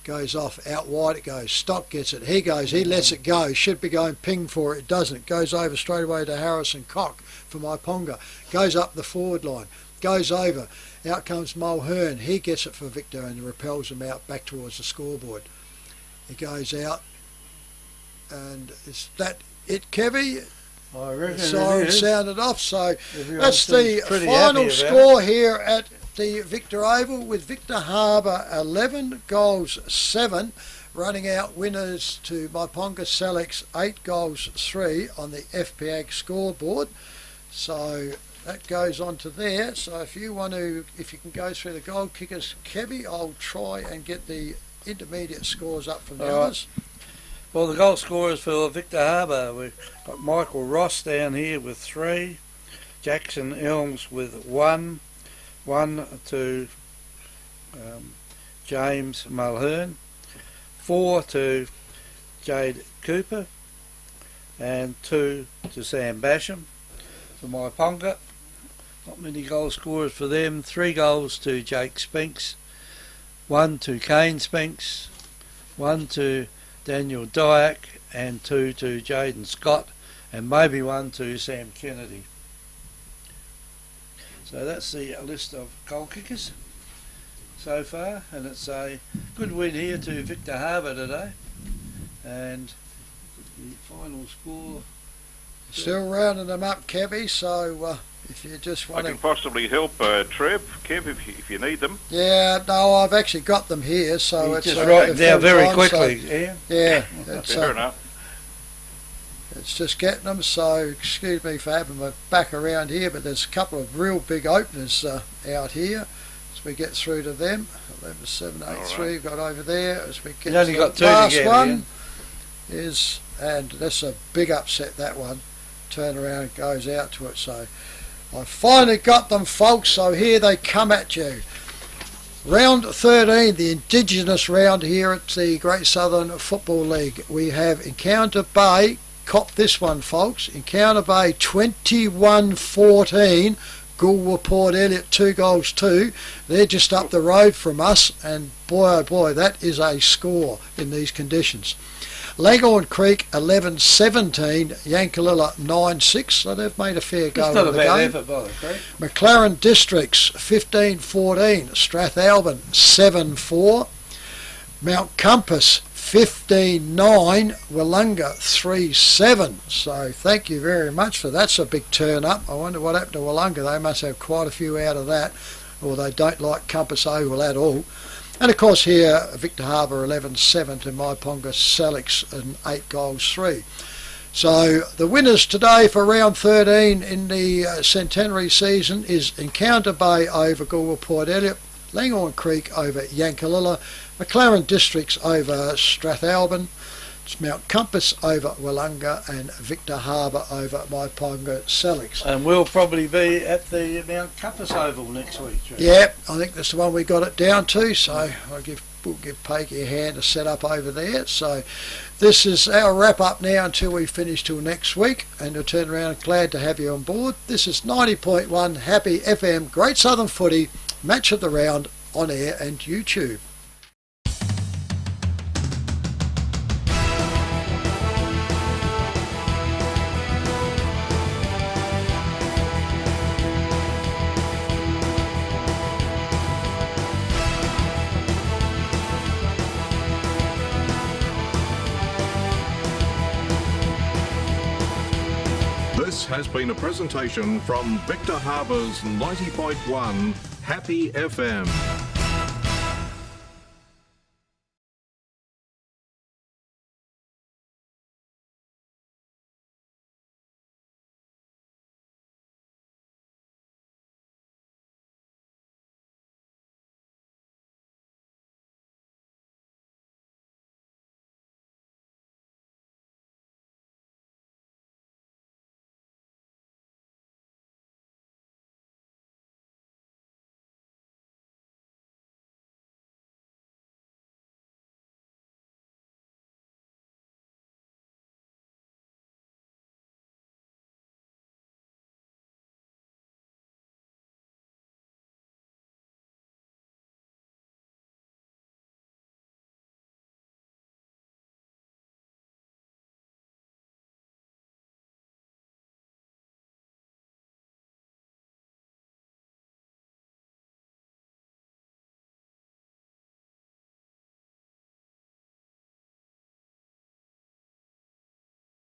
Goes off, out wide it goes. Stock gets it. He goes, he lets it go. Should be going ping for it. It doesn't. Goes over straight away to Harrison Cock for Myponga. Goes up the forward line. Goes over. Out comes Mulhern. He gets it for Victor and repels him out back towards the scoreboard. He goes out. And is that it, Kevy? I reckon the siren sounded off. So that's the pretty final score here at the Victor Oval, with Victor Harbor 11 goals 7, running out winners to Myponga Sellicks 8 goals 3 on the FPAG scoreboard. So that goes on to there. So if you can go through the goal kickers, Kebby, I'll try and get the intermediate scores up from the others. Well, the goal scorers for Victor Harbor, we've got Michael Ross down here with 3, Jackson Elms with 1 to James Mulhern, 4 to Jade Cooper, and 2 to Sam Basham. For Myponga, not many goal scorers for them. 3 goals to Jake Spinks, 1 to Kane Spinks, 1 to Daniel Dyack, and 2 to Jaden Scott, and maybe 1 to Sam Kennedy. So that's the list of goal kickers so far, and it's a good win here to Victor Harbor today. And the final score... Still rounding them up, Kevy, so if you just want I can possibly help Trev, Kev, if you need them. Yeah, no, I've actually got them here, so you it's... just write them down very quickly, yeah. Fair enough. It's just getting them, so excuse me for having my back around here, but there's a couple of real big openers out here as we get through to them. 11783 right. Got over there as we get to the last one. And that's a big upset, that one. Turn around and goes out to it, so I finally got them, folks, so here they come at you. Round 13, the Indigenous round here at the Great Southern Football League. We have Encounter Bay. Cop this one, folks. Encounter Bay 21-14. Goolwa Port Elliot 2 goals 2. They're just up the road from us, and boy oh boy, that is a score in these conditions. Leghorn Creek 11-17, Yankalilla 9-6, so they've made a fair go of the game. Effort by the Creek. McLaren Districts 15-14, Strathalbyn 7-4, Mount Compass 15-9, Willunga 3-7. So thank you very much for that. That's a big turn up. I wonder what happened to Willunga. They must have quite a few out of that, or they don't like Compass Oval at all. And of course here, Victor Harbor 11-7 to Myponga Sellicks and 8 goals 3. So the winners today for round 13 in the centenary season is Encounter Bay over Goolwa Port Elliot, Leghorn Creek over Yankalilla, McLaren Districts over Strathalbyn, it's Mount Compass over Willunga, and Victor Harbor over Myponga Sellicks. And we'll probably be at the Mount Compass Oval next week. Yeah, I think that's the one we got it down to, so we'll give Peggy a hand to set up over there. So this is our wrap up now until we finish till next week, and we'll turn around. Glad to have you on board. This is 90.1 Happy FM, Great Southern Footy, Match of the Round on air and YouTube. This has been a presentation from Victor Harbour's 90.1 Happy FM.